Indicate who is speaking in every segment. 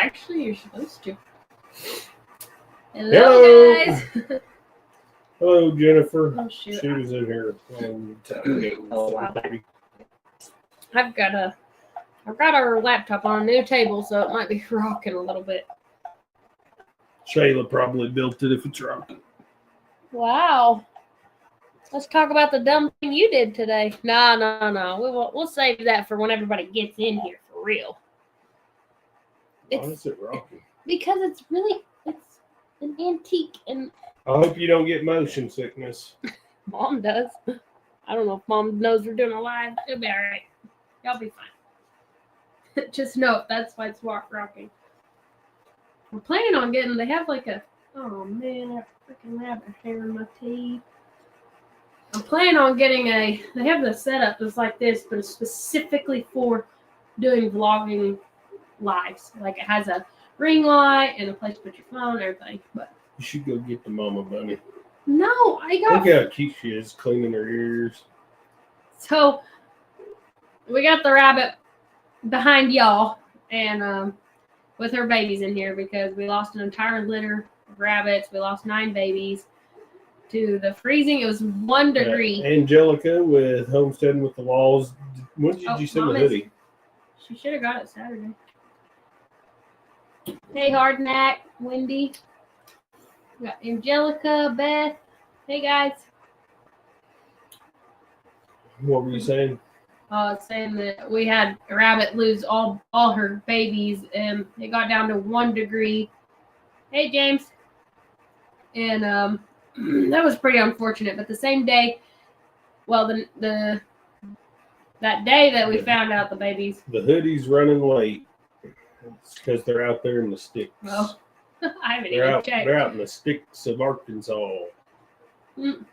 Speaker 1: actually, you're supposed to. Hello. Guys.
Speaker 2: Hello, Jennifer.
Speaker 1: Oh, shoot.
Speaker 2: She was in here.
Speaker 1: Oh, wow. I've got our laptop on a new table, so it might be rocking a little bit.
Speaker 2: Shayla probably built it if it's rocking.
Speaker 1: Wow. Let's talk about the dumb thing you did today. No. We'll save that for when everybody gets in here for real.
Speaker 2: Why is it rocking?
Speaker 1: Because it's an antique, and
Speaker 2: I hope you don't get motion sickness.
Speaker 1: Mom does. I don't know if Mom knows we're doing a live. It'll be all right. Y'all be fine. Just know that's why it's rocking. I'm planning on getting. They have like a. Oh man, I have freaking rabbit hair in my teeth. I'm planning on getting They have the setup that's like this, but it's specifically for doing vlogging lives. Like it has a ring light and a place to put your phone and everything. But
Speaker 2: you should go get the mama bunny.
Speaker 1: No, I got.
Speaker 2: Look how cute she is, cleaning her ears.
Speaker 1: So we got the rabbit behind y'all, and with her babies in here because we lost an entire litter of rabbits. We lost 9 babies to the freezing. It was 1 degree.
Speaker 2: Angelica with Homesteading with the Laws. When did you send the hoodie?
Speaker 1: She should have got it Saturday. Hey, Hardnack, Wendy. We got Angelica, Beth. Hey, guys.
Speaker 2: What were you saying?
Speaker 1: Saying that we had a rabbit lose all her babies, and it got down to 1 degree. Hey, James. And that was pretty unfortunate. But the same day, well, that day that we found out the babies.
Speaker 2: The hoodie's running late. It's because they're out there in the sticks.
Speaker 1: Well, I haven't even checked.
Speaker 2: They're out in the sticks of Arkansas.
Speaker 1: Mm.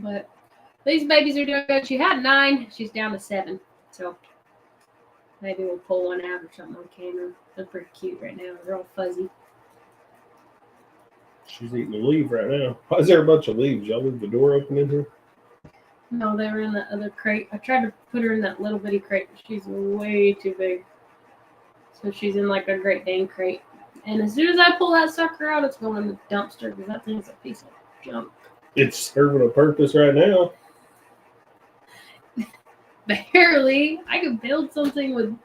Speaker 1: But these babies are doing good. She had 9. She's down to 7. So maybe we'll pull one out or something on camera. They're pretty cute right now. They're all fuzzy.
Speaker 2: She's eating a leaf right now. Why is there a bunch of leaves? Y'all leave the door open in here?
Speaker 1: No, they were in that other crate. I tried to put her in that little bitty crate, but she's way too big. So she's in like a Great Dane crate. And as soon as I pull that sucker out, it's going in the dumpster because that thing's a piece of junk.
Speaker 2: It's serving a purpose right now.
Speaker 1: Barely. I could build something with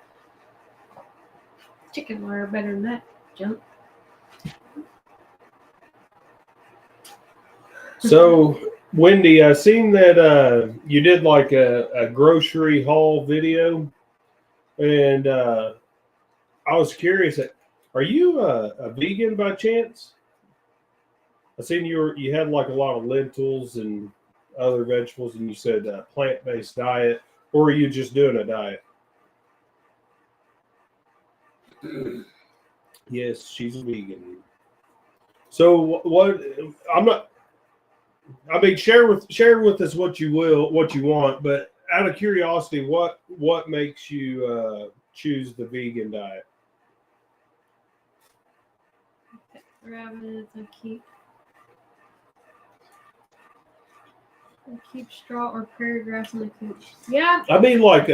Speaker 1: chicken wire better than that junk.
Speaker 2: So, Wendy, I seen that you did like a grocery haul video, and I was curious. Are you a vegan by chance? I seen you had like a lot of lentils and other vegetables, and you said plant-based diet, or are you just doing a diet? Yes, she's a vegan. So what? I'm not. I mean, share with us what you want. But out of curiosity, what makes you choose the vegan diet?
Speaker 1: Rabbits, I keep straw or prairie grass in the coop. Yeah.
Speaker 2: I mean, like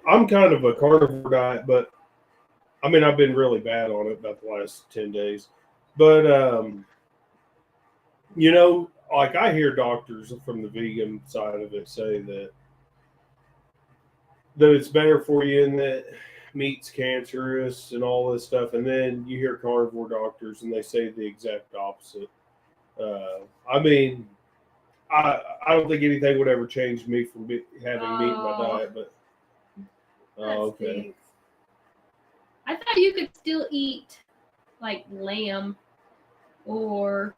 Speaker 2: I'm kind of a carnivore diet, but I mean, I've been really bad on it about the last 10 days. But you know, like I hear doctors from the vegan side of it say that it's better for you and that meat's cancerous and all this stuff. And then you hear carnivore doctors and they say the exact opposite. I mean, I don't think anything would ever change me from having meat in my diet, but okay.
Speaker 1: Stinks. I thought you could still eat like lamb, or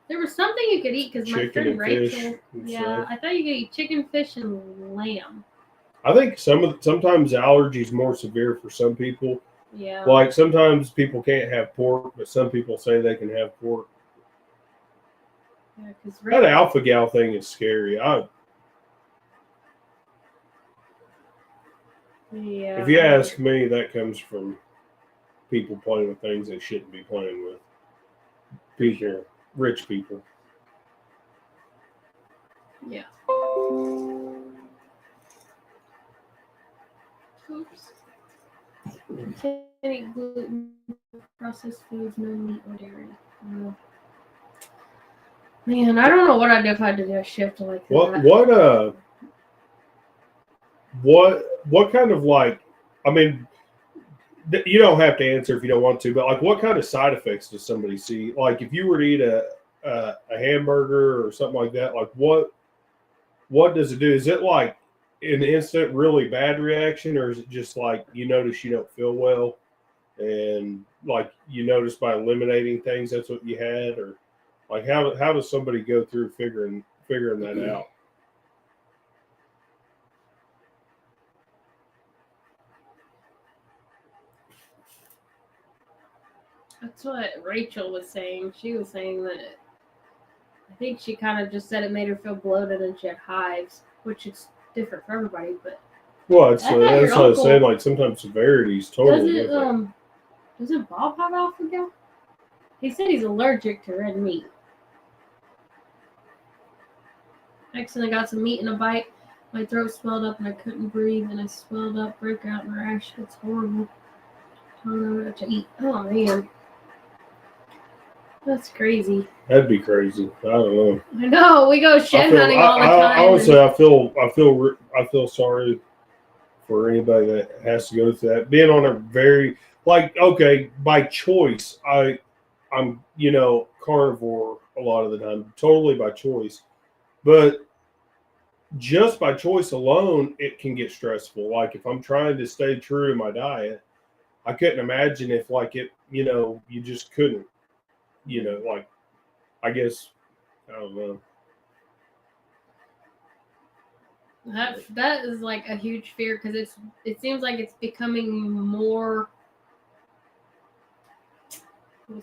Speaker 1: there was something you could eat because my friend Rachel. Yeah, I thought you could eat chicken, fish, and lamb.
Speaker 2: I think sometimes allergies more severe for some people.
Speaker 1: Yeah.
Speaker 2: Like sometimes people can't have pork, but some people say they can have pork.
Speaker 1: Yeah,
Speaker 2: that alpha gal thing is scary. If you ask me, that comes from people playing with things they shouldn't be playing with. People, rich people.
Speaker 1: Yeah. Can't eat gluten, processed foods, no meat or dairy. Man, I don't know what I'd do if I had to do a shift like that.
Speaker 2: What kind of like? I mean, you don't have to answer if you don't want to, but like, what kind of side effects does somebody see? Like, if you were to eat a hamburger or something like that, like what does it do? Is it like an instant, really bad reaction, or is it just like you notice you don't feel well, and like you notice by eliminating things that's what you had, or like how does somebody go through figuring that out?
Speaker 1: That's what Rachel was saying. She was saying that I think she kind of just said it made her feel bloated and she had hives, which is different for everybody. But
Speaker 2: Well, that's what I was saying. Like sometimes severity is totally different.
Speaker 1: Doesn't Bob have alpha-gal? He said he's allergic to red meat. Accidentally got some meat in a bite. My throat swelled up and I couldn't breathe, and I swelled up, broke out in a rash. It's horrible. I don't know what to eat. Oh man, that's crazy.
Speaker 2: That'd be crazy. I don't know.
Speaker 1: I know we go shed hunting all the time.
Speaker 2: Honestly, I feel sorry for anybody that has to go through that. Being on a very okay, by choice, I'm carnivore a lot of the time, totally by choice, but just by choice alone, it can get stressful. Like if I'm trying to stay true to my diet, I couldn't imagine if you just couldn't, I guess, I don't know.
Speaker 1: That is like a huge fear because it seems like it's becoming more.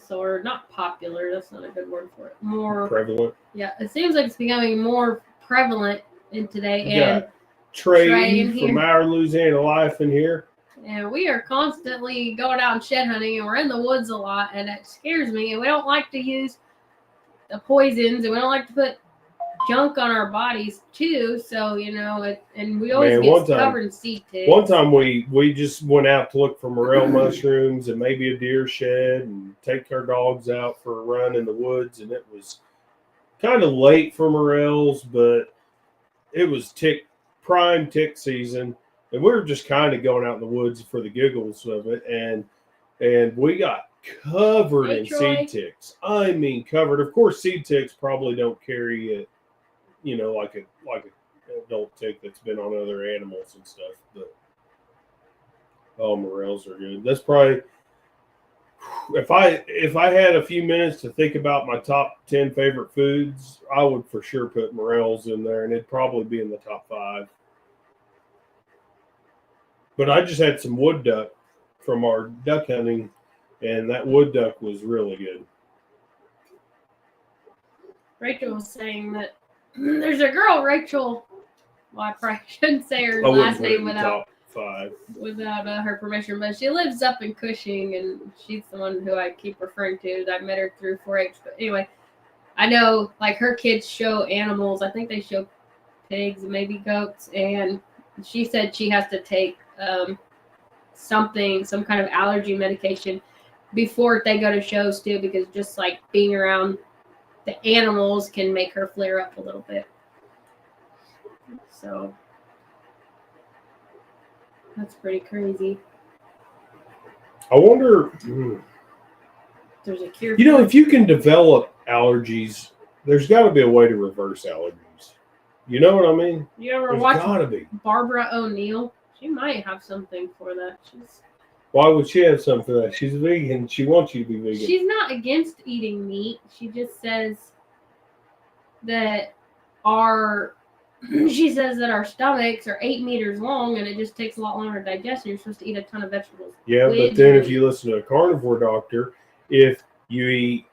Speaker 1: So not popular. That's not a good word for it. More
Speaker 2: prevalent.
Speaker 1: Yeah, it seems like it's becoming more prevalent in today.
Speaker 2: And Trey from our Louisiana life in here.
Speaker 1: And we are constantly going out and shed hunting, and we're in the woods a lot, and it scares me. And we don't like to use the poisons, and we don't like to put junk on our bodies too. So and we always get covered in seed ticks.
Speaker 2: One time we just went out to look for morel mushrooms and maybe a deer shed, and take our dogs out for a run in the woods, and it was kind of late for morels, but it was prime tick season. And we were just kind of going out in the woods for the giggles of it, and we got covered in seed ticks. I mean, covered. Of course, seed ticks probably don't carry it, like an adult tick that's been on other animals and stuff. But morels are good. That's probably if I had a few minutes to think about my top 10 favorite foods, I would for sure put morels in there, and it'd probably be in the top 5. But I just had some wood duck from our duck hunting, and that wood duck was really good.
Speaker 1: Rachel was saying that there's a girl, Rachel. Well, I probably shouldn't say her last name without her permission, but she lives up in Cushing, and she's the one who I keep referring to. I met her through 4-H. But anyway, I know like her kids show animals. I think they show pigs and maybe goats, and she said she has to take some kind of allergy medication before they go to shows too, because just like being around the animals can make her flare up a little bit. So that's pretty crazy.
Speaker 2: I wonder
Speaker 1: there's a cure.
Speaker 2: If you can develop allergies, there's got to be a way to reverse allergies. You know what I mean?
Speaker 1: You ever watch Barbara O'Neill? She might have something for that.
Speaker 2: Why would she have something for that? She's vegan. She wants you to be vegan.
Speaker 1: She's not against eating meat. She just says that our stomachs are 8 meters long, and it just takes a lot longer to digest, and you're supposed to eat a ton of vegetables.
Speaker 2: Yeah, but then if you listen to a carnivore doctor, if you eat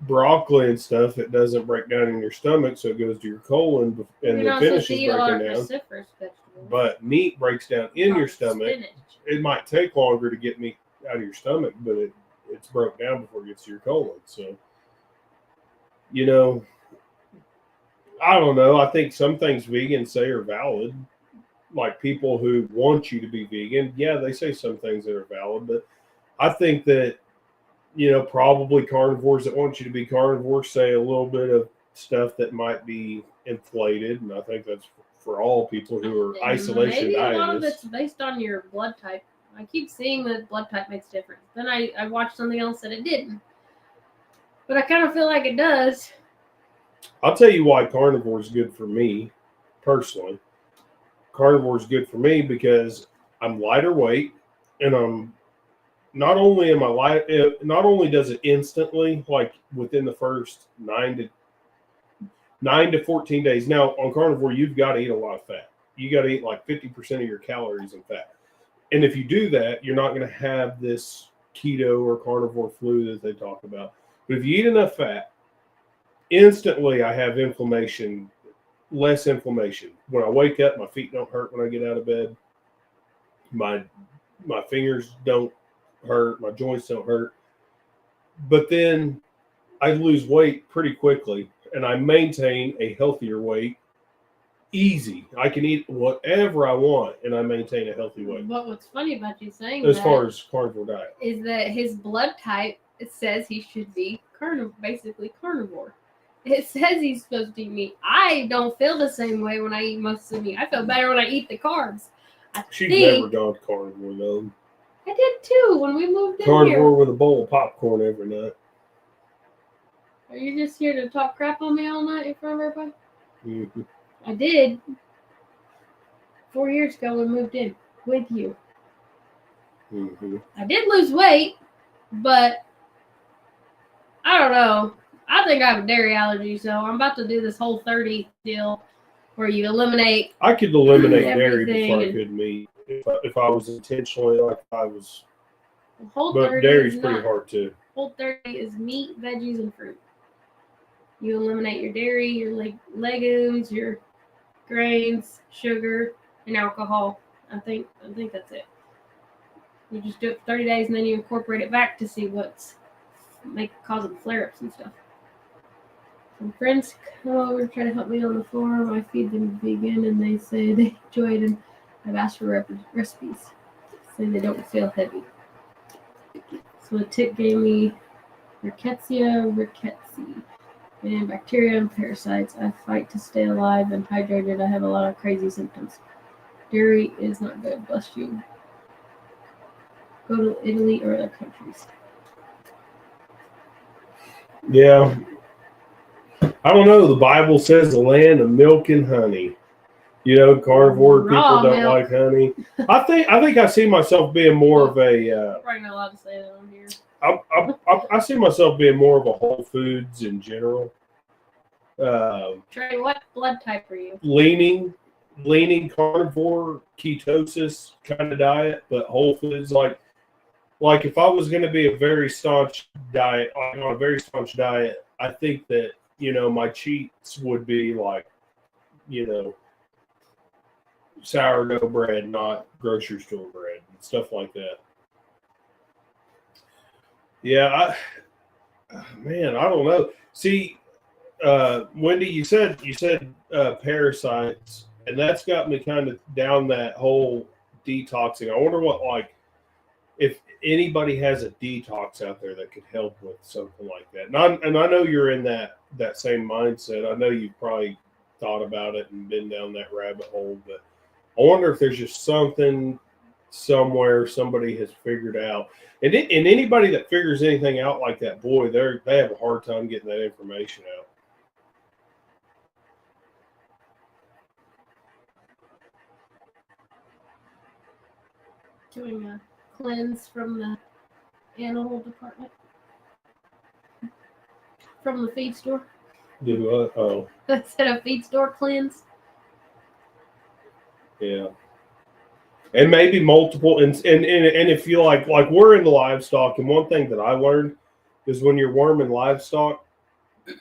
Speaker 2: broccoli and stuff, it doesn't break down in your stomach, so it goes to your colon and then finishes breaking down. But meat breaks down in your stomach. Spinach. It might take longer to get meat out of your stomach, but it's broke down before it gets to your colon. So, I don't know. I think some things vegans say are valid. like people who want you to be vegan, yeah, they say some things that are valid, but I think that, probably carnivores that want you to be carnivore say a little bit of stuff that might be inflated, and I think that's for all people who are isolation
Speaker 1: Maybe
Speaker 2: dietists.
Speaker 1: a lot of it's based on your blood type. I keep seeing that blood type makes a difference. Then I watched something else that it didn't. But I kind of feel like it does.
Speaker 2: I'll tell you why carnivore is good for me, personally. Carnivore is good for me because I'm lighter weight, and I'm not only am I light. Not only does it instantly, like within the first 9 to 14 days. Now on carnivore, you've got to eat a lot of fat. You got to eat like 50% of your calories in fat, and if you do that, you're not going to have this keto or carnivore flu that they talk about. But if you eat enough fat, instantly I have inflammation. Less inflammation. When I wake up, my feet don't hurt when I get out of bed. My fingers don't hurt. My joints don't hurt. But then I lose weight pretty quickly, and I maintain a healthier weight. Easy. I can eat whatever I want, and I maintain a healthy weight.
Speaker 1: But what's funny about you saying
Speaker 2: as
Speaker 1: that
Speaker 2: far as carnivore diet
Speaker 1: is that his blood type, it says he should be basically carnivore. It says he's supposed to eat meat. I don't feel the same way when I eat most of the meat. I feel better when I eat the carbs.
Speaker 2: She's never gone carnivore though.
Speaker 1: I did too when we moved in
Speaker 2: Carnivore
Speaker 1: here.
Speaker 2: with a bowl of popcorn every night.
Speaker 1: Are you just here to talk crap on me all night in front of everybody?
Speaker 2: Mm-hmm.
Speaker 1: I did. 4 years ago we moved in with you.
Speaker 2: Mm-hmm.
Speaker 1: I did lose weight, but I don't know. I think I have a dairy allergy, so I'm about to do this whole 30 deal where you eliminate.
Speaker 2: I could eliminate dairy before I
Speaker 1: everything.
Speaker 2: could meat if I was intentionally like I was.
Speaker 1: Whole
Speaker 2: But
Speaker 1: 30
Speaker 2: dairy's
Speaker 1: is
Speaker 2: pretty
Speaker 1: not.
Speaker 2: hard too.
Speaker 1: Whole 30 is meat, veggies, and fruit. You eliminate your dairy, your legumes, your grains, sugar, and alcohol. I think that's it. You just do it for 30 days, and then you incorporate it back to see what's causing flare-ups and stuff. Some friends come over try to help me on the farm. I feed them vegan, and they say they enjoy it, and I've asked for recipes. Say they don't feel heavy. So the tip gave me Rickettsia rickettsii, and bacteria and parasites. I fight to stay alive and hydrated. I have a lot of crazy symptoms. Dairy is not good. Bless you. Go to Italy or other countries.
Speaker 2: Yeah. I don't know. The Bible says the land of milk and honey. Carnivore
Speaker 1: Raw
Speaker 2: people don't
Speaker 1: milk.
Speaker 2: like honey. I think I see myself being more of a.
Speaker 1: Probably not allowed to say that on here.
Speaker 2: I see myself being more of a Whole Foods in general.
Speaker 1: Trey, what blood type are you?
Speaker 2: Leaning carnivore, ketosis kind of diet, but Whole Foods like if I was going to be a very staunch diet, on a very staunch diet, I think that my cheats would be like sourdough bread, not grocery store bread and stuff like that. Yeah, man, I don't know. See, Wendy, you said parasites, and that's got me kind of down that whole detoxing. I wonder if anybody has a detox out there that could help with something like that. And I know you're in that same mindset. I know you've probably thought about it and been down that rabbit hole, but I wonder if there's just something somewhere somebody has figured out. And anybody that figures anything out like that, boy, they have a hard time getting that information out.
Speaker 1: Doing a cleanse from the animal department. From the feed store.
Speaker 2: Do what? Oh.
Speaker 1: I said a feed store cleanse.
Speaker 2: Yeah. And maybe multiple, and if you like we're in the livestock, and one thing that I learned is when you're worming livestock,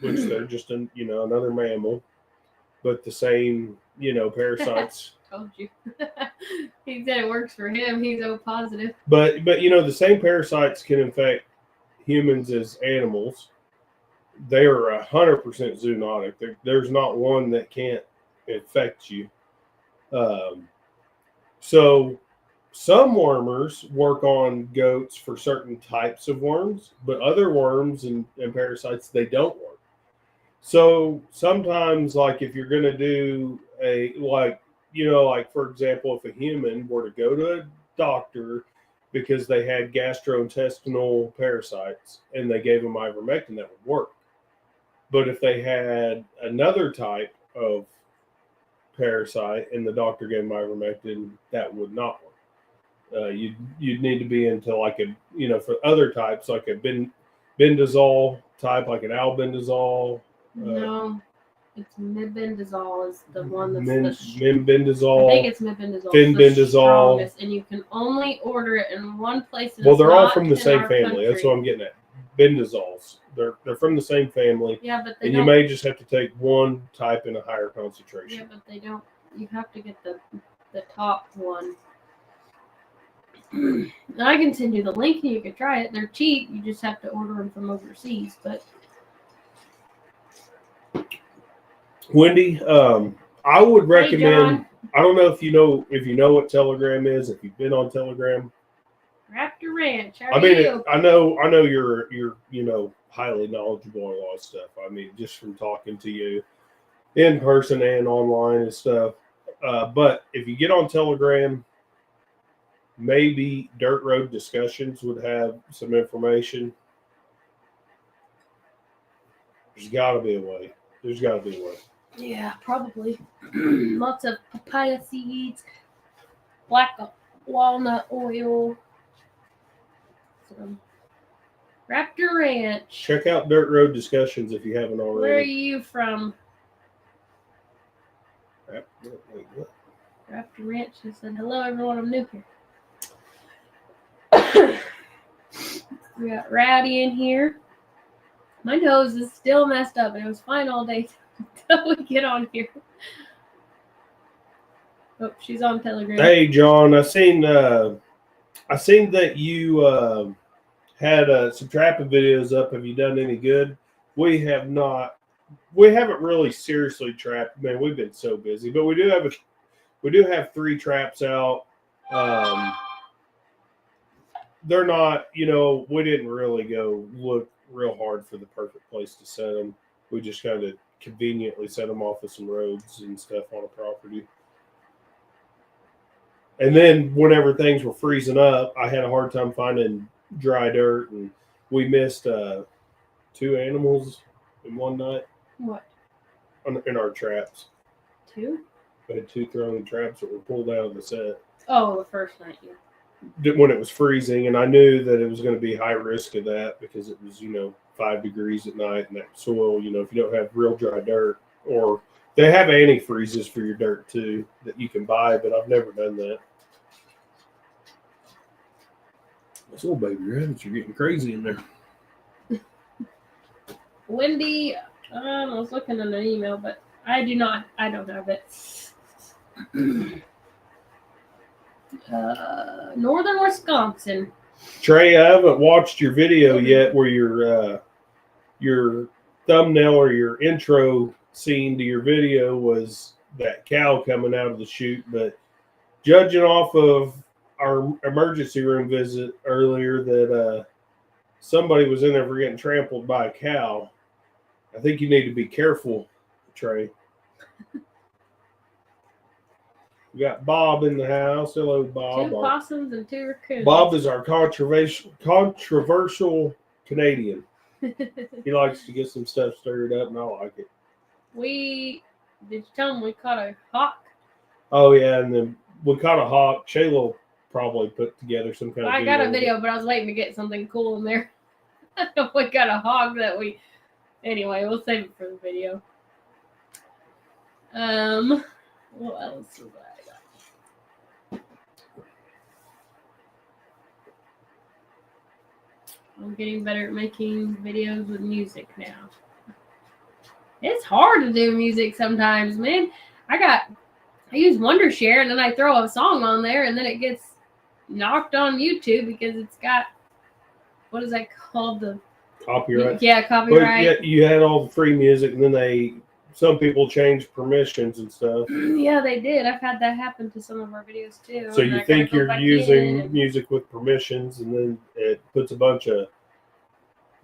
Speaker 2: which they're just another mammal, but the same parasites.
Speaker 1: Told you. He said it works for him. He's O positive.
Speaker 2: But the same parasites can infect humans as animals. They are 100% zoonotic. There's not one that can't infect you. So some wormers work on goats for certain types of worms, but other worms and parasites, they don't work. So sometimes, like if you're going to do like for example, if a human were to go to a doctor because they had gastrointestinal parasites and they gave them ivermectin, that would work. But if they had another type of parasite and the doctor gave them ivermectin, that would not work. You'd need to be into like for other types like a bendazole type, like an albendazole.
Speaker 1: No, it's mebendazole is the one that's
Speaker 2: Mebendazole.
Speaker 1: I think it's mebendazole.
Speaker 2: Fenbendazole.
Speaker 1: And you can only order it in one place.
Speaker 2: Well, they're all from the same family. That's what I'm getting at. Bendazoles. They're from the same family.
Speaker 1: Yeah, but
Speaker 2: you may just have to take one type in a higher concentration.
Speaker 1: Yeah, but they don't. You have to get the top one. I can send you the link and you can try it. They're cheap. You just have to order them from overseas. But
Speaker 2: Wendy, I would recommend.
Speaker 1: Hey,
Speaker 2: I don't know if you know what Telegram is. If you've been on Telegram,
Speaker 1: Raptor Ranch. How are you?
Speaker 2: I know you're highly knowledgeable on a lot of stuff. I mean, just from talking to you in person and online and stuff. But if you get on Telegram, maybe Dirt Road Discussions would have some information. There's got to be a way.
Speaker 1: Yeah, probably. Lots of papaya seeds, black walnut oil. Raptor Ranch.
Speaker 2: Check out Dirt Road Discussions if you haven't already.
Speaker 1: Where are you from? Raptor Ranch just said, hello everyone, I'm new here. We got Rowdy in here. My nose is still messed up and it was fine all day until we get on here. Oh, she's on Telegram.
Speaker 2: Hey John, I seen that you had some trapping videos up. Have you done any good? We have not. We haven't really seriously trapped. Man, we've been so busy, but we do have 3 traps out. They're not, we didn't really go look real hard for the perfect place to set them. We just kind of conveniently set them off of some roads and stuff on a property. And then whenever things were freezing up, I had a hard time finding dry dirt, and we missed 2 animals in one night.
Speaker 1: What?
Speaker 2: In our traps.
Speaker 1: 2?
Speaker 2: We had 2 thrown traps that were pulled out of the set.
Speaker 1: Oh, the first night, yeah.
Speaker 2: When it was freezing, and I knew that it was going to be high risk of that because it was, 5 degrees at night, and that soil, if you don't have real dry dirt, or they have antifreezes for your dirt too that you can buy, but I've never done that. Those little baby rabbits are getting crazy in there.
Speaker 1: Wendy, I was looking at an email, but I don't have it. Northern Wisconsin.
Speaker 2: Trey, I haven't watched your video yet where your thumbnail or your intro scene to your video was that cow coming out of the chute, but judging off of our emergency room visit earlier that somebody was in there for getting trampled by a cow, I think you need to be careful, Trey. We got Bob in the house. Hello, Bob.
Speaker 1: 2 possums and 2 raccoons.
Speaker 2: Bob is our controversial Canadian. He likes to get some stuff stirred up, and I like it.
Speaker 1: Did you tell him we caught a hawk?
Speaker 2: Oh, yeah, and then we caught a hawk. Shayla will probably put together some kind of
Speaker 1: I got a video, but I was waiting to get something cool in there. We got a hog that anyway, we'll save it for the video. What else was I got? I'm getting better at making videos with music now. It's hard to do music sometimes, man. I use Wondershare and then I throw a song on there and then it gets knocked on YouTube because it's got, what is that called? The
Speaker 2: copyright.
Speaker 1: Yeah, copyright.
Speaker 2: But you had all the free music, and then they some people change permissions and stuff.
Speaker 1: Yeah, they did. I've had that happen to some of our videos too.
Speaker 2: So
Speaker 1: and
Speaker 2: you
Speaker 1: I gotta
Speaker 2: think
Speaker 1: go
Speaker 2: you're
Speaker 1: back
Speaker 2: using
Speaker 1: in and-
Speaker 2: music with permissions, and then it puts a bunch of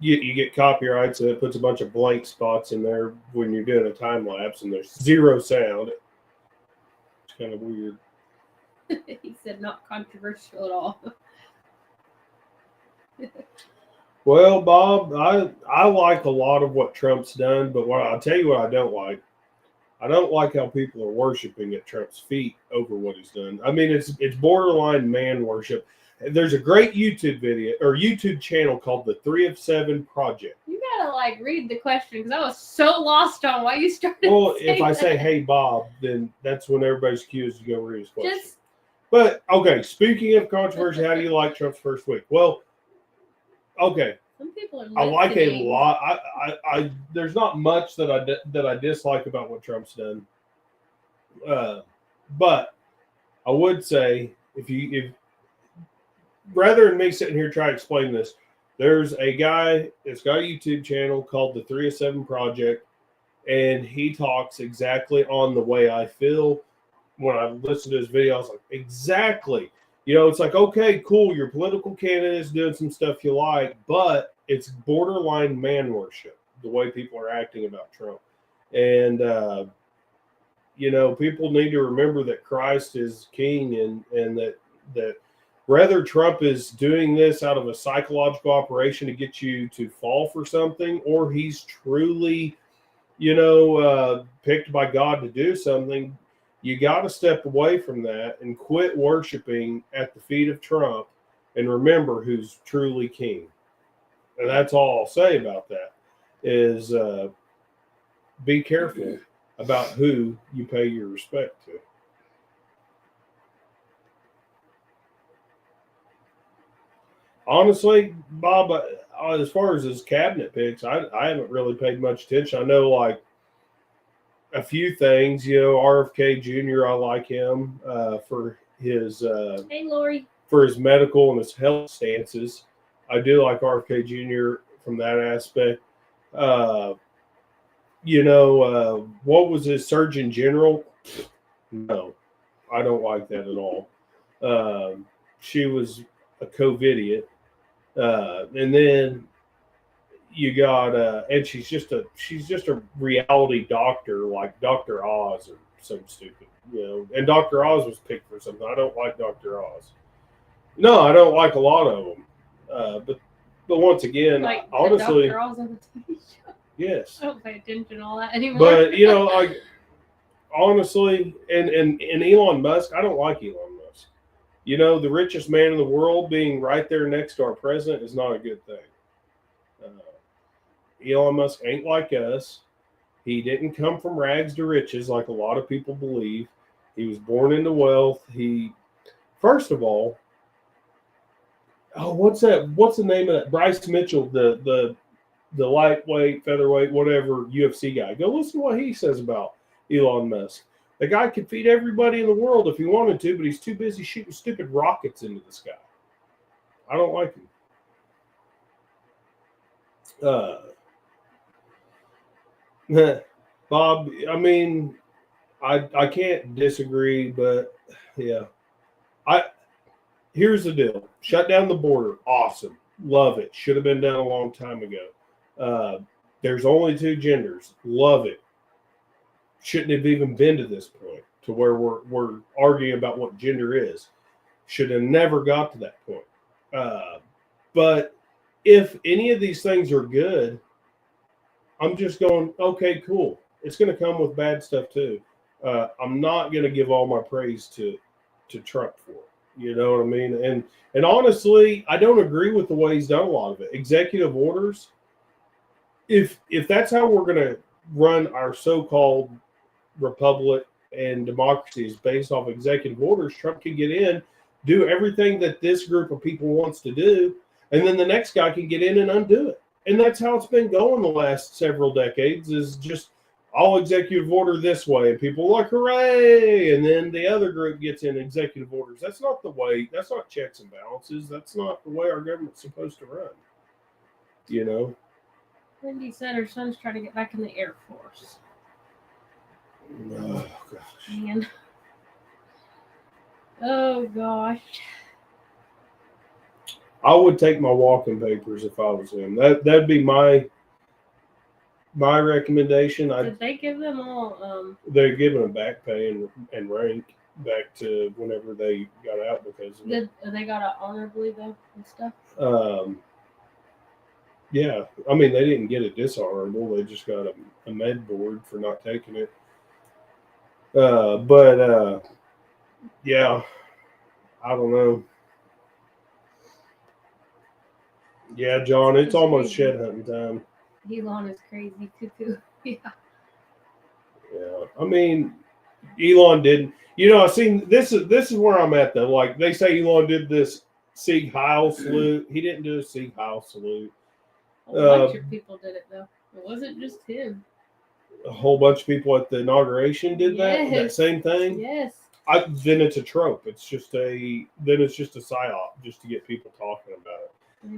Speaker 2: you get copyrights, and it puts a bunch of blank spots in there when you're doing a time lapse, and there's zero sound. It's kind of weird.
Speaker 1: He said not controversial at all.
Speaker 2: Well, Bob, I like a lot of what Trump's done, but I'll tell you what I don't like. I don't like how people are worshiping at Trump's feet over what he's done. I mean, it's borderline man worship. There's a great YouTube video or YouTube channel called the 3 of 7 Project.
Speaker 1: You gotta like read the question because I was so lost on why you started.
Speaker 2: Well, if I
Speaker 1: that.
Speaker 2: say "Hey Bob," then that's when everybody's cue is to go read his question.
Speaker 1: Just
Speaker 2: But okay, speaking of controversy, how do you like Trump's first week? Well, okay,
Speaker 1: some people are.
Speaker 2: I like a
Speaker 1: listening.
Speaker 2: lot. I there's not much that I dislike about what Trump's done, but I would say if rather than me sitting here trying to explain this, there's a guy that's got a YouTube channel called the 3 of 7 Project, and he talks exactly on the way I feel when I listened to his video. I was like, exactly. You know, it's like, okay, cool, your political candidate is doing some stuff you like, but it's borderline man worship, the way people are acting about Trump. And, you know, people need to remember that Christ is king, and that whether Trump is doing this out of a psychological operation to get you to fall for something, or he's truly, you know, picked by God to do something, you got to step away from that and quit worshiping at the feet of Trump and remember who's truly king. And that's all I'll say about that is be careful about who you pay your respect to. Honestly, Bob, as far as his cabinet picks, I haven't really paid much attention. I know like a few things, you know, RFK Jr. I like him for his
Speaker 1: Hey, Lori.
Speaker 2: for his medical and his health stances. I do like RFK Jr. from that aspect. You know, what was his Surgeon General? No, I don't like that at all. She was a COVIDiot. And then you got and she's just a reality doctor like Dr. Oz or some stupid, you know. And Dr. Oz was picked for something. I don't like Dr. Oz. No, I don't like a lot of them. But once again,
Speaker 1: Like
Speaker 2: honestly,
Speaker 1: Dr. Oz on the TV show.
Speaker 2: yes.
Speaker 1: I don't pay attention to all that anymore.
Speaker 2: But you know, like honestly, and Elon Musk, I don't like Elon Musk. You know, the richest man in the world being right there next to our president is not a good thing. Elon Musk ain't like us. He didn't come from rags to riches like a lot of people believe. He was born into wealth. He, first of all, what's that? What's the name of that? Bryce Mitchell, the lightweight, featherweight, whatever UFC guy. Go listen to what he says about Elon Musk. The guy could feed everybody in the world if he wanted to, but he's too busy shooting stupid rockets into the sky. I don't like him. Bob, I mean, I can't disagree, but yeah. Here's the deal. Shut down the border. Awesome. Love it. Should have been done a long time ago. There's only 2 genders. Love it. Shouldn't have even been to this point to where we're arguing about what gender is. Should have never got to that point. But if any of these things are good, I'm just going, okay, cool. It's going to come with bad stuff too. I'm not going to give all my praise to Trump for it. You know what I mean? And honestly, I don't agree with the way he's done a lot of it. Executive orders. If that's how we're going to run our so-called republic and democracy is based off executive orders, Trump can get in, do everything that this group of people wants to do, and then the next guy can get in and undo it. And that's how it's been going the last several decades, is just all executive order this way, and people are like, hooray, and then the other group gets in executive orders. That's not the way. That's not checks and balances. That's not the way our government's supposed to run. You know?
Speaker 1: Wendy said her son's trying to get back in the Air Force.
Speaker 2: Oh gosh.
Speaker 1: Man. Oh gosh.
Speaker 2: I would take my walking papers if I was him. That'd be my recommendation.
Speaker 1: Did they give them all?
Speaker 2: They're giving them back pay and rank back to whenever they got out because of it.
Speaker 1: They got it honorably though and stuff.
Speaker 2: Yeah, I mean they didn't get it dishonorable. They just got a med board for not taking it. Yeah, I don't know. Yeah, John, it's almost shed hunting time.
Speaker 1: Elon is crazy cuckoo. Yeah.
Speaker 2: Yeah, I mean, Elon didn't. You know, I seen this is where I'm at though. Like they say, Elon did this Sieg Heil salute. He didn't do a Sieg Heil salute.
Speaker 1: A bunch of people did it though. It wasn't just him.
Speaker 2: A whole bunch of people at the inauguration did that same thing.
Speaker 1: Yes.
Speaker 2: Then it's a trope. It's just a psyop just to get people talking about it.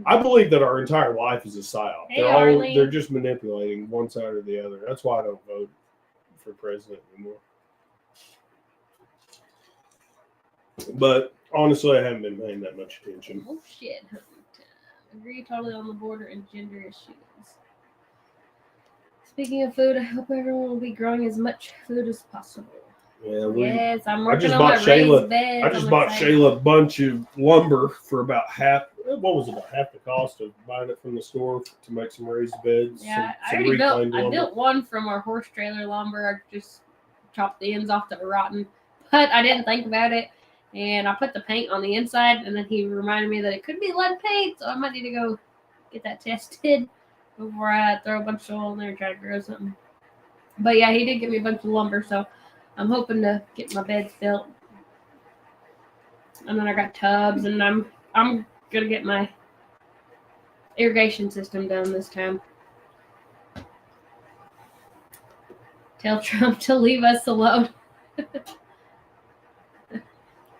Speaker 2: I believe that our entire life is a psyop.
Speaker 1: Hey,
Speaker 2: they're just manipulating one side or the other. That's why I don't vote for president anymore. But honestly, I haven't been paying that much attention.
Speaker 1: Oh shit. Agree totally on the border and gender issues. Speaking of food, I hope everyone will be growing as much food as possible.
Speaker 2: Yeah,
Speaker 1: yes, I'm working on my raised beds.
Speaker 2: I just bought Shayla a bunch of lumber for about half. What was it, about half the cost of buying it from the store to make some raised beds?
Speaker 1: Yeah,
Speaker 2: some
Speaker 1: I built one from our horse trailer lumber. I just chopped the ends off that were rotten, but I didn't think about it. And I put the paint on the inside, and then he reminded me that it could be lead paint, so I might need to go get that tested before I throw a bunch of oil in there and try to grow something. But yeah, he did give me a bunch of lumber, so I'm hoping to get my beds built. And then I got tubs, and I'm gonna get my irrigation system done this time. Tell Trump to leave us alone.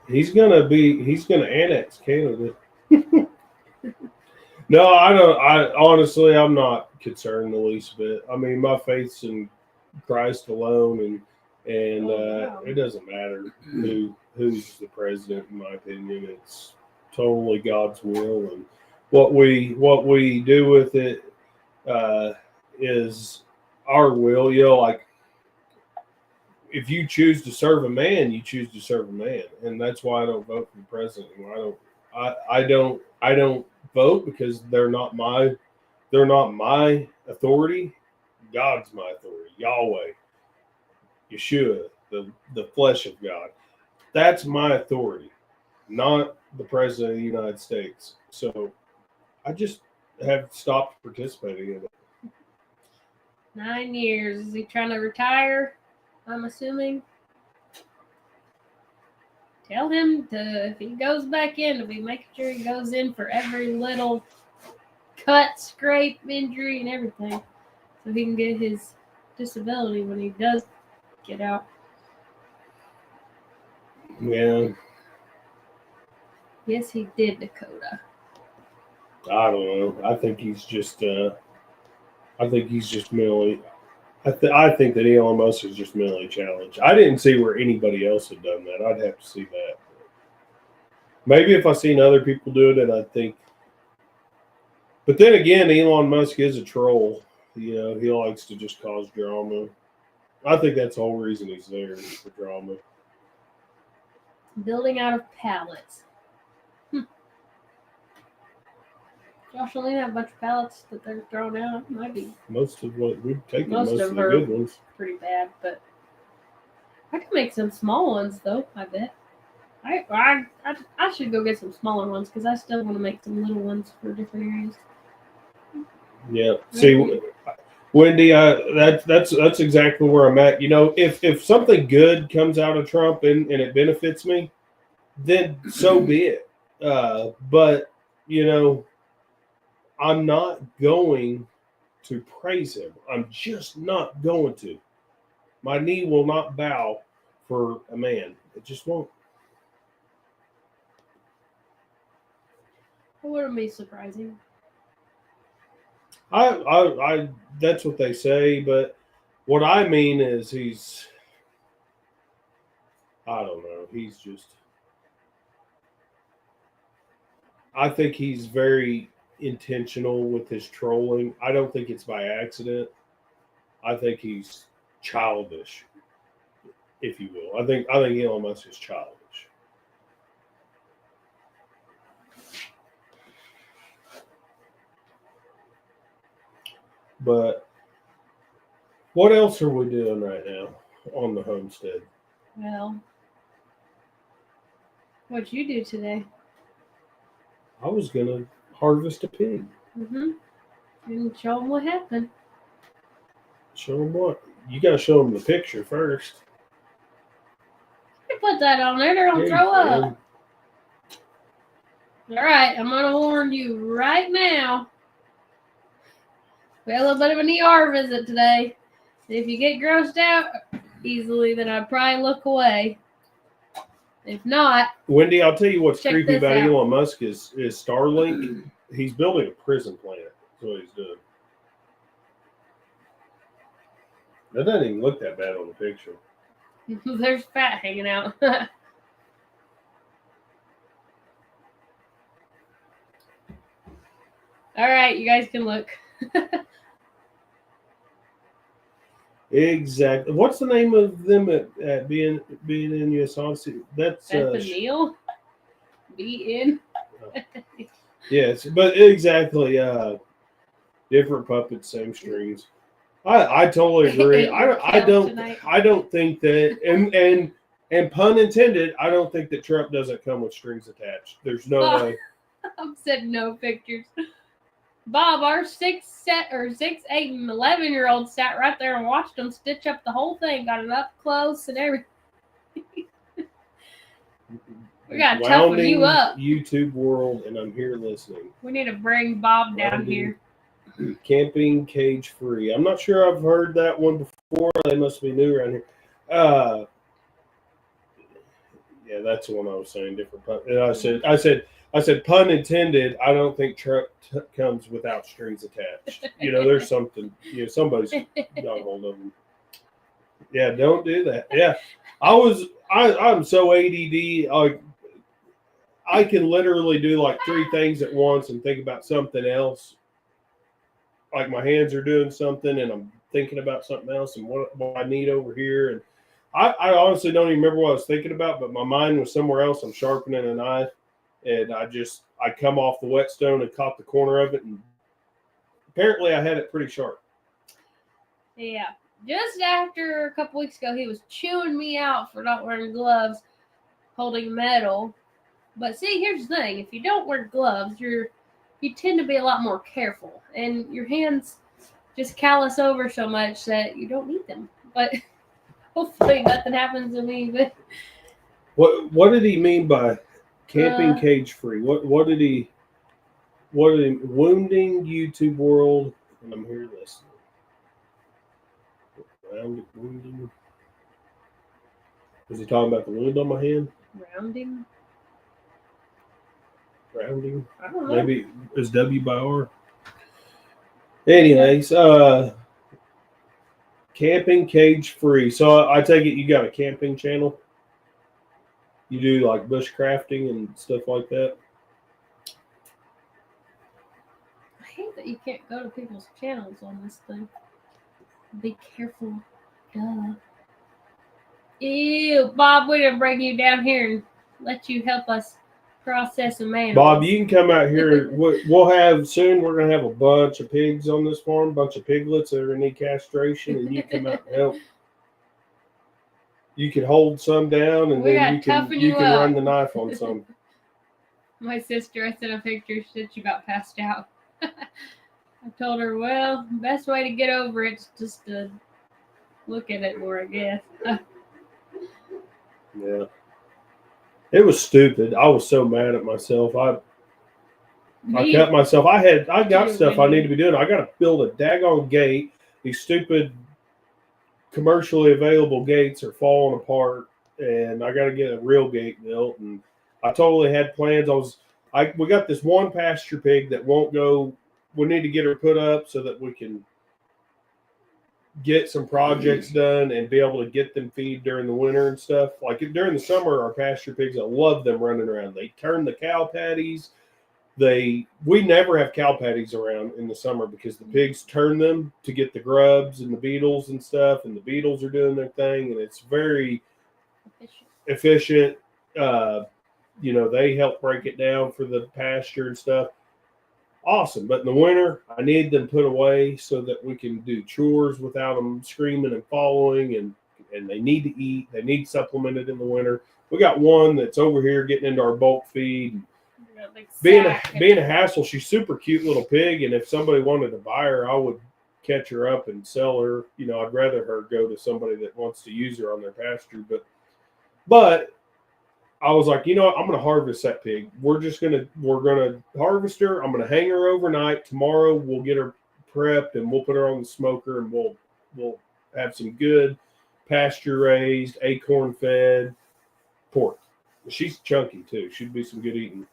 Speaker 2: He's gonna annex Canada. No, I don't. Honestly, I'm not concerned the least bit. I mean, my faith's in Christ alone, and it doesn't matter who's the president. In my opinion, it's totally God's will, and what we do with it is our will. You know, like if you choose to serve a man, you choose to serve a man, and that's why I don't vote for the president anymore. I don't vote because they're not my authority. God's my authority. Yahweh, Yeshua, the flesh of God. That's my authority, not the president of the United States. So I just have stopped participating in it.
Speaker 1: 9 years. Is he trying to retire? I'm assuming. Tell him to, if he goes back in, to be making sure he goes in for every little cut, scrape, injury, and everything, so he can get his disability when he does get out.
Speaker 2: Yeah.
Speaker 1: Yes, he did, Dakota.
Speaker 2: I don't know. I think he's just mentally. I think that Elon Musk is just mentally challenged. I didn't see where anybody else had done that. I'd have to see that. Maybe if I seen other people do it, and I think. But then again, Elon Musk is a troll. You know, he likes to just cause drama. I think that's the whole reason he's there, is for drama.
Speaker 1: Building out of pallets. Josh only have a bunch of pallets that they're throwing out. Might be
Speaker 2: most of what we've taken. Most of the good ones.
Speaker 1: Pretty bad, but I could make some small ones though. I bet. I should go get some smaller ones because I still want to make some little ones for different areas.
Speaker 2: Yeah. See, Wendy, that's exactly where I'm at. You know, if something good comes out of Trump and it benefits me, then so be it. But you know, I'm not going to praise him. I'm just not going to. My knee will not bow for a man. It just won't.
Speaker 1: It wouldn't be surprising.
Speaker 2: I that's what they say, but what I mean is I don't know. He's just. I think he's very intentional with his trolling. I don't think it's by accident. I think he's childish, if you will. I think Elon Musk is childish. But what else are we doing right now on the homestead?
Speaker 1: Well, what'd you do today?
Speaker 2: I was gonna harvest a pig.
Speaker 1: Mm-hmm. And show them what happened.
Speaker 2: Show them what? You gotta show them the picture first.
Speaker 1: You put that on there, they're gonna
Speaker 2: Yeah,
Speaker 1: throw
Speaker 2: you
Speaker 1: up. All right, I'm gonna warn you right now. We had a little bit of an ER visit today. If you get grossed out easily, then I'd probably look away. If not,
Speaker 2: Wendy, I'll tell you what's
Speaker 1: check
Speaker 2: creepy
Speaker 1: this
Speaker 2: about
Speaker 1: out.
Speaker 2: Elon Musk is Starlink. He's building a prison planet. That's what he's doing. That doesn't even look that bad on the picture.
Speaker 1: There's fat hanging out. All right, you guys can look.
Speaker 2: Exactly. What's the name of them at being in US Odyssey? That's
Speaker 1: Bethany, be in.
Speaker 2: yes, but exactly. Different puppets, same strings. I totally agree. I don't think that and pun intended. I don't think that Trump doesn't come with strings attached. There's no way.
Speaker 1: I'm sending no pictures. Bob, our 6, 8, and 11-year-old sat right there and watched them stitch up the whole thing. Got it up close and everything. We gotta toughen you up.
Speaker 2: YouTube world, and I'm here listening.
Speaker 1: We need to bring Bob down here.
Speaker 2: Camping cage free. I'm not sure I've heard that one before. They must be new around here. Yeah, that's the one I was saying. Different pun. And I said pun intended. I don't think truck comes without strings attached. There's something. Somebody's got hold of them. Yeah, don't do that. Yeah, I'm so ADD. I can literally do like 3 things at once and think about something else. Like my hands are doing something and I'm thinking about something else and what I need over here. And I honestly don't even remember what I was thinking about, but my mind was somewhere else. I'm sharpening a knife and I come off the whetstone and caught the corner of it. And apparently I had it pretty sharp.
Speaker 1: Yeah. Just after a couple weeks ago, he was chewing me out for not wearing gloves, holding metal. But see, here's the thing. If you don't wear gloves, you tend to be a lot more careful. And your hands just callous over so much that you don't need them. But hopefully nothing happens to me. But
Speaker 2: what did he mean by camping cage free? What did he wounding YouTube world? And I'm here listening. Wounding. Was he talking about the wound on my hand?
Speaker 1: Rounding.
Speaker 2: I don't know.
Speaker 1: Maybe
Speaker 2: it's W by R. Anyways, camping cage free. So I take it you got a camping channel. You do like bushcrafting and stuff like that.
Speaker 1: I hate that you can't go to people's channels on this thing. Be careful. Duh. Ew, Bob, we're going to bring you down here and let you help us process a man.
Speaker 2: Bob, you can come out here. We'll have soon. We're going to have a bunch of pigs on this farm, a bunch of piglets that are going to need castration, and you come out and help. You can hold some down, and then you can run the knife on some.
Speaker 1: My sister, I sent a picture. She said she about passed out. I told her, well, the best way to get over it is just to look at it more, I guess.
Speaker 2: Yeah. It was stupid. I was so mad at myself. I cut myself. I got stuff I need to be doing. I got to build a daggone gate. These stupid commercially available gates are falling apart, and I got to get a real gate built. And I totally had plans. We got this one pasture pig that won't go. We need to get her put up so that we can get some projects done and be able to get them feed during the winter and stuff. Like during the summer, our pasture pigs, I love them running around. They turn the cow patties. We never have cow patties around in the summer because the pigs turn them to get the grubs and the beetles and stuff, and the beetles are doing their thing, and it's very efficient. They help break it down for the pasture and stuff. Awesome. But in the winter, I need them put away so that we can do chores without them screaming and following, and they need to eat. They need supplemented in the winter. We got one that's over here getting into our bulk feed. Being a hassle, she's super cute little pig, and if somebody wanted to buy her, I would catch her up and sell her. I'd rather her go to somebody that wants to use her on their pasture. But I was like, I'm gonna harvest that pig. We're gonna harvest her. I'm gonna hang her overnight. Tomorrow we'll get her prepped and we'll put her on the smoker and we'll have some good pasture raised, acorn fed pork. She's chunky too. She'd be some good eating.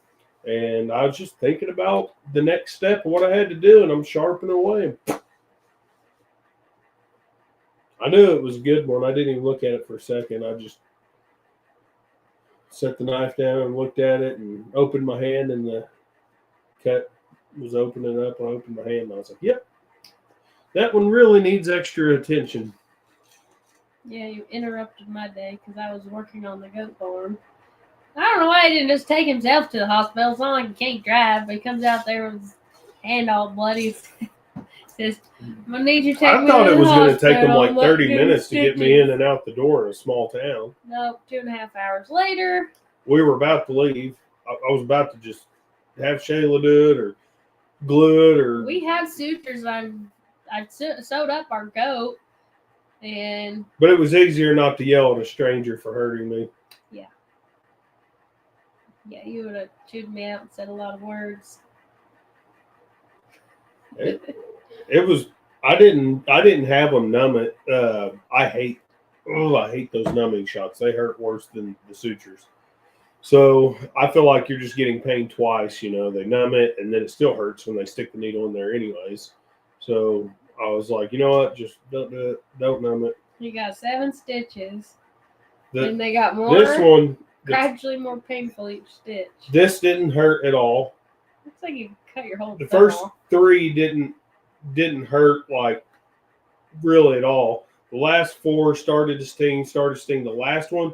Speaker 2: And I was just thinking about the next step of what I had to do, and I'm sharpening away. I knew it was a good one. I didn't even look at it for a second. I just set the knife down and looked at it and opened my hand, and the cut was opening up. I opened my hand and I was like, yep, that one really needs extra attention.
Speaker 1: Yeah, you interrupted my day because I was working on the goat farm. I don't know why he didn't just take himself to the hospital. It's not like he can't drive, but he comes out there with his hand all bloody. Says, I'm going to need you to take me to the hospital. I thought it was going to
Speaker 2: take him like 30 minutes to get me in and out the door in a small town.
Speaker 1: Nope, 2.5 hours later.
Speaker 2: We were about to leave. I was about to just have Shayla do it or glue it. Or
Speaker 1: we have sutures. I sewed up our goat.
Speaker 2: But it was easier not to yell at a stranger for hurting me.
Speaker 1: Yeah. Yeah, you would have chewed me out and said a lot of words.
Speaker 2: It was. I didn't have them numb it. I hate those numbing shots. They hurt worse than the sutures. So I feel like you're just getting pain twice. They numb it and then it still hurts when they stick the needle in there anyways. So I was like, you know what? Just don't do it. Don't numb it.
Speaker 1: You got 7 stitches. And they got more.
Speaker 2: This one.
Speaker 1: Gradually more painful each stitch.
Speaker 2: This didn't hurt at all.
Speaker 1: Looks like you cut your whole.
Speaker 2: The first off. 3 didn't hurt like really at all. The last 4 started to sting. The last one,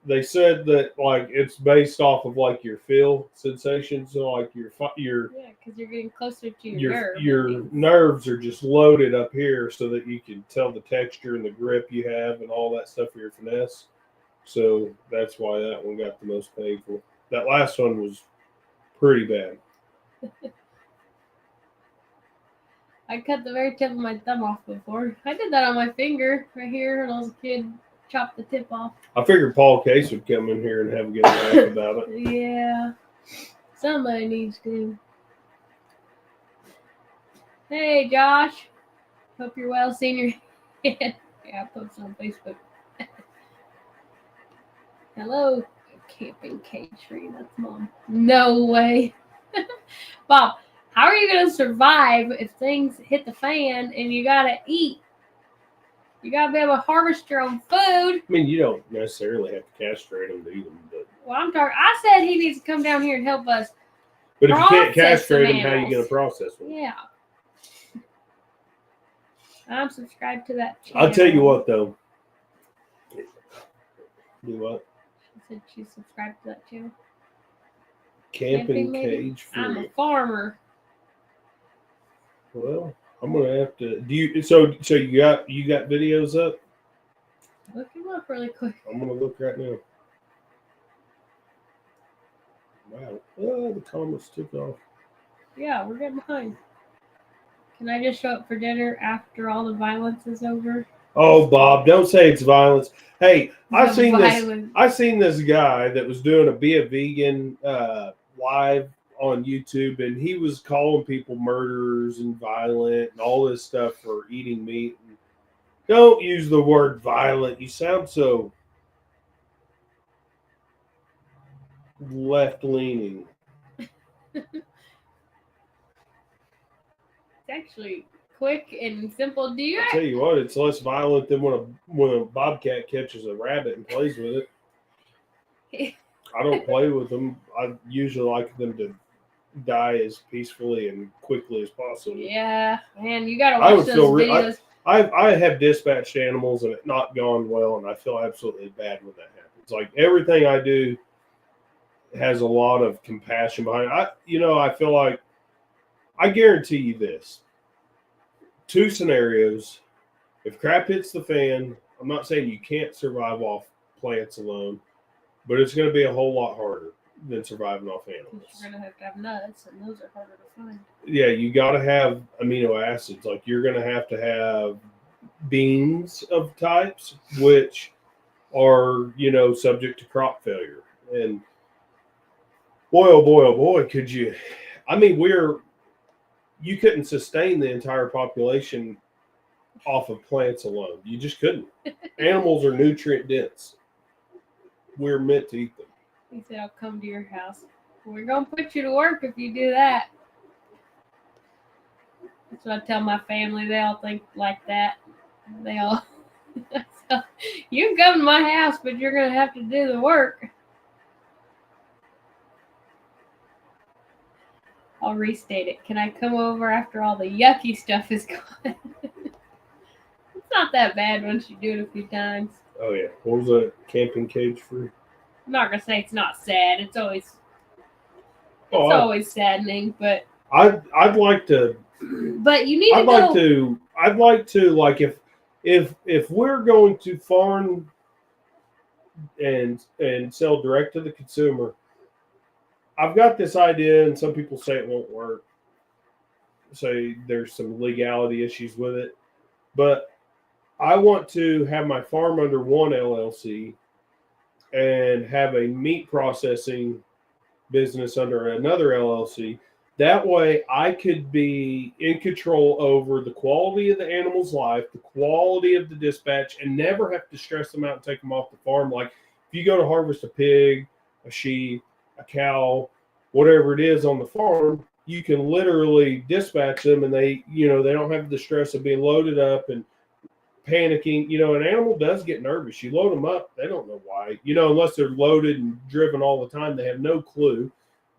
Speaker 2: they said that like it's based off of like your feel sensation. So like your
Speaker 1: because you're getting closer to your nerve.
Speaker 2: Your nerves are just loaded up here so that you can tell the texture and the grip you have and all that stuff for your finesse. So that's why that one got the most painful. That last one was pretty bad.
Speaker 1: I cut the very tip of my thumb off before. I did that on my finger right here when I was a kid. Chopped the tip off.
Speaker 2: I figured Paul Case would come in here and have a good laugh about it.
Speaker 1: Yeah. Somebody needs to. Hey, Josh. Hope you're well, senior. Yeah, I posted on Facebook. Hello, camping cage tree. That's Mom. No way. Bob, how are you going to survive if things hit the fan and you got to eat? You got to be able to harvest your own food.
Speaker 2: I mean, you don't necessarily have to castrate them to eat them. But...
Speaker 1: Well, I said he needs to come down here and help us.
Speaker 2: But if you can't castrate them, how are you going to process them?
Speaker 1: Yeah. I'm subscribed to that channel.
Speaker 2: I'll tell you what, though. Do what?
Speaker 1: She said she's subscribed to that channel.
Speaker 2: Camping cage free.
Speaker 1: I'm a farmer.
Speaker 2: Well, I'm gonna have to. Do you? So you got videos up?
Speaker 1: Look them up really quick.
Speaker 2: I'm gonna look right now. Wow. Oh, the comments took off.
Speaker 1: Yeah, we're getting behind. Can I just show up for dinner after all the violence is over?
Speaker 2: Oh, Bob, don't say it's violence. Hey, I seen this guy that was doing Be a Vegan live on YouTube, and he was calling people murderers and violent and all this stuff for eating meat. And don't use the word violent. You sound so left-leaning.
Speaker 1: It's actually quick and simple. Do you?
Speaker 2: I tell you what, it's less violent than when a bobcat catches a rabbit and plays with it. I don't play with them. I usually like them to die as peacefully and quickly as possible.
Speaker 1: Yeah, man, you gotta
Speaker 2: I
Speaker 1: watch
Speaker 2: would
Speaker 1: those
Speaker 2: feel
Speaker 1: videos.
Speaker 2: I have dispatched animals and it not gone well, and I feel absolutely bad when that happens. Like everything I do has a lot of compassion behind it. I feel like I guarantee you this: two scenarios. If crap hits the fan, I'm not saying you can't survive off plants alone, but it's going to be a whole lot harder than surviving off animals.
Speaker 1: You're gonna have to have nuts, and those are harder to find.
Speaker 2: Yeah, you got to have amino acids. Like you're going to have beans of types, which are subject to crop failure. And boy, oh boy, oh boy, could you? I mean, you couldn't sustain the entire population off of plants alone. You just couldn't. Animals are nutrient dense. We're meant to eat them.
Speaker 1: He said, I'll come to your house. We're going to put you to work if you do that. That's what I tell my family. They all think like that. They all, so, you can come to my house, but you're going to have to do the work. I'll restate it. Can I come over after all the yucky stuff is gone? It's not that bad once you do it a few times.
Speaker 2: Oh, yeah. What was that? Camping cage free?
Speaker 1: I'm not going to say it's not sad. It's always saddening, but
Speaker 2: I'd like to.
Speaker 1: But you need to go.
Speaker 2: I'd like to like if we're going to farm and sell direct to the consumer, I've got this idea, and some people say it won't work. Say there's some legality issues with it, but I want to have my farm under one LLC and have a meat processing business under another LLC. That way I could be in control over the quality of the animal's life, the quality of the dispatch, and never have to stress them out and take them off the farm. Like if you go to harvest a pig, a sheep, a cow, whatever it is on the farm, you can literally dispatch them and they don't have the stress of being loaded up and panicking. An animal does get nervous. You load them up, they don't know why, unless they're loaded and driven all the time, they have no clue.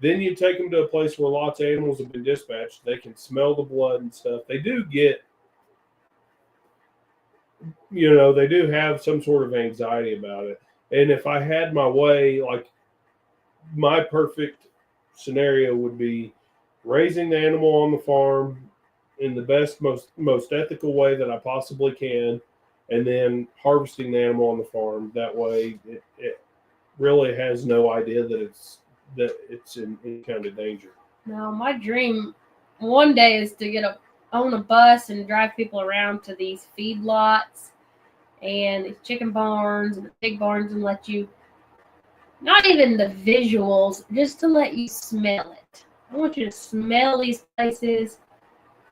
Speaker 2: Then you take them to a place where lots of animals have been dispatched. They can smell the blood and stuff. They do get, they do have some sort of anxiety about it. And if I had my way, like my perfect scenario would be raising the animal on the farm in the best, most ethical way that I possibly can, and then harvesting the animal on the farm. That way it really has no idea that it's in any kind of danger.
Speaker 1: No, my dream one day is to own a bus and drive people around to these feedlots and these chicken barns and the pig barns and let you, not even the visuals, just to let you smell it. I want you to smell these places,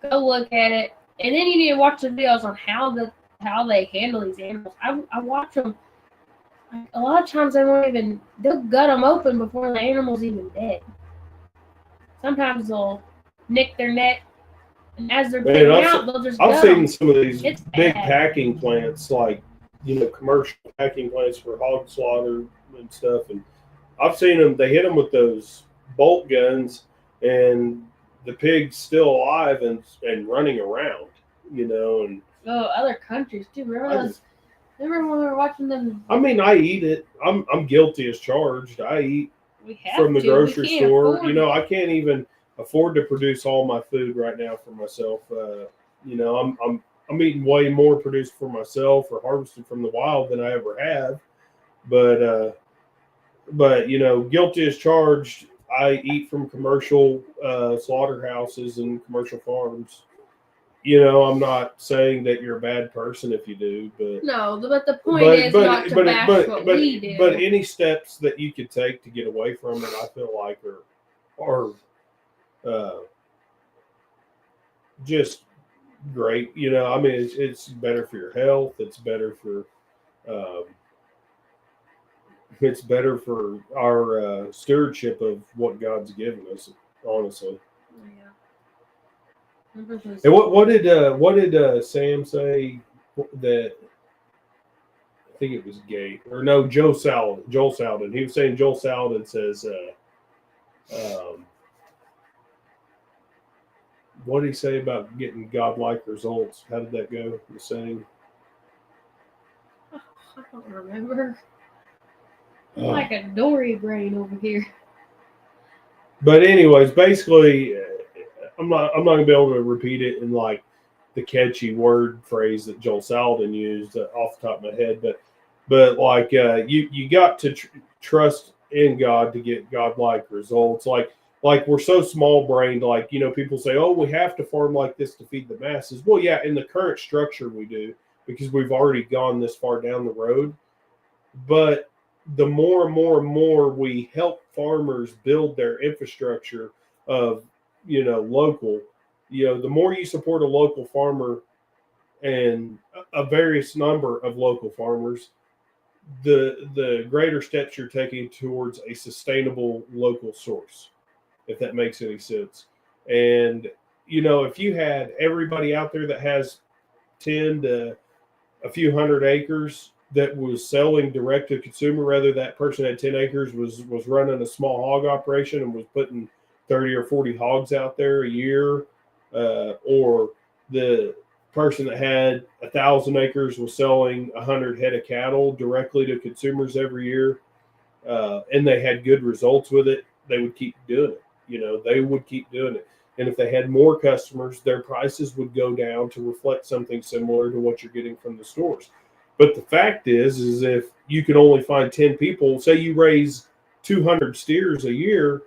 Speaker 1: go look at it, and then you need to watch the videos on how they handle these animals. I watch them. A lot of times they'll gut them open before the animal's even dead. Sometimes they'll nick their neck, and as they're putting out, they'll just gut
Speaker 2: I've seen
Speaker 1: them.
Speaker 2: some of these
Speaker 1: It's
Speaker 2: big
Speaker 1: bad.
Speaker 2: packing plants, like, commercial packing plants for hog slaughter and stuff. And I've seen them, they hit them with those bolt guns, and the pig's still alive and running around, and
Speaker 1: Other countries too. Remember when we were watching them?
Speaker 2: I mean, I eat it. I'm guilty as charged. I eat from the grocery store. I can't even afford to produce all my food right now for myself. I'm eating way more produced for myself or harvested from the wild than I ever have. But guilty as charged. I eat from commercial slaughterhouses and commercial farms. I'm not saying that you're a bad person if you do, but
Speaker 1: no. But the point is not to bash what we do.
Speaker 2: But any steps that you could take to get away from it, I feel like are just great. I mean, it's better for your health. It's better for our stewardship of what God's given us. Honestly.
Speaker 1: Yeah.
Speaker 2: And what did Sam say that? I think it was Gate or no Joel Salden. He was saying Joel Salden says. What did he say about getting godlike results? How did that go? The saying.
Speaker 1: I don't remember. Like a Dory brain over here.
Speaker 2: But anyways, basically, I'm not gonna be able to repeat it in like the catchy word phrase that Joel Salden used off the top of my head, but like you got to trust in God to get godlike results. Like we're so small brained. Like people say, oh, we have to farm like this to feed the masses. Well, yeah, in the current structure we do because we've already gone this far down the road. But the more and more we help farmers build their infrastructure of local, the more you support a local farmer and a various number of local farmers, the greater steps you're taking towards a sustainable local source, if that makes any sense. And if you had everybody out there that has 10 to a few hundred acres that was selling direct to consumer, rather that person had 10 acres was running a small hog operation and was putting 30 or 40 hogs out there a year, or the person that had 1,000 acres was selling 100 head of cattle directly to consumers every year, and they had good results with it, they would keep doing it. They would keep doing it. And if they had more customers, their prices would go down to reflect something similar to what you're getting from the stores. But the fact is if you can only find 10 people, say you raise 200 steers a year,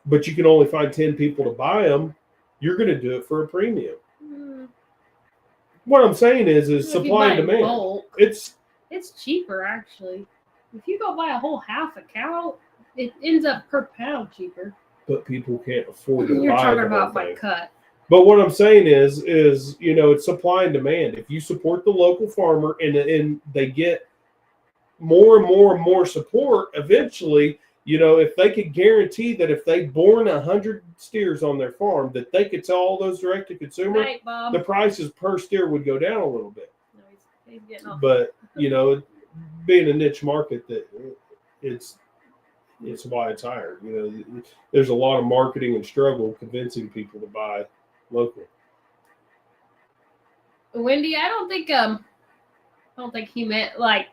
Speaker 2: but you can only find 10 people to buy them, you're going to do it for a premium. What I'm saying is supply and demand.
Speaker 1: Bulk, it's cheaper, actually. If you go buy a whole half a cow, it ends up per pound cheaper.
Speaker 2: But people can't afford to buy.
Speaker 1: You're talking about by cut.
Speaker 2: But what I'm saying is it's supply and demand. If you support the local farmer and they get more and more support, eventually, if they could guarantee that if they born 100 steers on their farm, that they could sell all those direct to consumer, the prices per steer would go down a little bit.
Speaker 1: No, he's getting off.
Speaker 2: But being a niche market, that it's why it's higher. There's a lot of marketing and struggle convincing people to buy local.
Speaker 1: Wendy, I don't think he meant like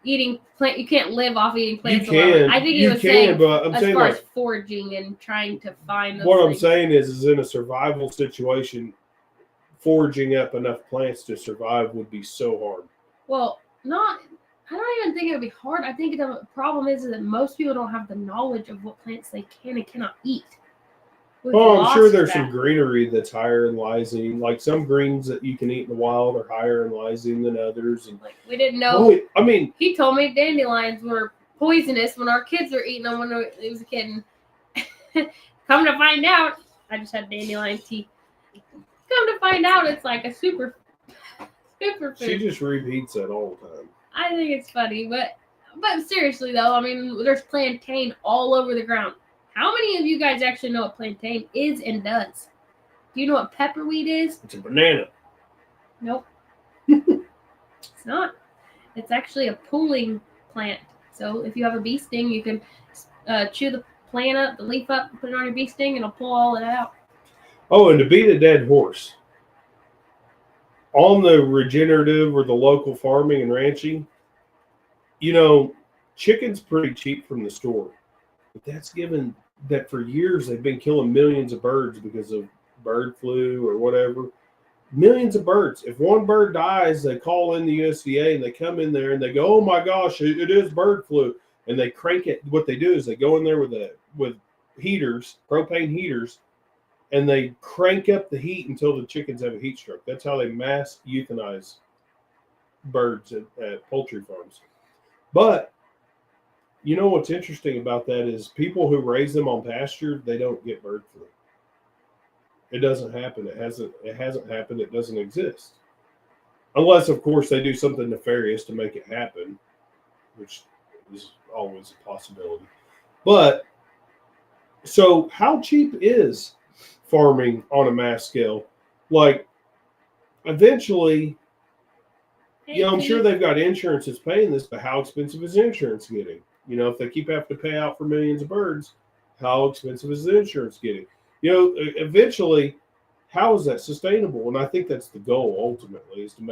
Speaker 1: eating plant. You can't live off eating plants alone. I think he was saying, but I'm saying, as foraging and trying to find those
Speaker 2: what things. I'm saying is in a survival situation, foraging up enough plants to survive would be so hard.
Speaker 1: Well, I don't even think it would be hard. I think the problem is that most people don't have the knowledge of what plants they can and cannot eat.
Speaker 2: I'm sure there's some greenery that's higher in lysine. Like some greens that you can eat in the wild are higher in lysine than others. And
Speaker 1: we didn't know. He told me dandelions were poisonous when our kids were eating them when he was a kid. Come to find out, I just had dandelion tea. Come to find out, it's like a super food.
Speaker 2: She just repeats that all the time.
Speaker 1: I think it's funny, but seriously though, there's plantain all over the ground. How many of you guys actually know what plantain is and does? Do you know what pepperweed is?
Speaker 2: It's a banana.
Speaker 1: Nope. It's not. It's actually a pulling plant. So if you have a bee sting, you can chew the plant up, the leaf up, put it on your bee sting, and it'll pull all it out.
Speaker 2: Oh, and to beat a dead horse, on the regenerative or the local farming and ranching, chicken's pretty cheap from the store. But that's given that for years they've been killing millions of birds because of bird flu or whatever. Millions of birds. If one bird dies, they call in the USDA and they come in there and they go, "Oh my gosh, it is bird flu," and they crank it. What they do is they go in there with heaters, propane heaters, and they crank up the heat until the chickens have a heat stroke. That's how they mass euthanize birds at poultry farms. But what's interesting about that is people who raise them on pasture, they don't get bird flu. It doesn't happen. It hasn't happened. It doesn't exist. Unless, of course, they do something nefarious to make it happen, which is always a possibility. But so how cheap is farming on a mass scale? like eventually,
Speaker 1: Hey,
Speaker 2: I'm
Speaker 1: Keith.
Speaker 2: sure they've got insurance that's paying this, but how expensive is insurance getting? If they keep having to pay out for millions of birds, how expensive is the insurance getting? Eventually, how is that sustainable? And I think that's the goal ultimately, is to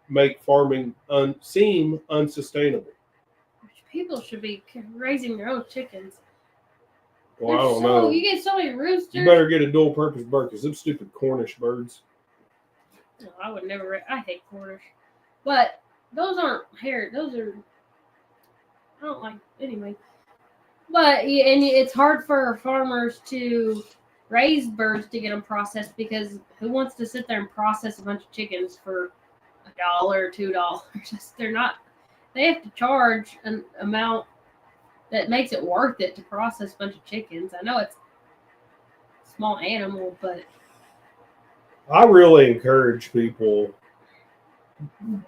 Speaker 2: make farming seem unsustainable.
Speaker 1: People should be raising their own chickens.
Speaker 2: Well, I don't know.
Speaker 1: You get so many roosters.
Speaker 2: You better get a dual-purpose bird, because them stupid Cornish birds.
Speaker 1: No, I would never. I hate Cornish, but those aren't hair. Those are. I don't like anyway. But and it's hard for farmers to raise birds to get them processed, because who wants to sit there and process a bunch of chickens for $1 or $2? They're not. They have to charge an amount that makes it worth it to process a bunch of chickens. I know it's a small animal, but
Speaker 2: I really encourage people.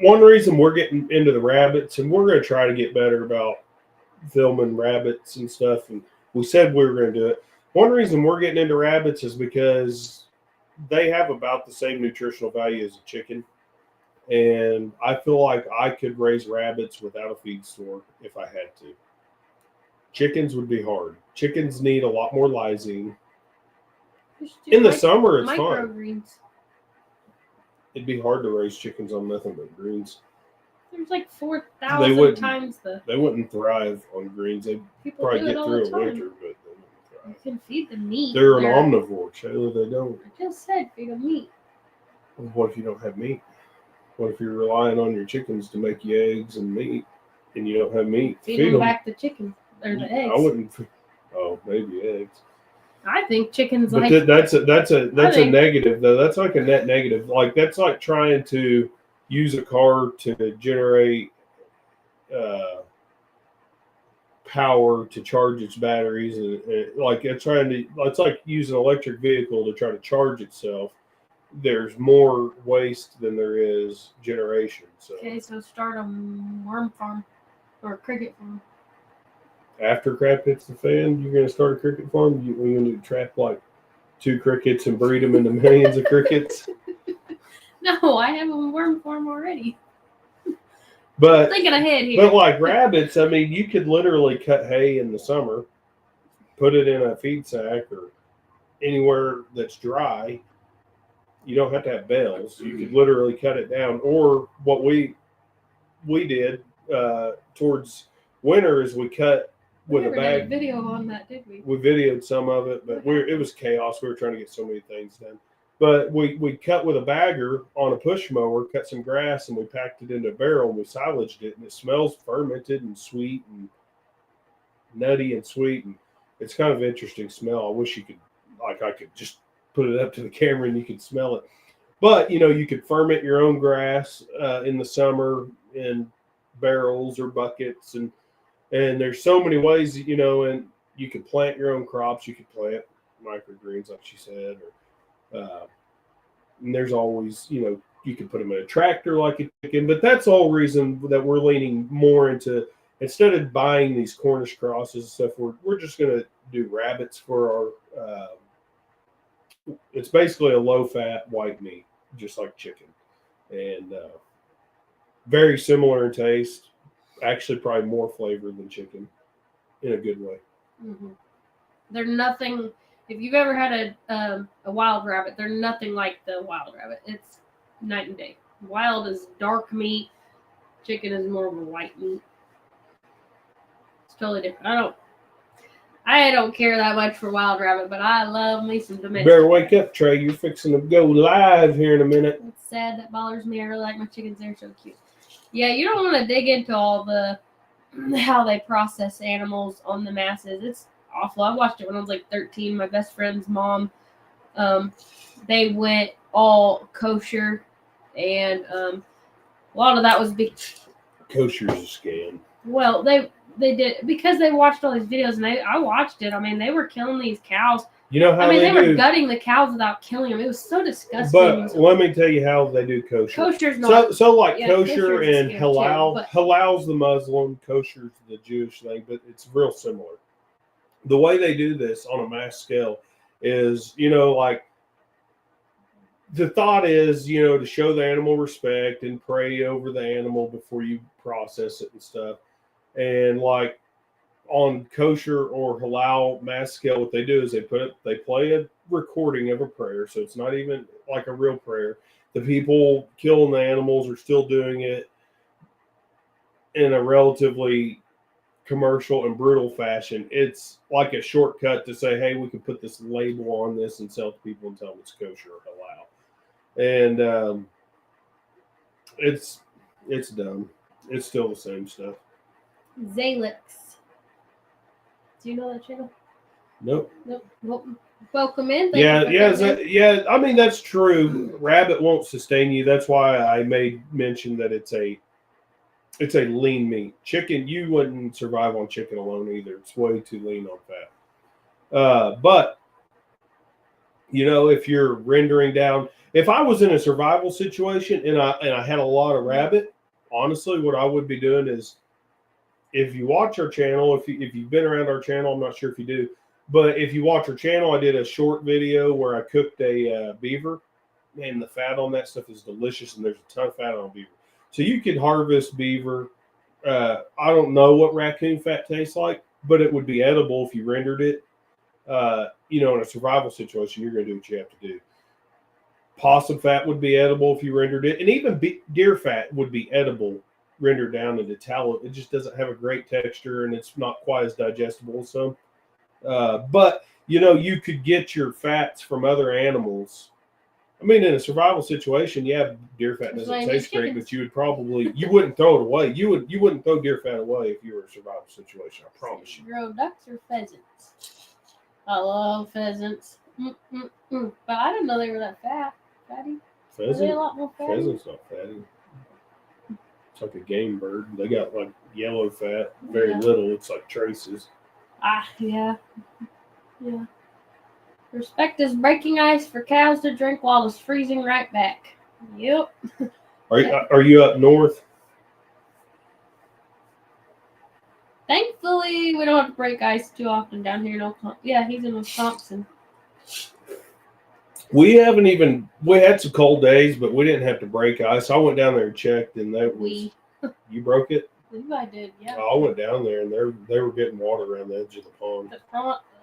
Speaker 2: One reason we're getting into the rabbits, and we're going to try to get better about filming rabbits and stuff, and we said we were going to do it. One reason we're getting into rabbits is because they have about the same nutritional value as a chicken, and I feel like I could raise rabbits without a feed store if I had to. Chickens would be hard. Chickens need a lot more lysine. In the summer, it's fine. It'd be hard to raise chickens on nothing but greens.
Speaker 1: There's like 4,000 times the.
Speaker 2: They wouldn't thrive on greens. They'd probably get through a winter, but they wouldn't thrive.
Speaker 1: You can feed them meat.
Speaker 2: They're an omnivore, Shayla. They don't.
Speaker 1: I just said feed them meat.
Speaker 2: Well, what if you don't have meat? What if you're relying on your chickens to make you eggs and meat, and you don't have meat?
Speaker 1: Feed them back the chickens or the eggs.
Speaker 2: I wouldn't. Oh, maybe eggs.
Speaker 1: I think chickens
Speaker 2: but
Speaker 1: like.
Speaker 2: That's a negative though. That's like a net negative. Like that's like trying to use a car to generate power to charge its batteries, and like it's like using an electric vehicle to try to charge itself. There's more waste than there is generation. So
Speaker 1: okay, so start a worm farm or a cricket farm.
Speaker 2: After crap hits the fan, you're going to start a cricket farm. You're going to trap like 2 crickets and breed them into millions of crickets.
Speaker 1: No, I have a worm farm already.
Speaker 2: But
Speaker 1: thinking ahead here.
Speaker 2: But like rabbits, I mean, you could literally cut hay in the summer, put it in a feed sack or anywhere that's dry. You don't have to have bales. You could literally cut it down. Or what we did towards winter is we cut with a bag.
Speaker 1: We never did a video on that, did we?
Speaker 2: We videoed some of it, but it was chaos. We were trying to get so many things done. But we cut with a bagger on a push mower, cut some grass, and we packed it into a barrel, and we silaged it, and it smells fermented and sweet and nutty and sweet, and it's kind of an interesting smell. I wish I could just put it up to the camera and you could smell it. But, you could ferment your own grass in the summer in barrels or buckets, and there's so many ways, and you could plant your own crops. You could plant microgreens, like she said, or and there's always, you could put them in a tractor like a chicken. But that's the whole reason that we're leaning more into, instead of buying these Cornish crosses and stuff, we're just going to do rabbits for our, it's basically a low-fat white meat, just like chicken. And very similar in taste. Actually, probably more flavor than chicken in a good way.
Speaker 1: Mm-hmm. They're nothing. If you've ever had a wild rabbit, they're nothing like the wild rabbit. It's night and day. Wild is dark meat. Chicken is more of a white meat. It's totally different. I don't care that much for wild rabbit, but I love me some domestic.
Speaker 2: Better wake up, Trey. You're fixing to go live here in a minute.
Speaker 1: It's sad. That bothers me. I really like my chickens. They're so cute. Yeah, you don't want to dig into all how they process animals on the masses. It's awful. I watched it when I was like 13. My best friend's mom, they went all kosher, and a lot of that was
Speaker 2: kosher's a scam.
Speaker 1: Well, they did because they watched all these videos, and I watched it. I mean, they were killing these cows.
Speaker 2: You know how
Speaker 1: they were gutting the cows without killing them. It was so disgusting.
Speaker 2: But let me tell you how they do kosher.
Speaker 1: Kosher's not
Speaker 2: so like kosher and halal. Halal's the Muslim, kosher's the Jewish thing, but it's real similar. The way they do this on a mass scale is, like the thought is, to show the animal respect and pray over the animal before you process it and stuff. And like on kosher or halal mass scale, what they do is they play a recording of a prayer, so it's not even like a real prayer. The people killing the animals are still doing it in a relatively commercial and brutal fashion. It's like a shortcut to say, hey, we can put this label on this and sell to people and tell them it's kosher or halal. And it's dumb. It's still the same stuff.
Speaker 1: Zalix. Do you know that channel?
Speaker 2: Nope.
Speaker 1: Well, welcome in.
Speaker 2: Yeah. I mean, that's true. Rabbit won't sustain you. That's why I made mention that it's a lean meat. Chicken, you wouldn't survive on chicken alone either. It's way too lean on fat. But if you're rendering down, if I was in a survival situation and I had a lot of rabbit, honestly, what I would be doing is, if you watch our channel, if you've been around our channel, I'm not sure if you do, but if you watch our channel, I did a short video where I cooked a beaver. Man, the fat on that stuff is delicious, and there's a ton of fat on beaver. So you could harvest beaver. I don't know what raccoon fat tastes like, but it would be edible if you rendered it. In a survival situation, you're going to do what you have to do. Possum fat would be edible if you rendered it, and even deer fat would be edible rendered down into tallow. It just doesn't have a great texture, and it's not quite as digestible as some. But you could get your fats from other animals. I mean, in a survival situation, yeah, deer fat doesn't taste great, but you wouldn't throw it away. You wouldn't throw deer fat away if you were in a survival situation. I promise you.
Speaker 1: Grow ducks or pheasants? I love pheasants. But I didn't know they were that fatty. Are they a lot more fatty?
Speaker 2: Pheasant's not fatty. It's like a game bird. They got like yellow fat, very little. It's like traces.
Speaker 1: Yeah. Respect is breaking ice for cows to drink while it's freezing right back. Yep.
Speaker 2: Are you up north?
Speaker 1: Thankfully, we don't have to break ice too often down here. He's in Wisconsin.
Speaker 2: We had some cold days, but we didn't have to break ice. I went down there and checked, and you broke it?
Speaker 1: Levi did, yeah.
Speaker 2: I went down there, and they were getting water around the edge of the pond.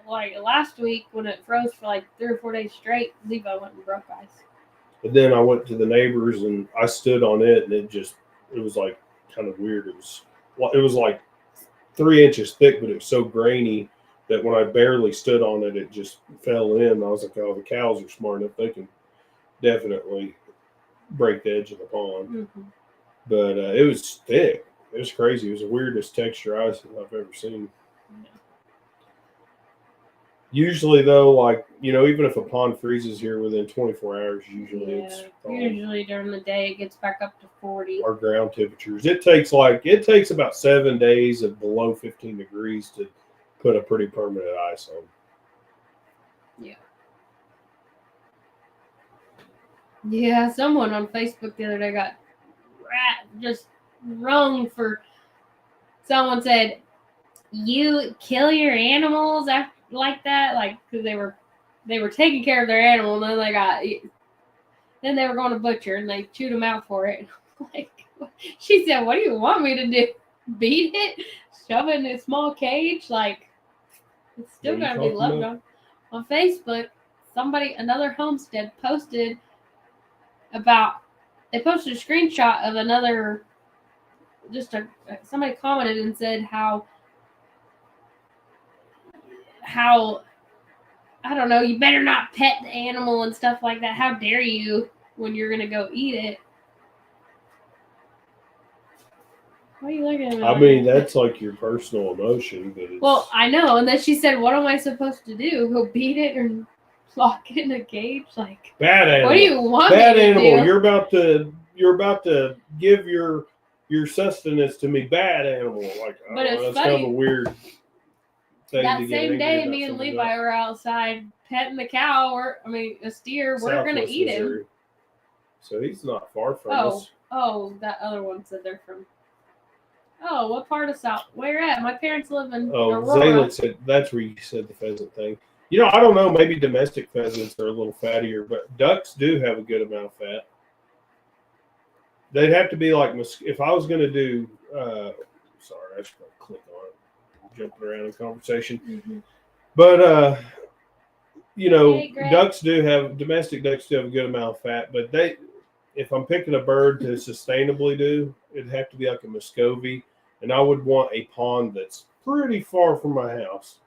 Speaker 1: Like last week when it froze for like 3 or 4 days straight, Levi went and broke ice.
Speaker 2: But then I went to the neighbors and I stood on it, and it was like kind of weird. It was like 3 inches thick, but it was so grainy that when I barely stood on it, it just fell in. I was like, oh, the cows are smart enough. They can definitely break the edge of the pond.
Speaker 1: Mm-hmm.
Speaker 2: But it was thick. It was crazy. It was the weirdest texture ice I've ever seen. Yeah. Usually, though, like, even if a pond freezes here within 24 hours,
Speaker 1: usually during the day it gets back up to 40.
Speaker 2: Our ground temperatures. It takes about 7 days of below 15 degrees to put a pretty permanent ice on.
Speaker 1: Yeah. Yeah, someone on Facebook the other day got just rung for. Someone said, "You kill your animals like that," like because they were taking care of their animal, and then they were going to butcher, and they chewed them out for it. Like, she said, "What do you want me to do? Beat it? Shove it in a small cage? Like, it's still gotta be loved on." On Facebook, another homestead posted they posted a screenshot of another. Somebody commented and said how I don't know, you better not pet the animal and stuff like that. How dare you when you're gonna go eat it? What are you looking at?
Speaker 2: I mean, that's like your personal emotion, but
Speaker 1: well, I know. And then she said, "What am I supposed to do? Go beat it or lock it in a cage?" Like,
Speaker 2: bad animal.
Speaker 1: What do you want?
Speaker 2: Bad animal. Do? You're about to give your sustenance to me. Bad animal. Like, that's kind of a weird thing.
Speaker 1: That same day, me and Levi were outside petting the cow, a steer. We're gonna eat him.
Speaker 2: So he's not far from us.
Speaker 1: Oh, that other one said they're from. Oh, what part of South? Where at? My parents live in Aurora.
Speaker 2: Zaylen said that's where you said the pheasant thing. I don't know. Maybe domestic pheasants are a little fattier, but ducks do have a good amount of fat. They'd have to be like if I was going to do. Sorry, I just click on it, jumping around in conversation.
Speaker 1: Mm-hmm.
Speaker 2: But
Speaker 1: Hey, Greg.
Speaker 2: domestic ducks do have a good amount of fat, but if I'm picking a bird to sustainably do, it'd have to be like a Muscovy, and I would want a pond that's pretty far from my house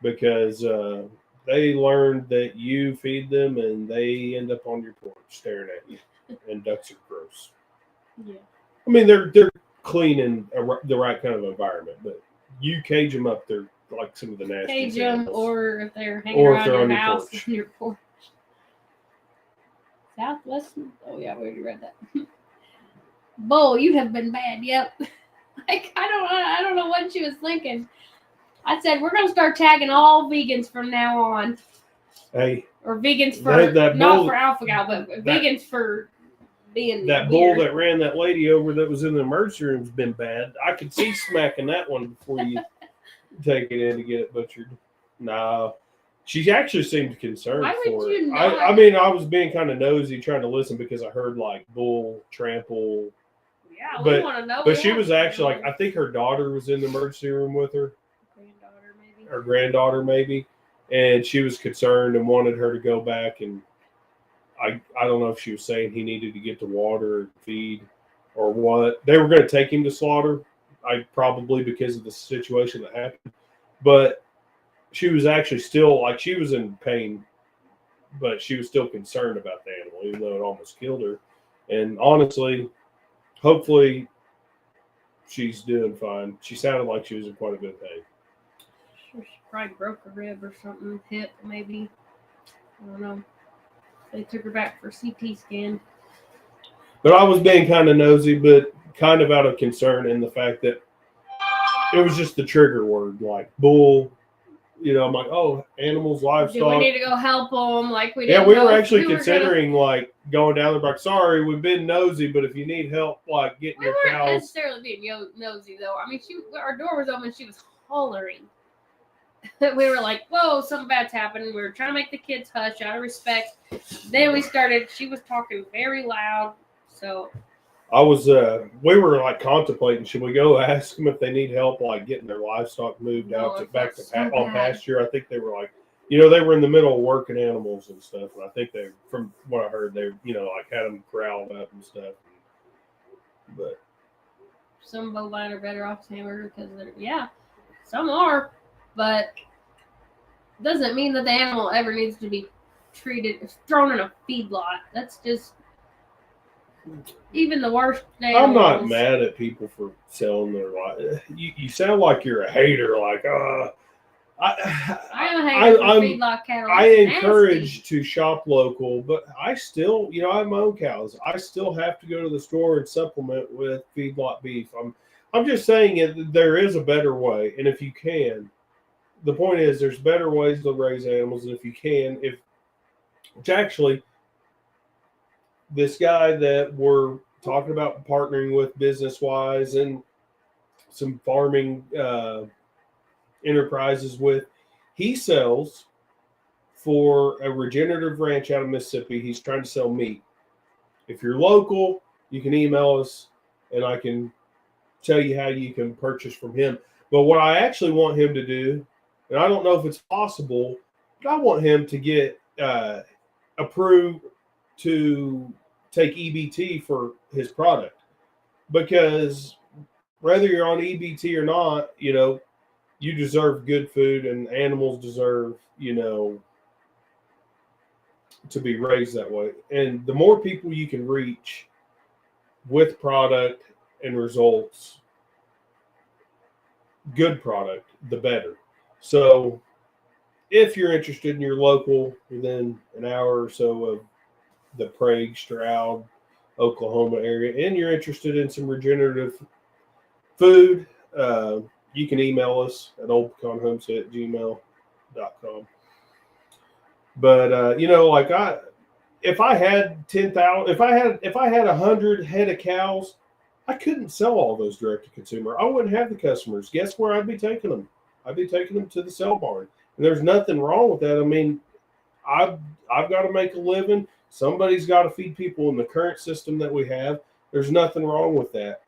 Speaker 2: because they learned that you feed them and they end up on your porch staring at you, and ducks are gross.
Speaker 1: Yeah.
Speaker 2: I mean, they're clean in the right kind of environment, but you cage them up, they're like some of the nastiest
Speaker 1: Cage them,
Speaker 2: animals.
Speaker 1: or if they're hanging around your house on your porch. Southwest. Oh yeah, we already read that. Bull, you have been bad. Yep. Like I don't know what she was thinking. I said we're gonna start tagging all vegans from now on.
Speaker 2: Hey.
Speaker 1: Or vegans for
Speaker 2: that
Speaker 1: not
Speaker 2: bull,
Speaker 1: for alpha gal, but vegans for being
Speaker 2: that
Speaker 1: weird.
Speaker 2: bull that ran that lady over that was in the emergency room has been bad. I could see smacking that one before you take it in to get it butchered. No. She actually seemed concerned
Speaker 1: Why
Speaker 2: for
Speaker 1: would
Speaker 2: it.
Speaker 1: you not?
Speaker 2: I mean, I was being kind of nosy trying to listen because I heard like bull, trample.
Speaker 1: Yeah, we want to know.
Speaker 2: But she was actually like, I think her daughter was in the emergency room with her. Her granddaughter maybe. And she was concerned and wanted her to go back, and I don't know if she was saying he needed to get to water and feed or what. They were going to take him to slaughter, probably because of the situation that happened. But she was actually still, like, she was in pain, but she was still concerned about the animal, even though it almost killed her. And honestly, hopefully she's doing fine. She sounded like she was in quite a bit of pain.
Speaker 1: She probably broke a rib or something, hip maybe. I don't know. They took her back for CT scan.
Speaker 2: But I was being kind of nosy, but kind of out of concern in the fact that it was just the trigger word, like bull. I'm like, oh, animals, livestock.
Speaker 1: Do we need to go help them? Like we
Speaker 2: we were actually considering like going down there. Like, sorry, we've been nosy, but if you need help, like getting your cows.
Speaker 1: We weren't necessarily being nosy though. I mean, our door was open. She was hollering. We were like, whoa, something bad's happening. We were trying to make the kids hush out of respect. Then she was talking very loud. So
Speaker 2: we were like contemplating, should we go ask them if they need help, like getting their livestock moved back to on pasture? I think they were like, they were in the middle of working animals and stuff. And I think from what I heard, they, like had them corralled up and stuff. But
Speaker 1: some bovine are better off hamburger because some are. But doesn't mean that the animal ever needs to be thrown in a feedlot. That's just even the worst animals.
Speaker 2: I'm not mad at people for selling their life. You sound like you're a hater. Like,
Speaker 1: I am a hater for feedlot cattle.
Speaker 2: I encourage to shop local, but I still, I have my own cows. I still have to go to the store and supplement with feedlot beef. I'm just saying there is a better way, and if you can. The point is, there's better ways to raise animals, and if you can, which actually, this guy that we're talking about partnering with business-wise and some farming enterprises with, he sells for a regenerative ranch out of Mississippi. He's trying to sell meat. If you're local, you can email us, and I can tell you how you can purchase from him. But what I actually want him to do, and I don't know if it's possible, but I want him to get approved to take EBT for his product. Because whether you're on EBT or not, you deserve good food, and animals deserve, to be raised that way. And the more people you can reach with product and results, good product, the better. So if you're interested and you're local, within an hour or so of the Prague, Stroud, Oklahoma area, and you're interested in some regenerative food, you can email us at oldpecanhomestead@gmail.com. But if I had 10,000, if I had 100 head of cows, I couldn't sell all those direct to consumer. I wouldn't have the customers. Guess where I'd be taking them? I'd be taking them to the sell barn. And there's nothing wrong with that. I mean, I've got to make a living. Somebody's got to feed people in the current system that we have. There's nothing wrong with that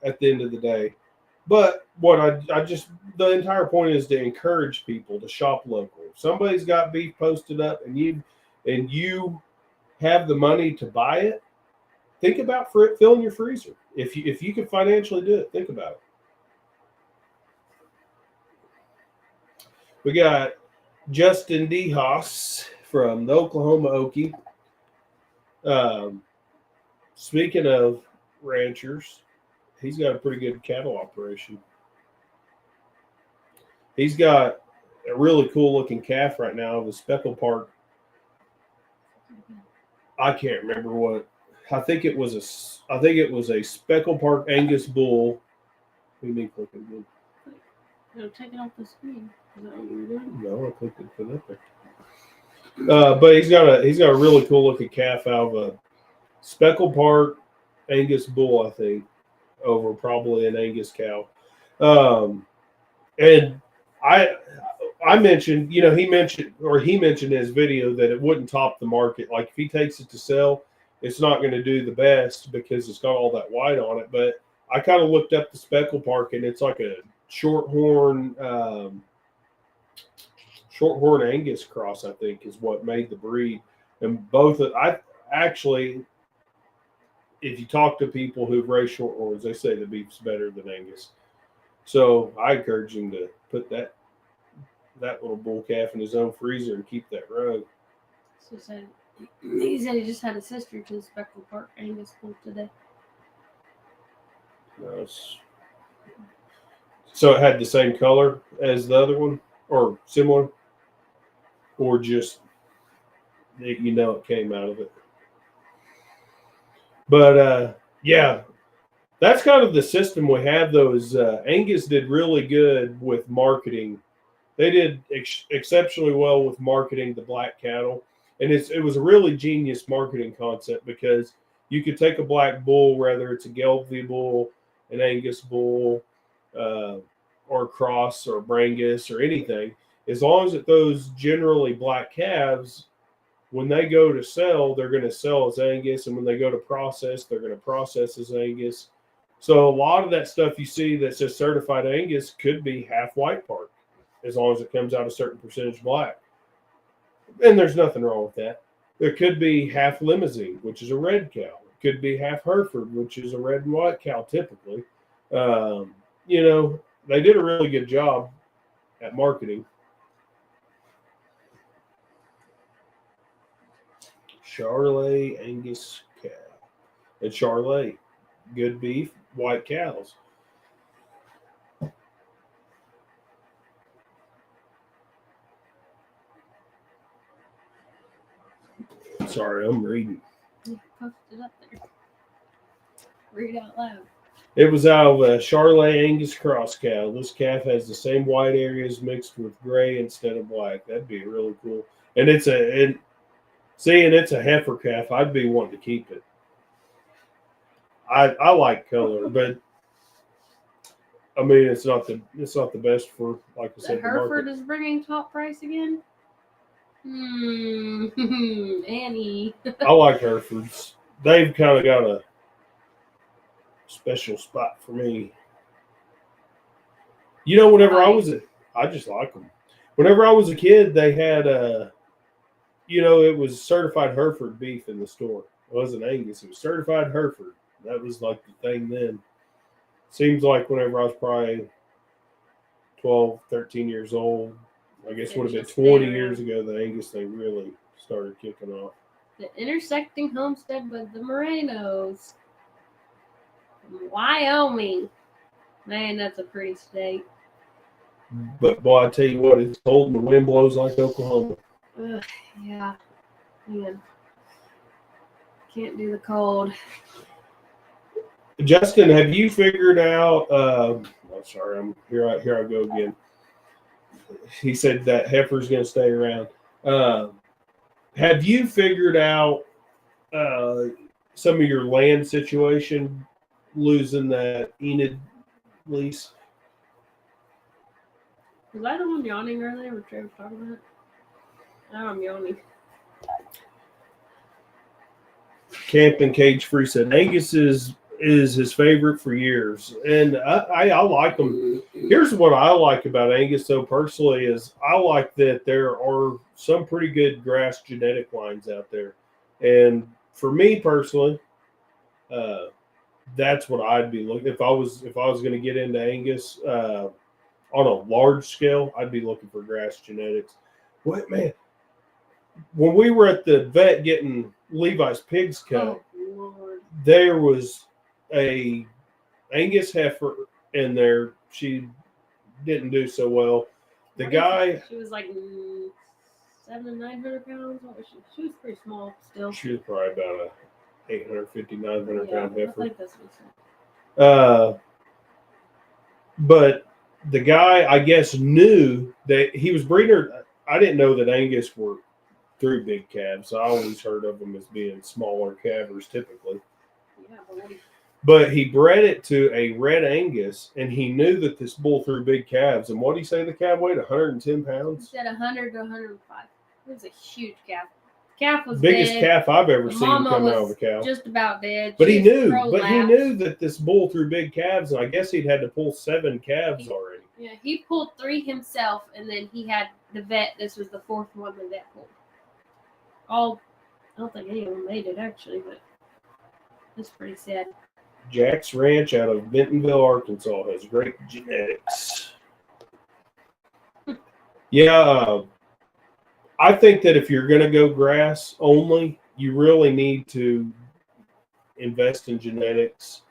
Speaker 2: at the end of the day. But what I just, the entire point is to encourage people to shop local. If somebody's got beef posted up and you have the money to buy it, think about filling your freezer. If you can financially do it, think about it. We got Justin D. Haas from the Oklahoma Okie. Speaking of ranchers, he's got a pretty good cattle operation. He's got a really cool looking calf right now of a Speckle Park. I can't remember what. I think it was a Speckle Park Angus bull. What do you mean clicking good?
Speaker 1: No, take it off the screen. Is that what you're doing?
Speaker 2: No, I clicked it, put it up there. But he's got a really cool looking calf out of a Speckle Park Angus bull, I think, over probably an Angus cow. And I mentioned, he mentioned in his video that it wouldn't top the market. Like if he takes it to sell, it's not going to do the best because it's got all that white on it. But I kind of looked up the Speckle Park, and it's like a shorthorn Angus cross, I think, is what made the breed. And both if you talk to people who've raised shorthorns, they say the beef's better than Angus. So I encourage him to put that little bull calf in his own freezer and keep that rug.
Speaker 1: So he said he just had a sister to the Speckle Park Angus bull today.
Speaker 2: No, so it had the same color as the other one, or similar, or just it came out of it. But yeah, that's kind of the system we have. Those Angus did really good with marketing. They did exceptionally well with marketing the black cattle, and it was a really genius marketing concept because you could take a black bull, whether it's a Gelbvieh bull, an Angus bull, or cross or Brangus or anything, as long as it those generally black calves, when they go to sell, they're going to sell as Angus, and when they go to process, they're going to process as Angus. So a lot of that stuff you see that says certified Angus could be half white part, as long as it comes out a certain percentage black. And there's nothing wrong with that. There could be half Limousine, which is a red cow. It could be half Hereford, which is a red and white cow typically. They did a really good job at marketing. Charolais Angus cow. And Charolais, good beef, white cows. Sorry, I'm reading.
Speaker 1: You posted it up there. Read out loud.
Speaker 2: It was out of a Charolais Angus cross cow. This calf has the same white areas mixed with gray instead of black. That'd be really cool. And it's a heifer calf. I'd be wanting to keep it. I like color, but I mean it's not the best for, like I said.
Speaker 1: The Hereford is bringing top price again. Annie.
Speaker 2: I like Herefords. They've kind of got a special spot for me. Whenever I just like them. Whenever I was a kid, they had it was certified Hereford beef in the store. It wasn't Angus. It was certified Hereford. That was like the thing then. Seems like whenever I was probably 12, 13 years old, I guess it would have been 20 years ago, the Angus thing really started kicking off.
Speaker 1: The intersecting homestead with the Morenos. Wyoming. Man, that's a pretty state.
Speaker 2: But boy, I tell you what, it's cold and the wind blows like Oklahoma.
Speaker 1: Yeah. Man. Can't do the cold.
Speaker 2: Justin, have you figured out here I go again. He said that heifer's going to stay around. Have you figured out some of your land situation losing that Enid lease?
Speaker 1: Was I the one yawning earlier? What Trey was talking about? Now I'm yawning.
Speaker 2: Camping Cage Free said Angus is his favorite for years, and I like them. Here's what I like about Angus, though, personally, is I like that there are some pretty good grass genetic lines out there, and for me personally, that's what I'd be looking if I was going to get into Angus on a large scale. I'd be looking for grass genetics. What, man? When we were at the vet getting Levi's pigs cut, there was a Angus heifer in there. She didn't do so well. The guy,
Speaker 1: she was like 700 to 900 pounds. What was she? She was pretty small still.
Speaker 2: She was probably about a 850, 900 pound heifer.
Speaker 1: I think that's what he said.
Speaker 2: But the guy, I guess, knew that he was breeding her. I didn't know that Angus were through big calves. I always heard of them as being smaller calvers typically.
Speaker 1: Yeah,
Speaker 2: but he bred it to a red Angus, and he knew that this bull threw big calves. And what did he say the calf weighed? 110 pounds?
Speaker 1: He said 100 to 105. It was a huge calf. Calf was
Speaker 2: biggest
Speaker 1: dead.
Speaker 2: Calf I've ever seen
Speaker 1: Mama
Speaker 2: come
Speaker 1: was
Speaker 2: out of a cow.
Speaker 1: Just about dead.
Speaker 2: But he knew. But he knew that this bull threw big calves, and I guess he'd had to pull 7 calves already.
Speaker 1: Yeah, he pulled 3 himself, and then he had the vet. This was the 4th one the vet pulled. I don't think any of them made it actually, but it's pretty sad.
Speaker 2: Jack's Ranch out of Bentonville, Arkansas has great genetics. Yeah, I think that if you're going to go grass only, you really need to invest in genetics.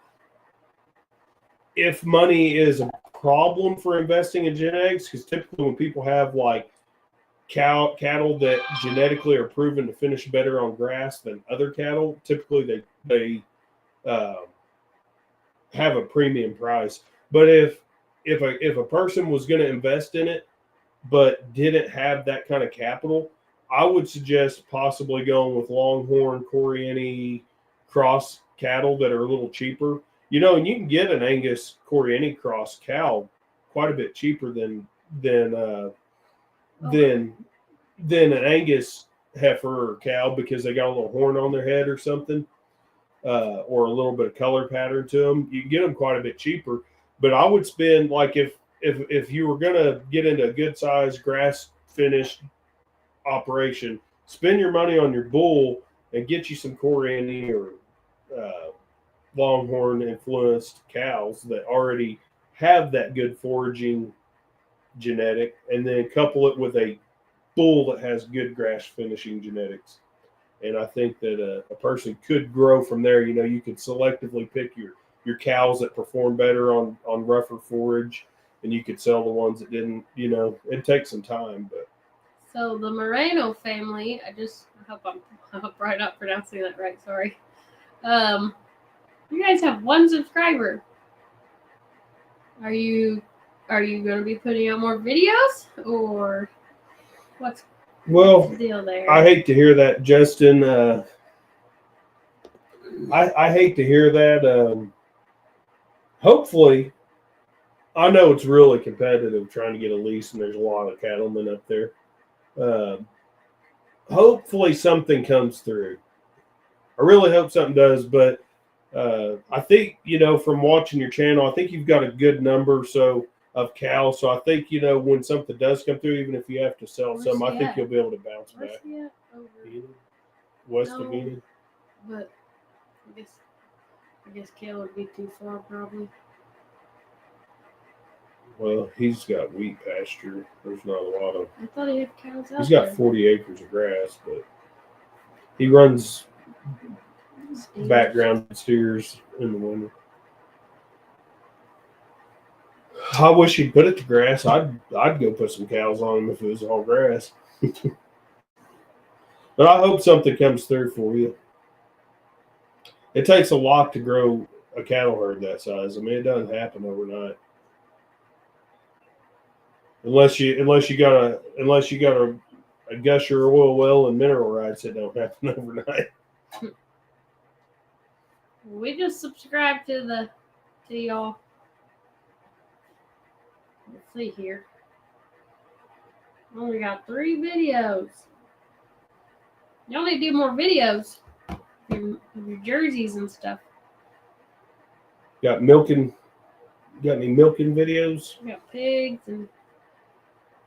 Speaker 2: If money is a problem for investing in genetics, because typically when people have like cattle that genetically are proven to finish better on grass than other cattle, typically they have a premium price. But if a person was going to invest in it but didn't have that kind of capital, I would suggest possibly going with Longhorn, Corianny cross cattle that are a little cheaper. You know, and you can get an Angus Corianny cross cow quite a bit cheaper than an Angus heifer or cow, because they got a little horn on their head or something. Or a little bit of color pattern to them. You can get them quite a bit cheaper, but I would spend, like, if you were going to get into a good size grass finished operation, spend your money on your bull and get you some Corianny or Longhorn influenced cows that already have that good foraging genetic, and then couple it with a bull that has good grass finishing genetics. And I think that a person could grow from there. You know, you could selectively pick your cows that perform better on rougher forage, and you could sell the ones that didn't. You know, it takes some time, but.
Speaker 1: So the Moreno family, I hope I'm right up pronouncing that right. Sorry. You guys have 1 subscriber. Are you going to be putting out more videos, or what's the deal there?
Speaker 2: I hate to hear that, Justin. I hate to hear that. Hopefully, I know it's really competitive trying to get a lease, and there's a lot of cattlemen up there. Hopefully, something comes through. I really hope something does, but I think, you know, from watching your channel, I think you've got a good number of cows. So I think, you know, when something does come through, even if you have to sell some, I think you'll be able to bounce back. West of Enid?
Speaker 1: But I guess Kale would be too far, probably.
Speaker 2: Well, he's got wheat pasture. There's not a lot of.
Speaker 1: I thought he had cows out.
Speaker 2: He's got 40 acres of grass, but he runs background steers in the winter. I wish he'd put it to grass. I'd go put some cows on him if it was all grass. But I hope something comes through for you. It takes a lot to grow a cattle herd that size. I mean, it doesn't happen overnight. Unless you got a gusher oil well and mineral rights, it don't happen overnight.
Speaker 1: We just subscribed to y'all. Let's see here. Only got 3 videos. Y'all need to do more videos. Your jerseys and stuff.
Speaker 2: Got any milking videos?
Speaker 1: We got pigs and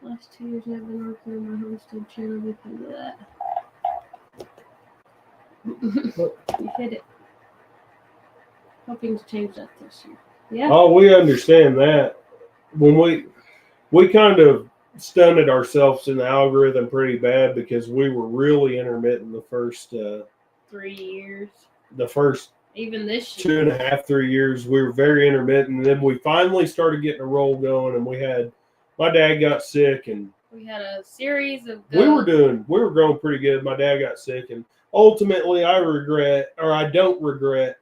Speaker 1: last 2 years I've been working on my homestead channel because of that. You hit it. Hoping to change that this year. Yeah.
Speaker 2: Oh, we understand that. When we kind of stunted ourselves in the algorithm pretty bad because we were really intermittent the first
Speaker 1: 3 years.
Speaker 2: The first
Speaker 1: even this year.
Speaker 2: 2.5, 3 years, we were very intermittent. And then we finally started getting a roll going, and my dad got sick, and
Speaker 1: We had a series of
Speaker 2: we were growing pretty good. My dad got sick, and ultimately I don't regret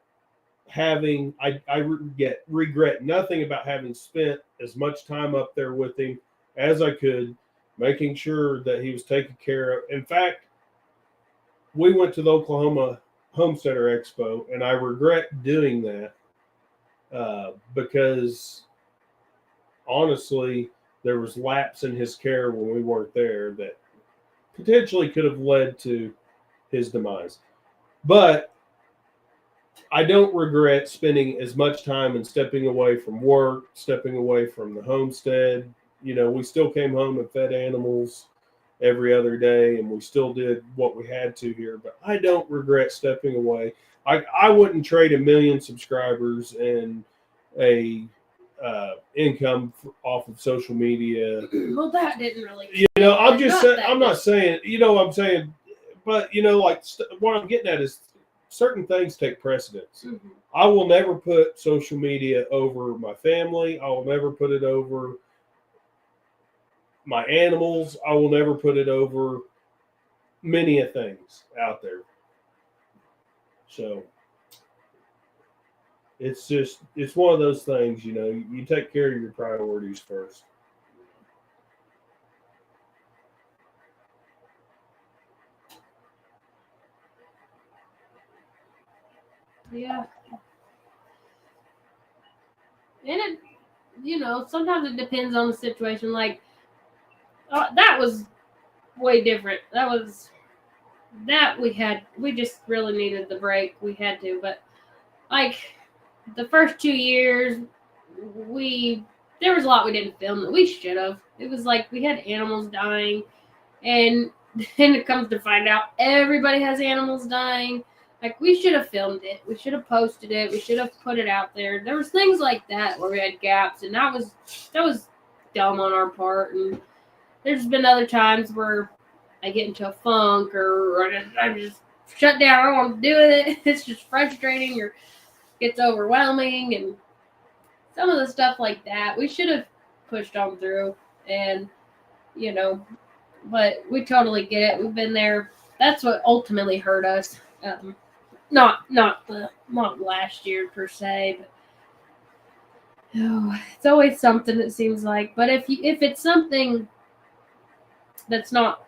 Speaker 2: regret nothing about having spent as much time up there with him as I could, making sure that he was taken care of. In fact, we went to the Oklahoma Homesteader Expo, and I regret doing that because honestly, there was lapse in his care when we weren't there that potentially could have led to his demise. But I don't regret spending as much time and stepping away from work, stepping away from the homestead. We still came home and fed animals every other day, and we still did what we had to here. But I don't regret stepping away. I wouldn't trade 1 million subscribers and a income off of social media.
Speaker 1: Well, that didn't really.
Speaker 2: I'm just saying. I'm not saying. I'm saying, but what I'm getting at is certain things take precedence.
Speaker 1: Mm-hmm.
Speaker 2: I will never put social media over my family. I will never put it over my animals. I will never put it over many of things out there. So it's one of those things, you take care of your priorities first.
Speaker 1: Yeah. And it, sometimes it depends on the situation. Like, that was way different. We just really needed the break. We had to, but like the first 2 years, there was a lot we didn't film that we should have. It was like we had animals dying, and then it comes to find out everybody has animals dying. Like, we should have filmed it. We should have posted it. We should have put it out there. There was things like that where we had gaps, and that was dumb on our part. And there's been other times where I get into a funk or I just shut down. I don't want to do it. It's just frustrating or gets overwhelming. And some of the stuff like that, we should have pushed on through. And, but we totally get it. We've been there. That's what ultimately hurt us. Not last year per se, but it's always something, it seems like. But if it's something that's not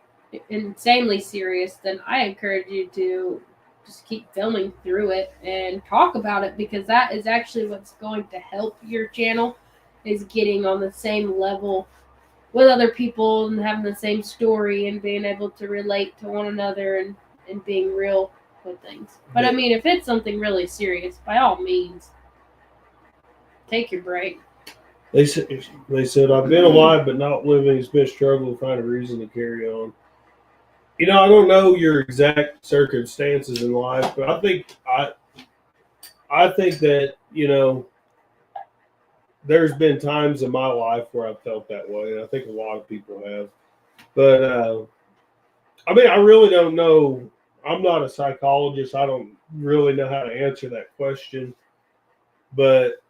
Speaker 1: insanely serious, then I encourage you to just keep filming through it and talk about it, because that is actually what's going to help your channel, is getting on the same level with other people and having the same story and being able to relate to one another and being real with things. But I mean, if it's something really serious, by all means, take your break.
Speaker 2: They said, I've been alive but not living. It's been a struggle to find a reason to carry on. I don't know your exact circumstances in life, but I think that, there's been times in my life where I've felt that way, and I think a lot of people have. But I mean, I really don't know. I'm not a psychologist. I don't really know how to answer that question. But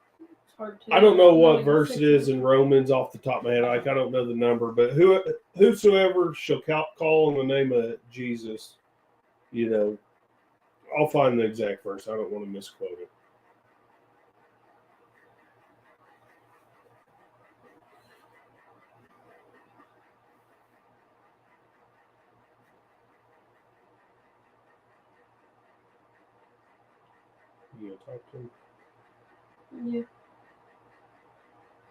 Speaker 2: I don't know what verse it is in Romans off the top of my head. I don't know the number. But whosoever shall call on the name of Jesus, I'll find the exact verse. I don't want to misquote it. You gonna talk to him?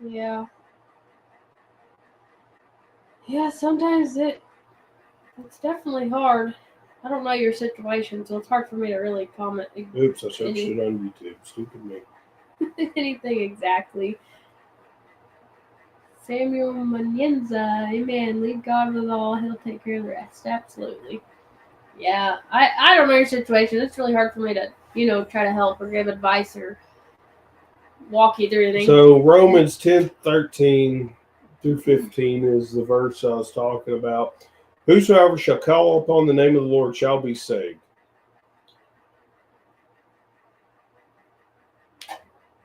Speaker 1: Yeah. Yeah, sometimes it's definitely hard. I don't know your situation, so it's hard for me to really comment
Speaker 2: Oops, I searched it on YouTube. Stupid me.
Speaker 1: anything exactly. Samuel Manyenza, amen. Leave God with all, he'll take care of the rest. Absolutely. Yeah, I don't know your situation. It's really hard for me to, try to help or give advice or walk you through anything.
Speaker 2: So Romans 10:13 through 15 is the verse I was talking about. Whosoever shall call upon the name of the Lord shall be saved.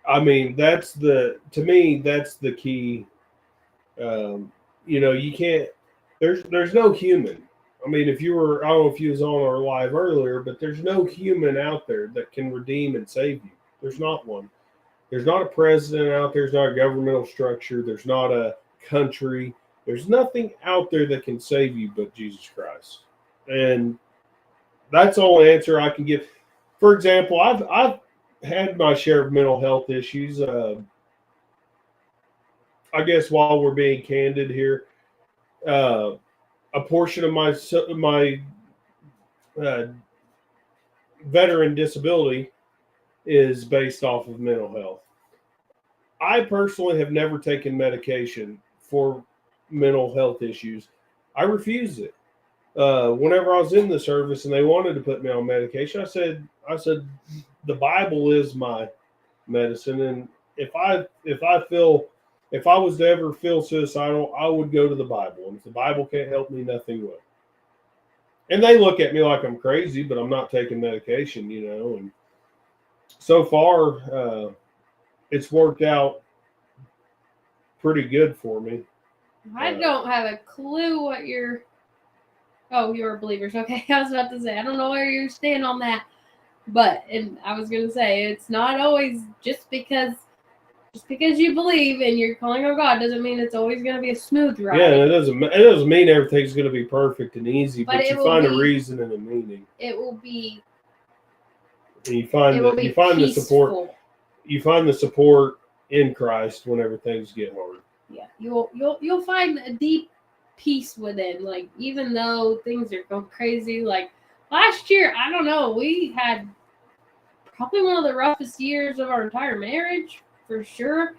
Speaker 2: I mean, to me, that's the key. You can't, there's no human. I mean, I don't know if you was on our live earlier, but there's no human out there that can redeem and save you. There's not one. There's not a president out there. There's not a governmental structure. There's not a country. There's nothing out there that can save you but Jesus Christ. And that's the only answer I can give. For example, I've had my share of mental health issues. I guess while we're being candid here, a portion of my uh, veteran disability is based off of mental health. I personally have never taken medication for mental health issues. I refused it. Whenever I was in the service and they wanted to put me on medication, I said the Bible is my medicine, and if I was to ever feel suicidal, I would go to the Bible, and if the Bible can't help me, nothing will. And they look at me like I'm crazy, but I'm not taking medication, and so far it's worked out pretty good for me.
Speaker 1: I don't have a clue what you're. Oh, you're believers. Okay, I was about to say I don't know where you stand on that, and I was gonna say it's not always just because you believe and you're calling on God doesn't mean it's always gonna be a smooth ride.
Speaker 2: Yeah, it doesn't mean everything's gonna be perfect and easy, but you find a reason and a meaning.
Speaker 1: It will be.
Speaker 2: And you find the support. You find the support in Christ whenever things get hard.
Speaker 1: Yeah, you'll find a deep peace within. Like even though things are going crazy, like last year, I don't know, we had probably one of the roughest years of our entire marriage for sure,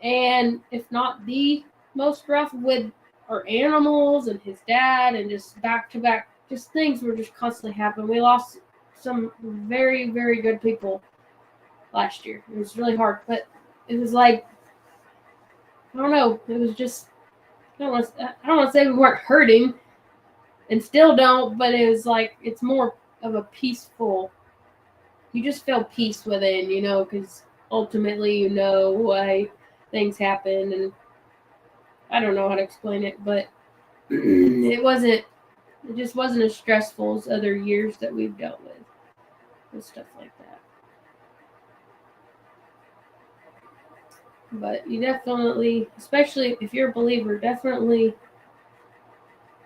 Speaker 1: and if not the most rough with our animals and his dad, and just back to back, just things were just constantly happening. We lost some very, very good people last year. It was really hard, but it was like, I don't know. It was just, I don't want to say we weren't hurting, and still don't, but it was like, it's more of a peaceful, you just feel peace within, because ultimately why things happen, and I don't know how to explain it, but it just wasn't as stressful as other years that we've dealt with stuff like that. But you definitely, especially if you're a believer, definitely,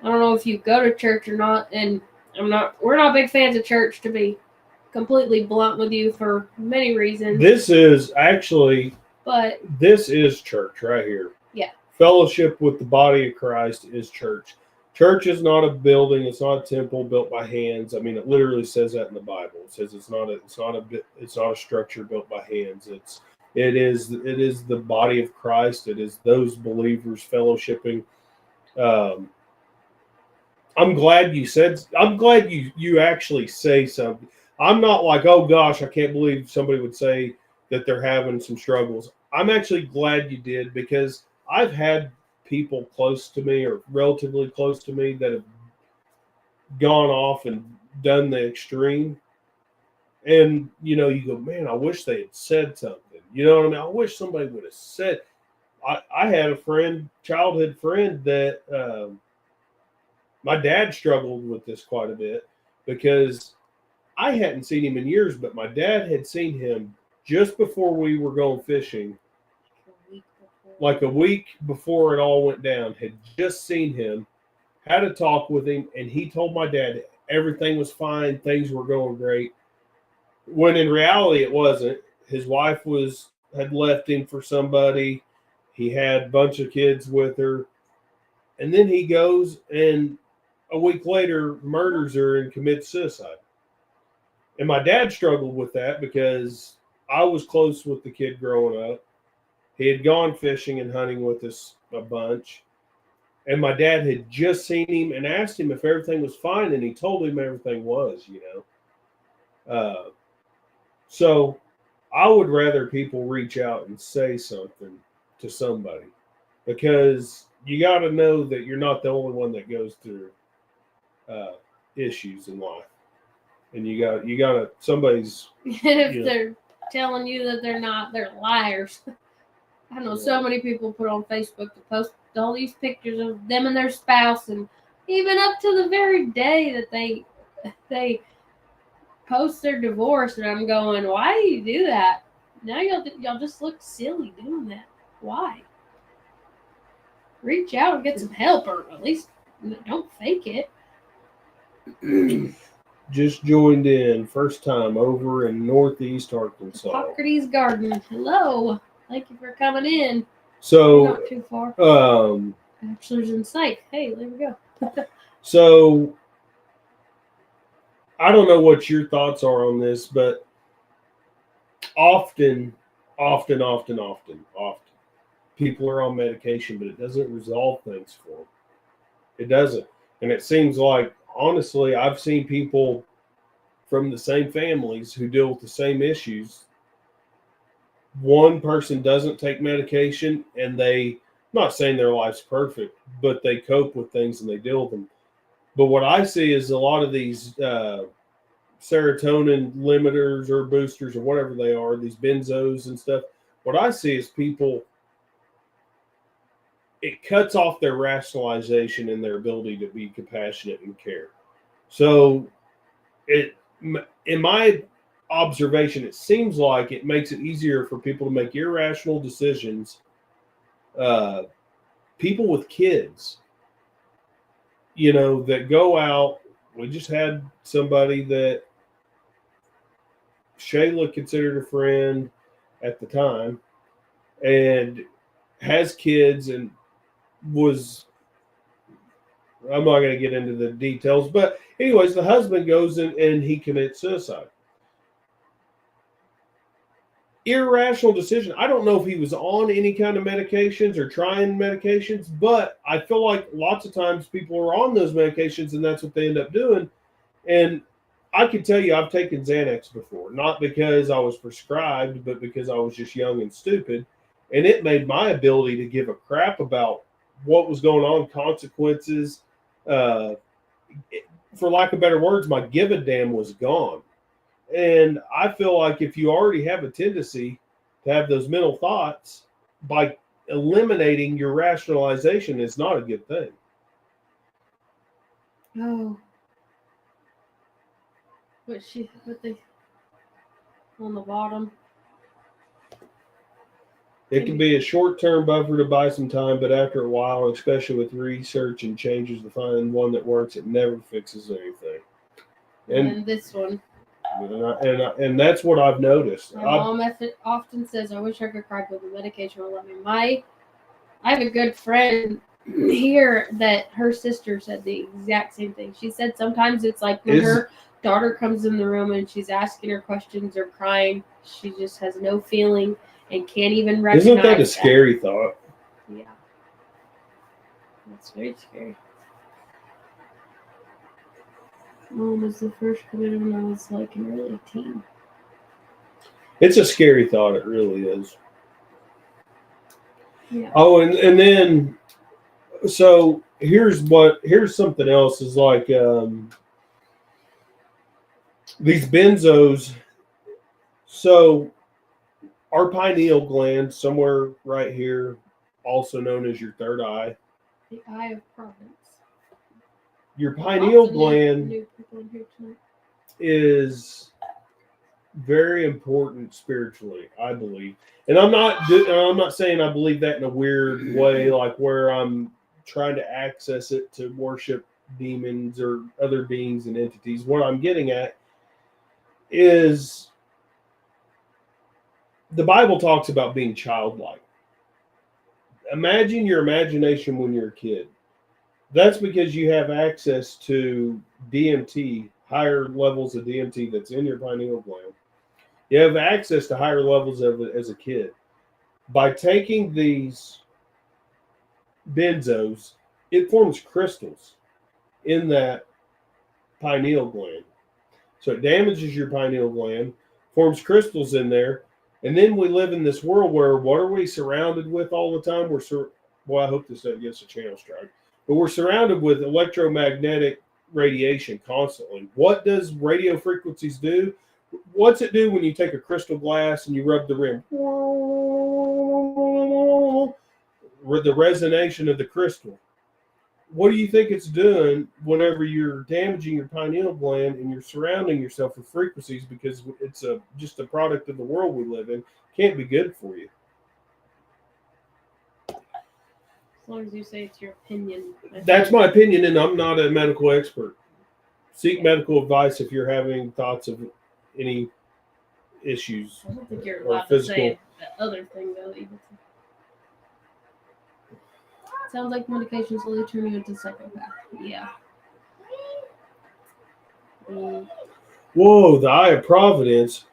Speaker 1: I don't know if you go to church or not, and we're not big fans of church, to be completely blunt with you, for many reasons.
Speaker 2: This is church right here.
Speaker 1: Yeah.
Speaker 2: Fellowship with the body of Christ is church. Church is not a building. It's not a temple built by hands. I mean, it literally says that in the Bible. It says it's not a structure built by hands. It is the body of Christ. It is those believers fellowshipping. I'm glad you actually say something. I'm not like, oh gosh, I can't believe somebody would say that they're having some struggles. I'm actually glad you did, because I've had people close to me or relatively close to me that have gone off and done the extreme. And, you go, man, I wish they had said something. You know what I mean? I wish somebody would have said. I had a childhood friend that my dad struggled with this quite a bit, because I hadn't seen him in years, but my dad had seen him just before we were going fishing. Like a week before it all went down, had just seen him, had a talk with him, and he told my dad everything was fine, things were going great. When in reality it wasn't. His wife had left him for somebody. He had a bunch of kids with her. And then he goes and a week later murders her and commits suicide. And my dad struggled with that because I was close with the kid growing up. He had gone fishing and hunting with us a bunch. And my dad had just seen him and asked him if everything was fine. And he told him everything was, So I would rather people reach out and say something to somebody, because you got to know that you're not the only one that goes through issues in life. And you got to, somebody's.
Speaker 1: If they're telling you that they're not, they're liars. I know so many people put on Facebook to post all these pictures of them and their spouse, and even up to the very day that they post their divorce, and I'm going, why do you do that? Now y'all just look silly doing that. Why? Reach out and get some help, or at least don't fake it.
Speaker 2: Just joined in, first time over in Northeast Arkansas.
Speaker 1: Hippocrates Garden. Hello. Thank you for coming in.
Speaker 2: So,
Speaker 1: not too far. Bachelor's in Psych. Hey, there we go.
Speaker 2: So, I don't know what your thoughts are on this, but often, people are on medication, but it doesn't resolve things for them. It doesn't. And it seems like, honestly, I've seen people from the same families who deal with the same issues. One person doesn't take medication, and I'm not saying their life's perfect, but they cope with things and they deal with them. But what I see is a lot of these serotonin limiters or boosters or whatever they are, these benzos and stuff. What I see is people, it cuts off their rationalization and their ability to be compassionate and care. So in my observation, it seems like it makes it easier for people to make irrational decisions. People with kids, that go out. We just had somebody that Shayla considered a friend at the time, and has kids, and I'm not going to get into the details, but anyways, the husband goes in and he commits suicide. Irrational decision. I don't know if he was on any kind of medications or trying medications, but I feel like lots of times people are on those medications and that's what they end up doing. And I can tell you, I've taken Xanax before, not because I was prescribed, but because I was just young and stupid. And it made my ability to give a crap about what was going on, consequences. For lack of better words, my give a damn was gone. And I feel like if you already have a tendency to have those mental thoughts, by eliminating your rationalization is not a good thing.
Speaker 1: Oh. What they on the bottom?
Speaker 2: It can be a short-term buffer to buy some time, but after a while, especially with research and changes to find one that works, it never fixes anything.
Speaker 1: And this one.
Speaker 2: And that's what I've noticed.
Speaker 1: My mom often says, I wish I could cry, but the medication will let me. I have a good friend here that her sister said the exact same thing. She said sometimes it's like when her daughter comes in the room and she's asking her questions or crying, she just has no feeling and can't even recognize.
Speaker 2: Isn't that a scary thought?
Speaker 1: Yeah. That's very scary. Mom was the first committed when I was like an early teen.
Speaker 2: It's a scary thought. It really is.
Speaker 1: Yeah.
Speaker 2: Oh, and then, so here's something else is like these benzos. So our pineal gland, somewhere right here, also known as your third eye.
Speaker 1: The eye of Providence.
Speaker 2: Your pineal gland is very important spiritually, I believe. And I'm not saying I believe that in a weird way, like where I'm trying to access it to worship demons or other beings and entities. What I'm getting at is the Bible talks about being childlike. Imagine your imagination when you're a kid. That's because you have access to DMT, higher levels of DMT that's in your pineal gland. You have access to higher levels of it as a kid. By taking these benzos, it forms crystals in that pineal gland. So it damages your pineal gland, forms crystals in there, and then we live in this world where what are we surrounded with all the time? Well, I hope this doesn't get us a channel strike, but we're surrounded with electromagnetic radiation constantly. What does radio frequencies do? What's it do when you take a crystal glass and you rub the rim? The resonance of the crystal. What do you think it's doing whenever you're damaging your pineal gland and you're surrounding yourself with frequencies, because it's just a product of the world we live in? Can't be good for you.
Speaker 1: As long as you say it's your opinion.
Speaker 2: That's my opinion, and I'm not a medical expert. Seek medical advice if you're having thoughts of any issues.
Speaker 1: I don't think you're allowed to say the other thing, though. Sounds like medication slowly turning you into a psychopath. Yeah.
Speaker 2: Whoa, the eye of providence.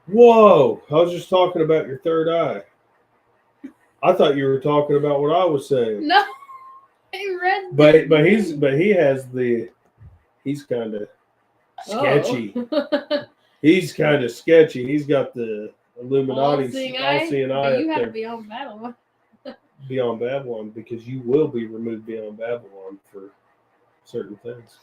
Speaker 2: Whoa, I was just talking about your third eye. I thought you were talking about what I was saying.
Speaker 1: No, I read.
Speaker 2: He's kind of sketchy.
Speaker 1: Oh.
Speaker 2: He's kind of sketchy. He's got the Illuminati
Speaker 1: all-seeing
Speaker 2: eye.
Speaker 1: You have to be on Babylon.
Speaker 2: Beyond Babylon, because you will be removed beyond Babylon for certain things.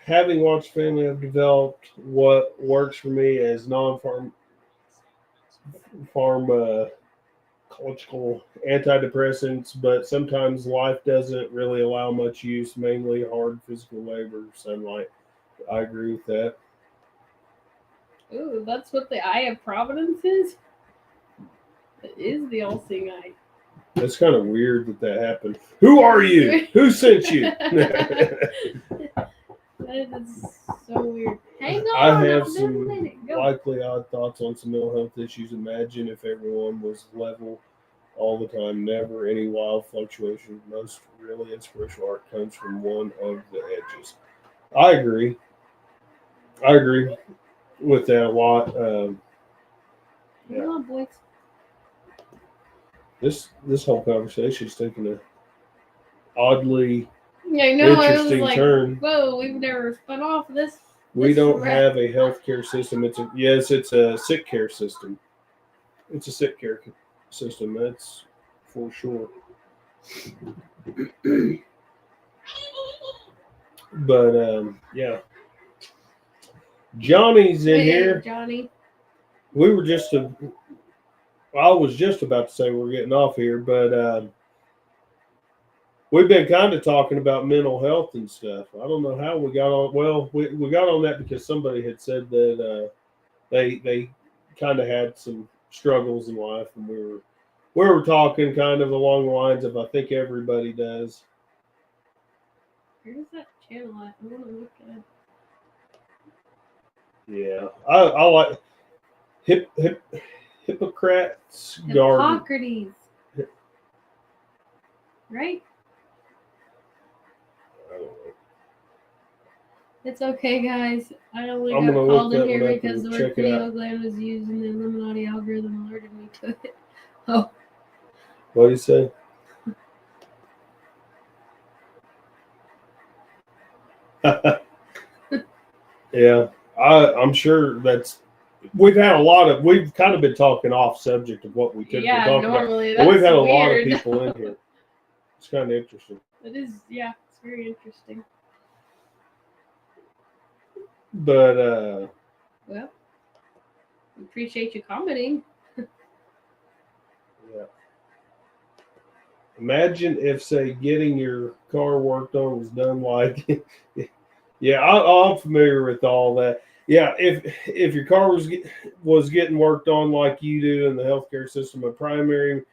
Speaker 2: Having watched family, I've developed what works for me as non-pharmacological antidepressants, but sometimes life doesn't really allow much use, mainly hard physical labor, sunlight. I agree with that.
Speaker 1: Ooh, that's what the eye of providence is? It is the all-seeing eye.
Speaker 2: It's kind of weird that happened. Who are you? Who sent you?
Speaker 1: That is so weird. Hang on.
Speaker 2: I have some likely odd thoughts on some mental health issues. Imagine if everyone was level all the time, never any wild fluctuations. Most really inspirational art comes from one of the edges. I agree with that a lot.
Speaker 1: Hang on, boys.
Speaker 2: This whole conversation is taking a oddly
Speaker 1: interesting
Speaker 2: turn.
Speaker 1: Whoa, we've never spun off this.
Speaker 2: We don't have a healthcare system. It's a sick care system. It's a sick care system. That's for sure. But yeah, Johnny's in here.
Speaker 1: Johnny.
Speaker 2: I was just about to say we're getting off here, but we've been kind of talking about mental health and stuff. I don't know how we got on. Well, we got on that because somebody had said that they kind of had some struggles in life, and we were talking kind of along the lines of I think everybody does.
Speaker 1: Where's that channel at? I want to look at it.
Speaker 2: Yeah, I like Hippocrates Garden.
Speaker 1: Hippocrates. Right?
Speaker 2: I don't know.
Speaker 1: It's okay, guys. I only
Speaker 2: I'm
Speaker 1: got
Speaker 2: gonna
Speaker 1: called
Speaker 2: look
Speaker 1: in
Speaker 2: that
Speaker 1: here
Speaker 2: one up
Speaker 1: because the
Speaker 2: and
Speaker 1: word
Speaker 2: check it out.
Speaker 1: pineal gland was used and the Illuminati algorithm alerted me to it. Oh.
Speaker 2: What do you say? Yeah, I'm sure we've kind of been talking off subject of what we typically talk
Speaker 1: normally,
Speaker 2: about. But we've had a
Speaker 1: weird.
Speaker 2: lot of people in here. It's kind of interesting.
Speaker 1: It is, yeah, it's very interesting.
Speaker 2: But
Speaker 1: well, we appreciate you commenting.
Speaker 2: Yeah. Imagine if, say, getting your car worked on was done like, yeah, I'm familiar with all that. Yeah, if your car was getting worked on like you do in the healthcare system, a primary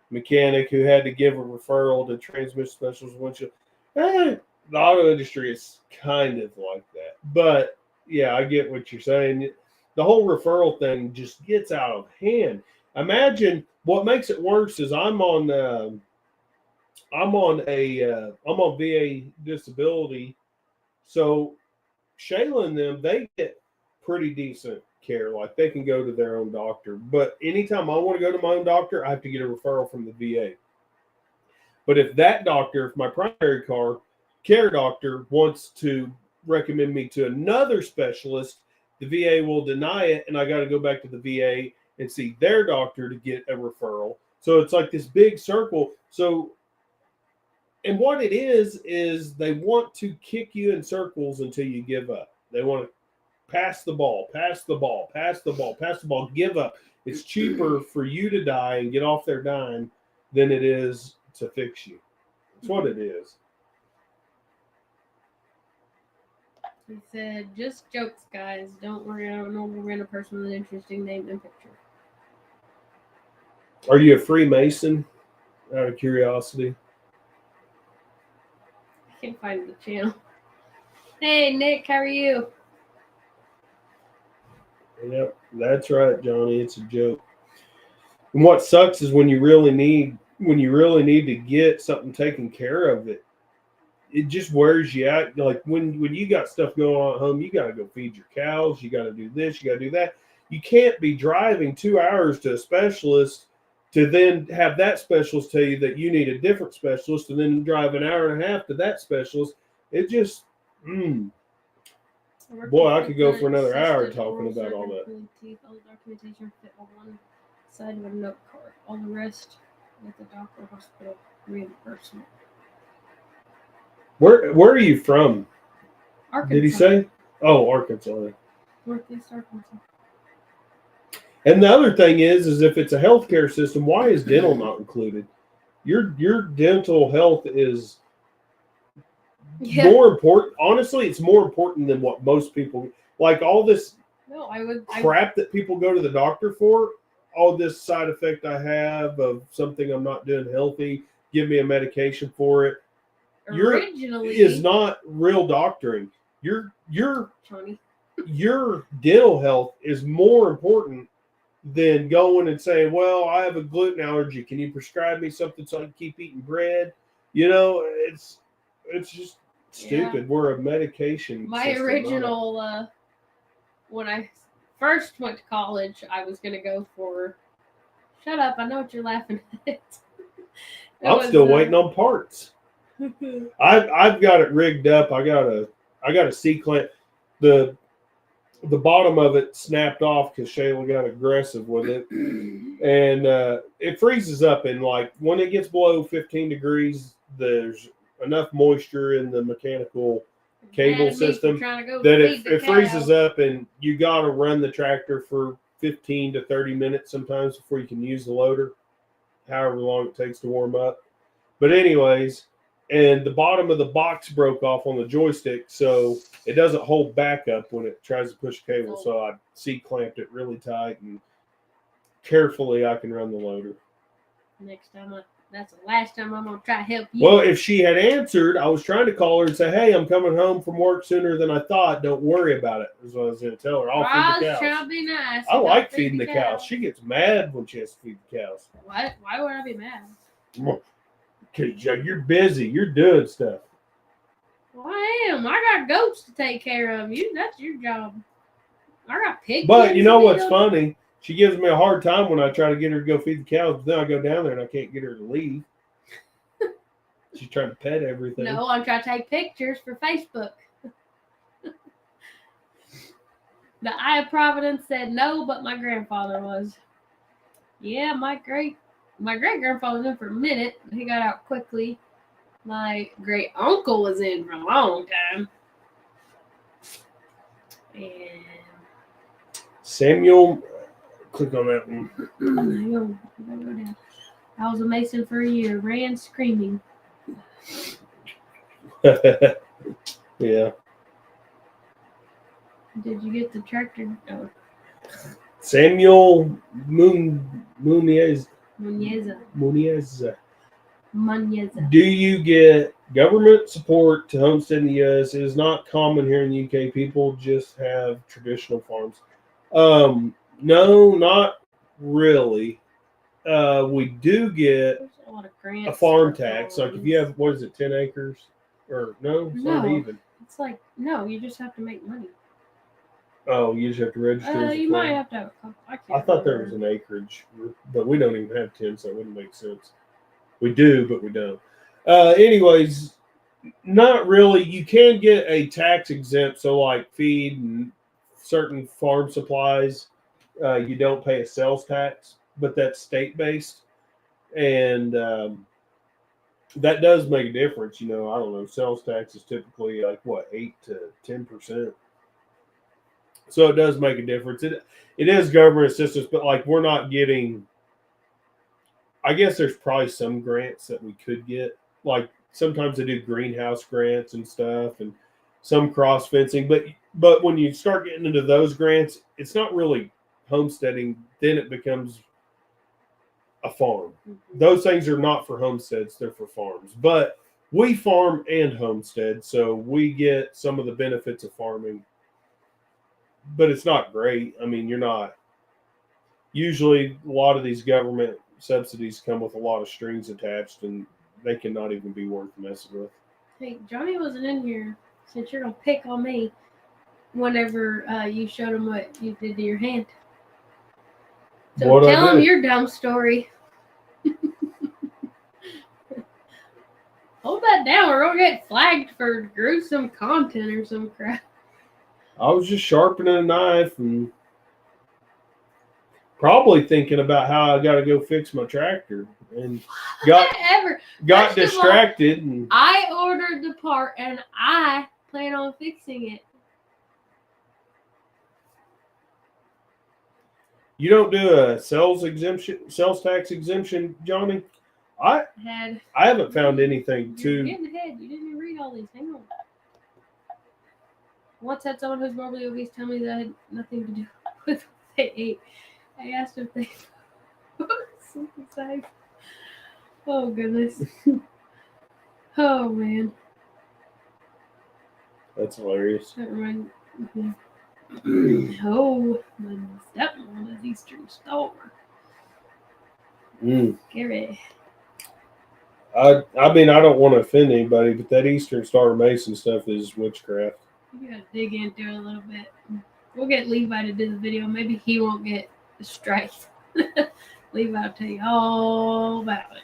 Speaker 2: mechanic who had to give a referral to transmission specialist, windshield. The auto industry is kind of like that. But yeah, I get what you're saying. The whole referral thing just gets out of hand. Imagine what makes it worse is I'm on I'm on VA disability, so Shayla and them, they get pretty decent care. Like they can go to their own doctor. But anytime I want to go to my own doctor, I have to get a referral from the VA. But if that doctor, if my primary care doctor wants to recommend me to another specialist, the VA will deny it, and I got to go back to the VA and see their doctor to get a referral. So it's like this big circle. So, and what it is they want to kick you in circles until you give up. They want to pass the ball, pass the ball, pass the ball, pass the ball, give up. It's cheaper for you to die and get off their dime than it is to fix you. That's what it is.
Speaker 1: He said, just jokes, guys. Don't worry, I don't normally random person with an interesting name and picture.
Speaker 2: Are you a Freemason? Out of curiosity.
Speaker 1: I can't find the channel. Hey, Nick, how are you?
Speaker 2: Yep, that's right, Johnny. It's a joke. And what sucks is when you really need to get something taken care of, it just wears you out. Like when you got stuff going on at home, you got to go feed your cows. You got to do this. You got to do that. You can't be driving 2 hours to a specialist to then have that specialist tell you that you need a different specialist, and then drive an hour and a half to that specialist. It just, boy, I could go for another hour talking about all that.
Speaker 1: All the documentation fit on one side of a note card. All the rest with the doctor, hospital, reimbursement.
Speaker 2: Where are you from?
Speaker 1: Arkansas.
Speaker 2: Did he say? Oh, Arkansas.
Speaker 1: Northeast Arkansas.
Speaker 2: And the other thing is if it's a healthcare system, why is dental not included? Your dental health is more important. Honestly, it's more important than what most people like. All this crap that people go to the doctor for. All this side effect I have of something I'm not doing healthy. Give me a medication for it.
Speaker 1: Originally,
Speaker 2: is not real doctoring. Your dental health is more important than going and saying, well, I have a gluten allergy. Can you prescribe me something so I can keep eating bread? You know, it's just stupid. Yeah. We're a medication.
Speaker 1: My system, original, when I first went to college, I was going to go for, shut up, I know what you're laughing at.
Speaker 2: I'm still waiting on parts. I've got it rigged up. I got a C-clamp. The bottom of it snapped off because Shayla got aggressive with it, and it freezes up. And like when it gets below 15 degrees, there's enough moisture in the mechanical cable system that it freezes up, and you got to run the tractor for 15 to 30 minutes sometimes before you can use the loader, however long it takes to warm up. But anyways. And the bottom of the box broke off on the joystick, so it doesn't hold back up when it tries to push cable. So I C-clamped it really tight, and carefully I can run the loader.
Speaker 1: Next time, that's the last time I'm going to try to help you.
Speaker 2: Well, if she had answered, I was trying to call her and say, hey, I'm coming home from work sooner than I thought. Don't worry about it, is what I was going to tell her. I'll feed the cows.
Speaker 1: Trying to be nice.
Speaker 2: I like feeding the cows. She gets mad when she has to feed the cows.
Speaker 1: What? Why would I be mad?
Speaker 2: Because you're busy. You're doing stuff.
Speaker 1: Well, I am. I got goats to take care of. That's your job. I got pigs.
Speaker 2: But you know what's funny? She gives me a hard time when I try to get her to go feed the cows. But then I go down there and I can't get her to leave. She's trying to pet everything.
Speaker 1: No, I'm trying to take pictures for Facebook. The Eye of Providence said no, but my grandfather was. Yeah, my great-grandfather was in for a minute. He got out quickly. My great-uncle was in for a long time. And
Speaker 2: Samuel, click on that one.
Speaker 1: I was a Mason for a year. Ran screaming.
Speaker 2: Yeah.
Speaker 1: Did you get the tractor? Oh.
Speaker 2: Samuel Munez. Do you get government support to homestead in the U.S.? It is not common here in the UK. People just have traditional farms. No, not really. We do get
Speaker 1: a lot of grants.
Speaker 2: a farm
Speaker 1: for
Speaker 2: tax. Like if
Speaker 1: farms.
Speaker 2: you have, what is it, 10 acres? Or no, it's not
Speaker 1: No.
Speaker 2: even.
Speaker 1: It's like, no, you just have to make money.
Speaker 2: Oh, you just have to register as a
Speaker 1: You
Speaker 2: farm.
Speaker 1: might have to have a couple.
Speaker 2: I thought there was an acreage, but we don't even have 10, so it wouldn't make sense. We do, but we don't. Anyways, not really. You can get a tax exempt, so like feed and certain farm supplies, you don't pay a sales tax, but that's state based, and that does make a difference. You know, I don't know. Sales tax is typically like what, 8 to 10%. So it does make a difference. It is government assistance, but like we're not getting. I guess there's probably some grants that we could get. Like sometimes they do greenhouse grants and stuff, and some cross fencing. But when you start getting into those grants, it's not really homesteading. Then it becomes a farm.
Speaker 1: Mm-hmm.
Speaker 2: Those things are not for homesteads; they're for farms. But we farm and homestead, so we get some of the benefits of farming. But it's not great. I mean, you're not. Usually, a lot of these government subsidies come with a lot of strings attached, and they cannot even be worth messing with.
Speaker 1: Hey, Johnny wasn't in here since you're gonna pick on me whenever you showed him what you did to your hand. So
Speaker 2: What'd I
Speaker 1: tell him
Speaker 2: do?
Speaker 1: your dumb story. Hold that down, or we'll get flagged for gruesome content or some crap.
Speaker 2: I was just sharpening a knife and probably thinking about how I got to go fix my tractor, and got
Speaker 1: First of
Speaker 2: distracted. And
Speaker 1: I ordered the part, and I plan on fixing it.
Speaker 2: you don't do a sales tax exemption, Johnny? I haven't found anything
Speaker 1: You're
Speaker 2: to.
Speaker 1: getting ahead. You didn't even read all these. Hang on. Once had someone who's morbidly obese tell me that had nothing to do with what they ate. I asked if they synthesized. Oh goodness. Oh man.
Speaker 2: That's hilarious.
Speaker 1: That reminds me. Oh, my stepmom is Eastern Star. Scary.
Speaker 2: I mean, I don't want to offend anybody, but that Eastern Star Mason stuff is witchcraft.
Speaker 1: You gotta dig into it a little bit. We'll get Levi to do the video. Maybe he won't get the strike. Levi will tell you all about it.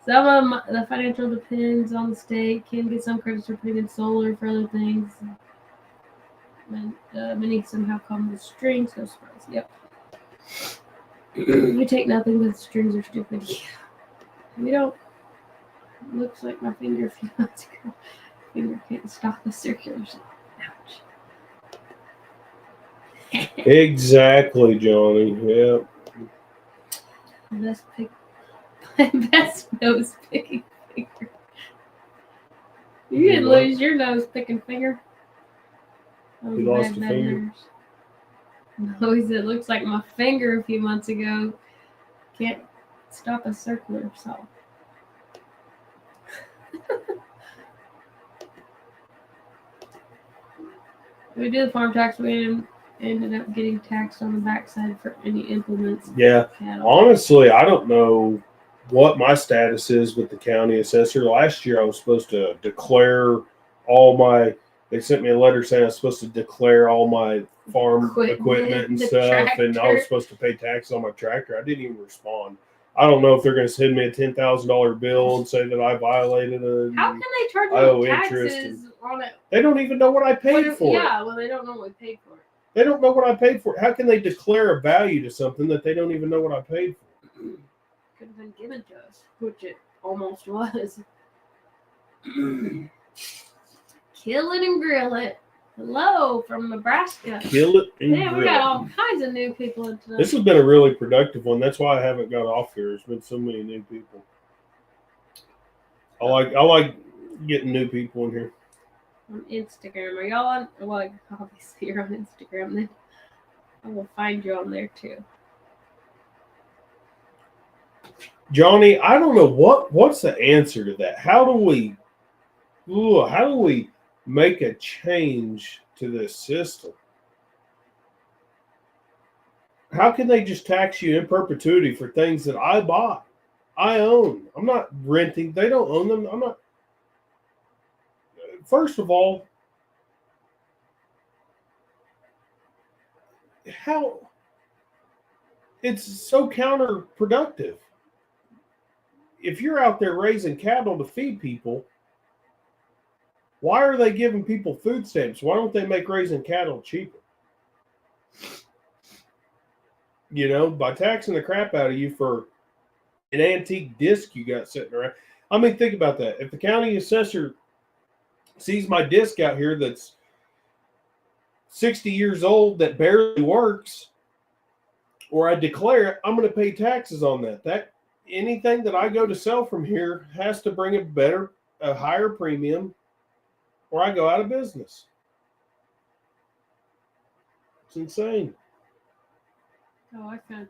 Speaker 1: Some of the financial depends on the state. Can get some credits for putting in solar for other things. Many somehow come with strings. No surprise. Yep. We take nothing but strings are stupid. Yeah. We don't. Looks like my finger a few months ago. Finger can't stop the circulation. Ouch.
Speaker 2: Exactly, Johnny. Yeah.
Speaker 1: Best nose picking finger. You didn't lose your nose picking finger.
Speaker 2: You lost a finger?
Speaker 1: No, he said, looks like my finger a few months ago. Can't stop a circular saw. We did the farm tax. We ended up getting taxed on the backside for any implements.
Speaker 2: Yeah. Honestly, I don't know what my status is with the county assessor. Last year, I was supposed to declare all my. They sent me a letter saying I was supposed to declare all my farm equipment and stuff, and I was supposed to pay tax on my tractor. I didn't even respond. I don't know if they're going to send me a $10,000 bill and say that I violated it.
Speaker 1: How can they charge you taxes on it?
Speaker 2: They don't even know what I paid for it.
Speaker 1: Yeah, well, they don't know what we paid for it.
Speaker 2: They don't know what I paid for it. How can they declare a value to something that they don't even know what I paid for?
Speaker 1: Could have been given to us, which it almost was. Kill it and grill it. Hello from Nebraska.
Speaker 2: Kill it and
Speaker 1: grill it. We got all kinds of new people in tonight.
Speaker 2: This has been a really productive one. That's why I haven't got off here. There's been so many new people. I like getting new people in here.
Speaker 1: On Instagram. Are y'all on? Well, obviously you're on Instagram then. I will find you on there too.
Speaker 2: Johnny, I don't know what's the answer to that. How do we make a change to this system? How can they just tax you in perpetuity for things that I bought? I own. I'm not renting. They don't own them. I'm not. First of all, how it's so counterproductive. If you're out there raising cattle to feed people, why are they giving people food stamps? Why don't they make raising cattle cheaper? You know, by taxing the crap out of you for an antique disc you got sitting around. I mean, think about that. If the county assessor sees my disc out here that's 60 years old that barely works, or I declare it, I'm going to pay taxes on that. That anything that I go to sell from here has to bring a higher premium, or I go out of business. It's insane.
Speaker 1: Oh, I found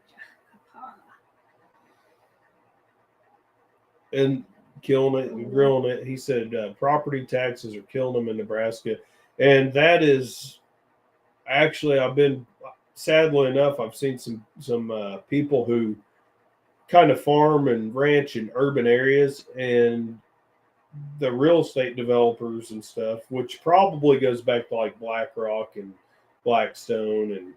Speaker 2: And killing it and grilling it. He said property taxes are killing them in Nebraska. And that is actually, sadly enough, I've seen some people who kind of farm and ranch in urban areas, and the real estate developers and stuff, which probably goes back to like BlackRock and Blackstone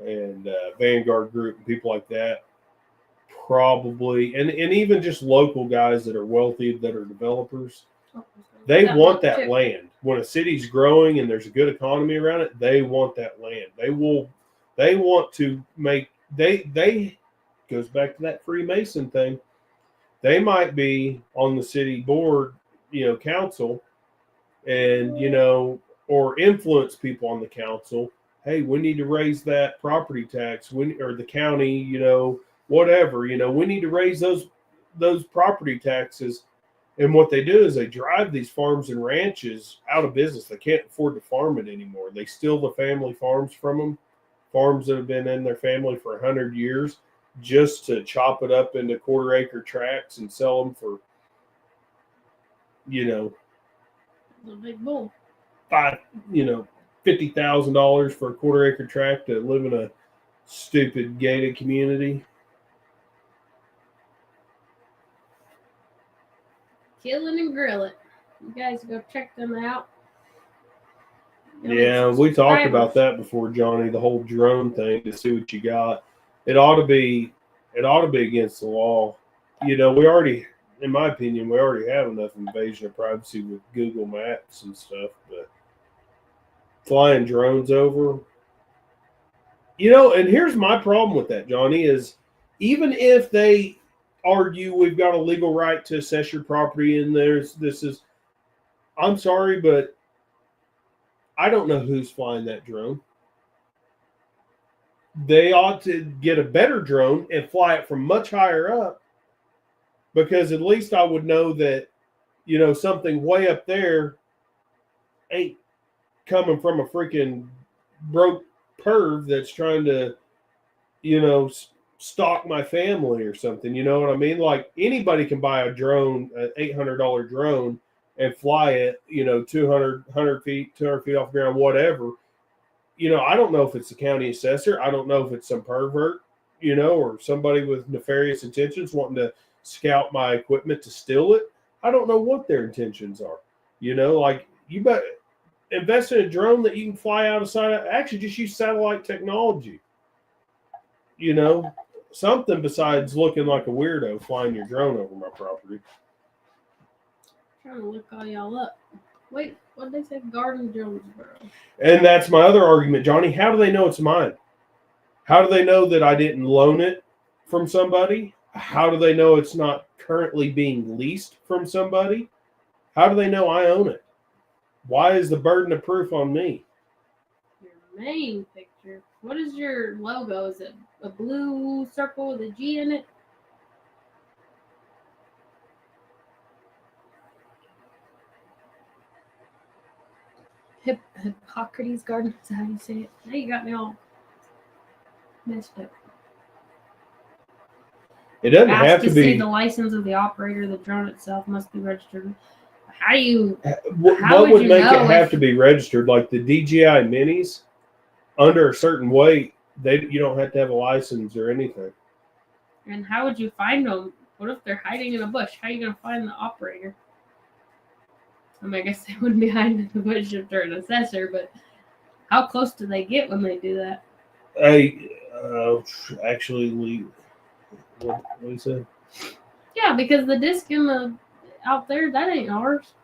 Speaker 2: and Vanguard Group and people like that. Probably, and even just local guys that are wealthy, that are developers, they want that land. When a city's growing and there's a good economy around it, they want that land. They want to make, they goes back to that Freemason thing. They might be on the city board, council, and, or influence people on the council. Hey, we need to raise that property tax, or the county, whatever, we need to raise those property taxes. And what they do is they drive these farms and ranches out of business. They can't afford to farm it anymore. They steal the family farms from them, farms that have been in their family for 100 years, just to chop it up into quarter-acre tracts and sell them for,
Speaker 1: a big bull.
Speaker 2: $50,000 for a quarter-acre tract to live in a stupid gated community.
Speaker 1: Kill it and grill it. You guys go check them out.
Speaker 2: Yeah, we talked about that before, Johnny. The whole drone thing, to see what you got. It ought to be against the law. We already, in my opinion, we already have enough invasion of privacy with Google Maps and stuff. But flying drones over, and here's my problem with that, Johnny, is even if they argue we've got a legal right to assess your property and I'm sorry, but I don't know who's flying that drone. They ought to get a better drone and fly it from much higher up, because at least I would know that, something way up there ain't coming from a freaking broke perv that's trying to, stalk my family or something. You know what I mean? Like, anybody can buy a drone, an $800 drone, and fly it, 200 feet off the ground, whatever. I don't know if it's the county assessor. I don't know if it's some pervert, or somebody with nefarious intentions wanting to scout my equipment to steal it. I don't know what their intentions are. Like, you bet invest in a drone that you can fly out of sight. Actually, just use satellite technology. Something besides looking like a weirdo flying your drone over my property.
Speaker 1: Trying to look all y'all up. Wait, what did they say? Garden Jonesboro.
Speaker 2: And that's my other argument, Johnny. How do they know it's mine? How do they know that I didn't loan it from somebody? How do they know it's not currently being leased from somebody? How do they know I own it? Why is the burden of proof on me?
Speaker 1: Your main picture. What is your logo? Is it a blue circle with a G in it? Hippocrates Garden. Is that how you say it? Now you got me all messed up.
Speaker 2: It doesn't have to be.
Speaker 1: See the license of the operator. The drone itself must be registered. How do you?
Speaker 2: What would make it have to be registered? Like the DJI minis, under a certain weight, you don't have to have a license or anything.
Speaker 1: And how would you find them? What if they're hiding in a bush? How are you gonna find the operator? I mean, I guess they wouldn't be hiding in the bush if they're an assessor, but how close do they get when they do that?
Speaker 2: Actually, what do you say?
Speaker 1: Yeah, because the disc in the out there, that ain't ours.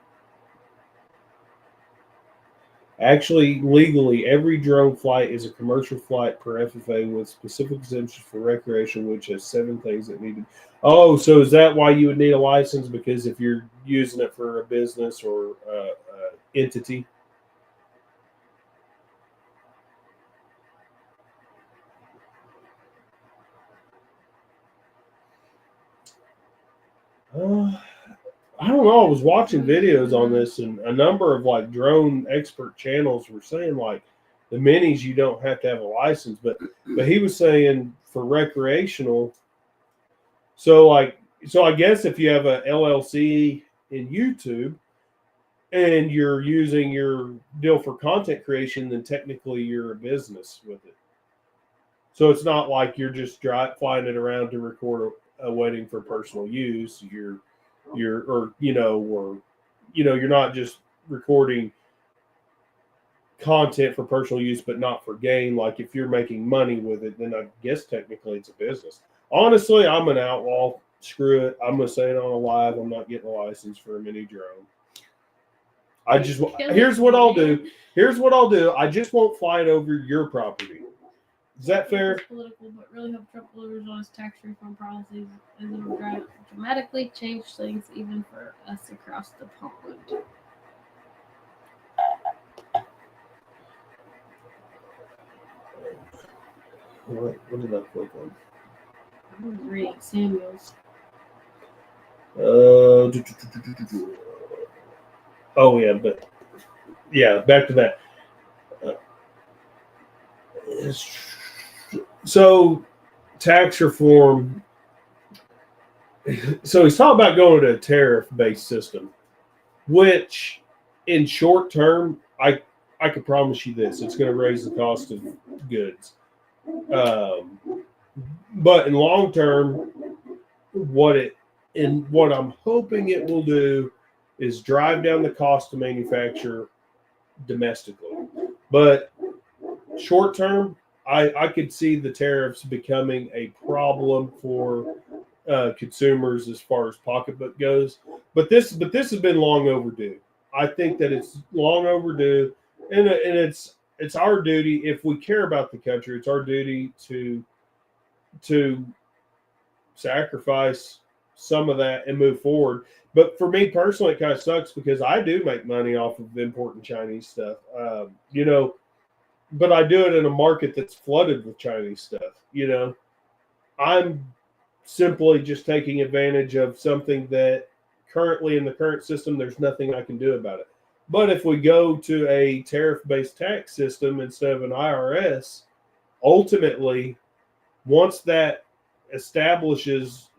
Speaker 2: Actually, legally, every drone flight is a commercial flight per FFA with specific exemptions for recreation, which has 7 things that need to. Oh, so is that why you would need a license? Because if you're using it for a business or entity? I don't know. I was watching videos on this, and a number of like drone expert channels were saying like the minis you don't have to have a license, but he was saying for recreational. So I guess if you have a LLC in YouTube and you're using your deal for content creation, then technically you're a business with it. So it's not like you're just flying it around to record a wedding for personal use. You're not just recording content for personal use, but not for gain. Like if you're making money with it, then I guess technically it's a business. Honestly, I'm an outlaw. Screw it. I'm gonna say it on a live. I'm not getting a license for a mini drone. Here's what I'll do. I just won't fly it over your property. Is that fair?
Speaker 1: It's political, but really hope Trump delivers on his tax refund policies as it will dramatically change things even for us across the pond.
Speaker 2: What did I click on?
Speaker 1: I was reading Samuel's.
Speaker 2: Oh yeah, back to that. So tax reform. So he's talking about going to a tariff-based system, which in short term, I can promise you this: it's going to raise the cost of goods. But in long term, what I'm hoping it will do is drive down the cost to manufacture domestically. But short term, I could see the tariffs becoming a problem for consumers as far as pocketbook goes. But this has been long overdue. I think that it's long overdue, and it's our duty, if we care about the country, it's our duty to sacrifice some of that and move forward. But for me personally, it kind of sucks because I do make money off of importing Chinese stuff. But I do it in a market that's flooded with Chinese stuff. I'm simply just taking advantage of something that currently in the current system, there's nothing I can do about it. But if we go to a tariff-based tax system instead of an IRS, ultimately, once that establishes,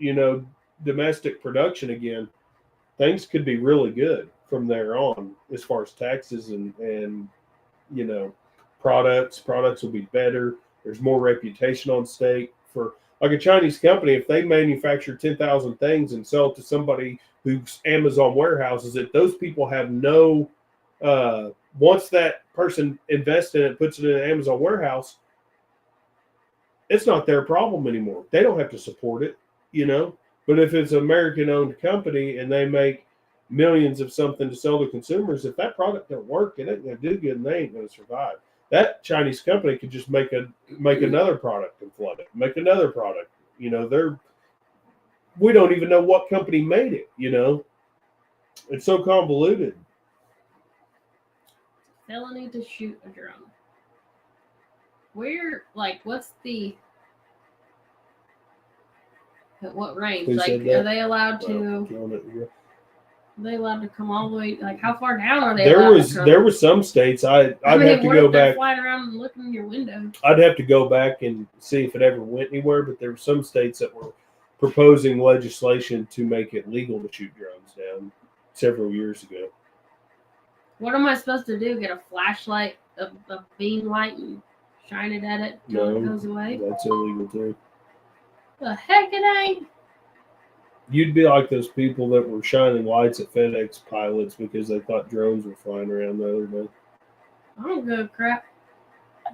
Speaker 2: domestic production again, things could be really good from there on as far as taxes and products will be better. There's more reputation on stake for like a Chinese company. If they manufacture 10,000 things and sell it to somebody whose Amazon warehouses it, those people have no once that person invests in it, puts it in an Amazon warehouse, it's not their problem anymore. They don't have to support it, But if it's an American-owned company and they make millions of something to sell to consumers, if that product don't work, it ain't going to do good and they ain't going to survive. That Chinese company could just make another product and flood it, make another product. We don't even know what company made it, It's so convoluted.
Speaker 1: Felony to shoot a drone. What's at what range? Are they allowed to? Are they allowed to come all the way? Like, how far down are they? There
Speaker 2: were some states I'd have to go back.
Speaker 1: Flying around and looking in your window.
Speaker 2: I'd have to go back and see if it ever went anywhere. But there were some states that were proposing legislation to make it legal to shoot drones down several years ago.
Speaker 1: What am I supposed to do? Get a flashlight, a beam light, and shine it at it until it goes away?
Speaker 2: That's illegal too.
Speaker 1: The heck it ain't.
Speaker 2: You'd be like those people that were shining lights at FedEx pilots because they thought drones were flying around the other day.
Speaker 1: I don't give a crap.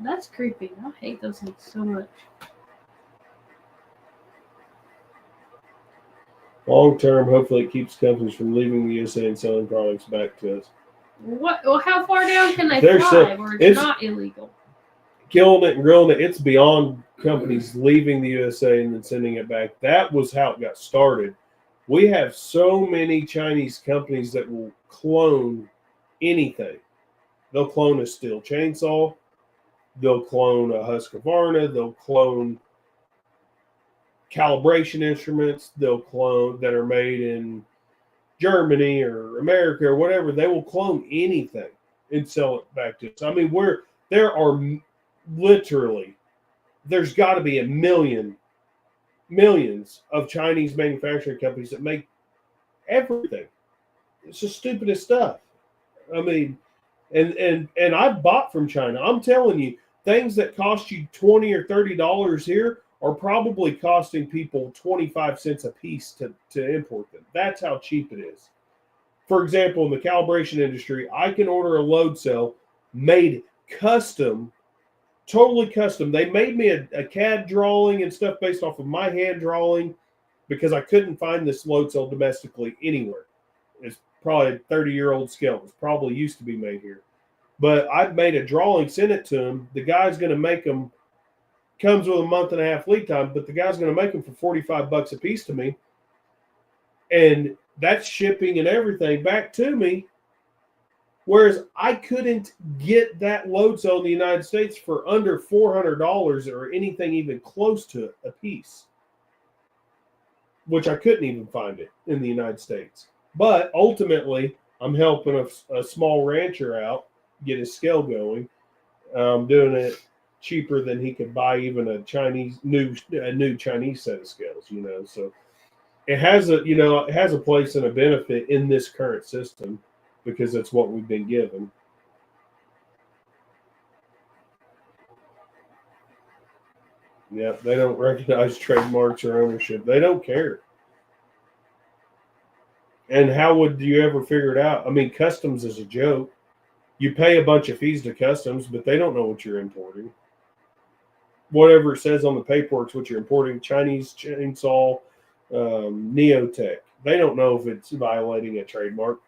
Speaker 1: That's creepy. I hate those things so much.
Speaker 2: Long term, hopefully, it keeps companies from leaving the USA and selling products back to us.
Speaker 1: What? Well, how far down can they
Speaker 2: They're
Speaker 1: fly where it's not illegal?
Speaker 2: Killing it and grilling it. It's beyond companies leaving the USA and then sending it back. That was how it got started. We have so many Chinese companies that will clone anything. They'll clone a steel chainsaw. They'll clone a Husqvarna. They'll clone calibration instruments. They'll clone that are made in Germany or America or whatever. They will clone anything and sell it back to us. I mean, there are literally, there's got to be millions of Chinese manufacturing companies that make everything. It's the stupidest stuff. I mean, and I bought from China. I'm telling you, things that cost you $20 or $30 here are probably costing people 25 cents a piece to import them. That's how cheap it is. For example, in the calibration industry, I can order a load cell made custom, totally custom. They made me a CAD drawing and stuff based off of my hand drawing because I couldn't find this load cell domestically anywhere. It's probably a 30-year-old scale. It's probably used to be made here. But I've made a drawing, sent it to him. The guy's going to make them. Comes with a month and a half lead time, but the guy's going to make them for $45 a piece to me. And that's shipping and everything back to me. Whereas I couldn't get that load cell in the United States for under $400 or anything even close to it a piece, which I couldn't even find it in the United States. But ultimately, I'm helping a small rancher out get his scale going. Doing it cheaper than he could buy even a new Chinese set of scales, So it has a place and a benefit in this current system because that's what we've been given. Yeah, they don't recognize trademarks or ownership. They don't care. And how would you ever figure it out? I mean, customs is a joke. You pay a bunch of fees to customs, but they don't know what you're importing. Whatever it says on the paperwork is what you're importing. Chinese chainsaw, Neotech. They don't know if it's violating a trademark.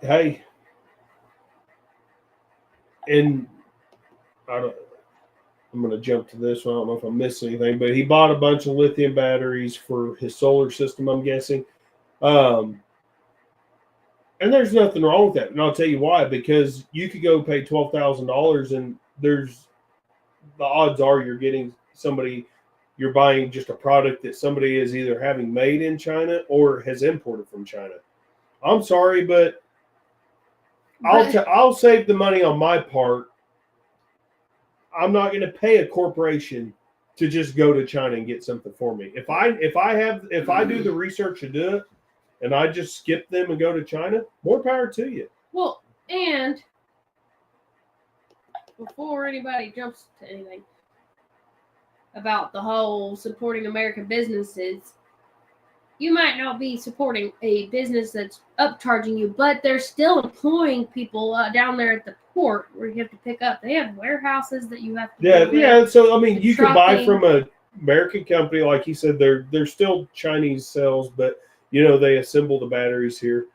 Speaker 2: Hey, and I'm going to jump to this one. I don't know if I missed anything, but he bought a bunch of lithium batteries for his solar system, I'm guessing. And there's nothing wrong with that. And I'll tell you why. Because you could go pay $12,000 and the odds are you're buying just a product that somebody is either having made in China or has imported from China. I'm sorry, but I'll save the money on my part. I'm not going to pay a corporation to just go to China and get something for me. If I do the research to do it, and I just skip them and go to China, more power to you.
Speaker 1: Well, and before anybody jumps to anything about the whole supporting American businesses, you might not be supporting a business that's upcharging you, but they're still employing people down there at the port where you have to pick up. They have warehouses that you have to.
Speaker 2: Yeah. So I mean, you can buy from an American company, like he said. They're still Chinese cells, but they assemble the batteries here.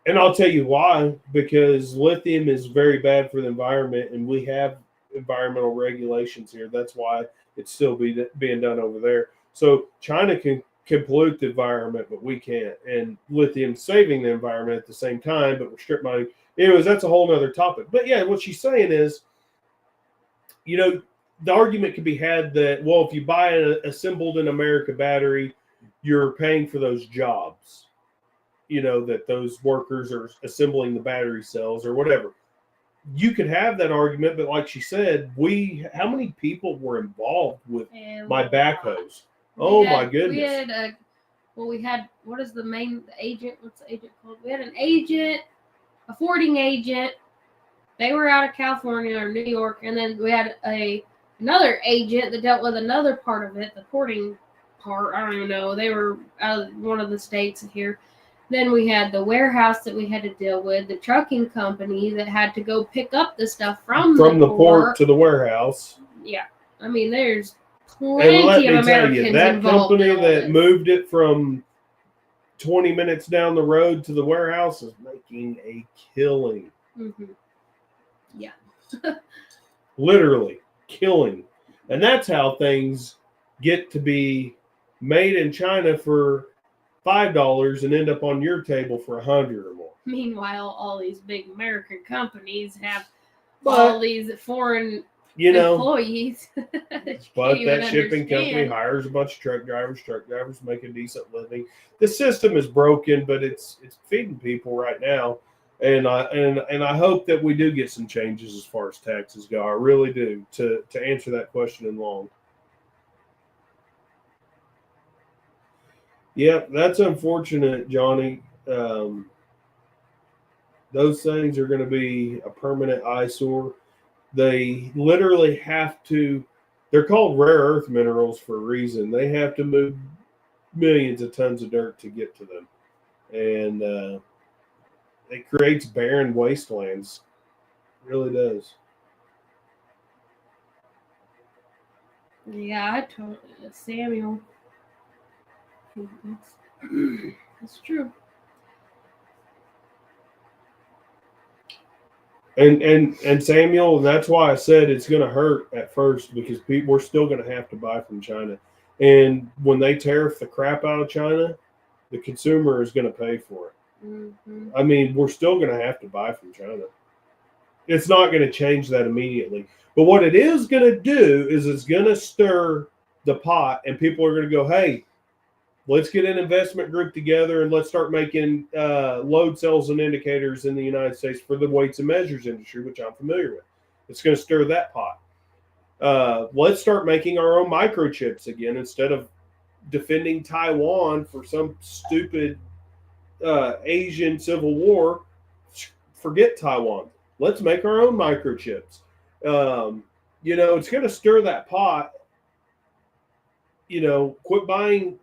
Speaker 2: And I'll tell you why. Because lithium is very bad for the environment, and we have environmental regulations here. That's why it's still being done over there. So China can pollute the environment, but we can't. And lithium saving the environment at the same time, but we're strip mining. Anyways, that's a whole nother topic. But yeah, what she's saying is, the argument could be had that, well, if you buy an assembled in America battery, you're paying for those jobs, that those workers are assembling the battery cells or whatever. You could have that argument, but like she said, how many people were involved with my backhoes? My goodness.
Speaker 1: Well, we had, what is the agent? What's the agent called? We had an agent, a forwarding agent. They were out of California or New York. And then we had another agent that dealt with another part of it, the porting part. I don't even know. They were out of one of the states here. Then we had the warehouse that we had to deal with, the trucking company that had to go pick up the stuff from the
Speaker 2: port to the warehouse.
Speaker 1: Yeah. I mean, there's plenty of Americans
Speaker 2: that
Speaker 1: involved
Speaker 2: company
Speaker 1: in all
Speaker 2: that
Speaker 1: this.
Speaker 2: moved it from 20 minutes down the road to the warehouse is making a killing.
Speaker 1: Mm-hmm. Yeah.
Speaker 2: Literally killing. And that's how things get to be made in China for $5 and end up on your table for $100 or more.
Speaker 1: Meanwhile, all these big American companies have all these foreign employees.
Speaker 2: But that shipping company hires a bunch of truck drivers. Truck drivers make a decent living. The system is broken, but it's feeding people right now. And I hope that we do get some changes as far as taxes go. I really do, to answer that question in long. Yeah, that's unfortunate, Johnny. Those things are going to be a permanent eyesore. They literally have to, they're called rare earth minerals for a reason. They have to move millions of tons of dirt to get to them. And it creates barren wastelands. It really does.
Speaker 1: Yeah, I totally, Samuel. That's true.
Speaker 2: And Samuel, that's why I said it's going to hurt at first, because we're still going to have to buy from China. And when they tariff the crap out of China, the consumer is going to pay for it.
Speaker 1: Mm-hmm.
Speaker 2: I mean, we're still going to have to buy from China. It's not going to change that immediately. But what it is going to do is it's going to stir the pot, and people are going to go, hey, let's get an investment group together and let's start making load cells and indicators in the United States for the weights and measures industry, which I'm familiar with. It's going to stir that pot. Let's start making our own microchips again instead of defending Taiwan for some stupid Asian civil war. Forget Taiwan. Let's make our own microchips. It's going to stir that pot. Quit buying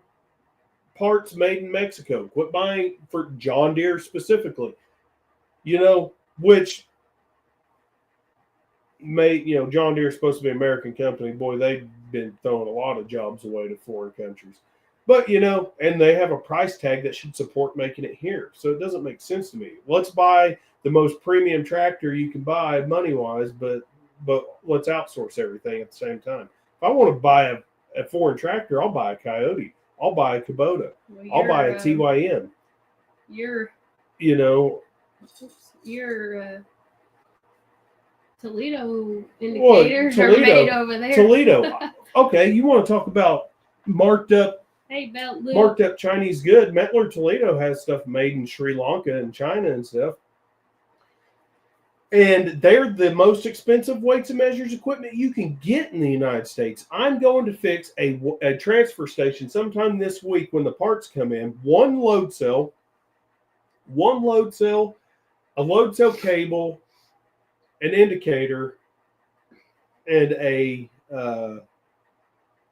Speaker 2: parts made in Mexico. Quit buying for John Deere specifically. Which John Deere is supposed to be an American company. Boy, they've been throwing a lot of jobs away to foreign countries. But, and they have a price tag that should support making it here. So it doesn't make sense to me. Let's buy the most premium tractor you can buy money-wise, but let's outsource everything at the same time. If I want to buy a foreign tractor, I'll buy a Coyote. I'll buy a Kubota. I'll buy a TYM.
Speaker 1: Your Toledo indicators are made over there.
Speaker 2: Toledo. Okay, you want to talk about marked up Chinese good? Mettler Toledo has stuff made in Sri Lanka and China and stuff. And they're the most expensive weights and measures equipment you can get in the United States. I'm going to fix a transfer station sometime this week when the parts come in. One load cell, a load cell cable, an indicator, and a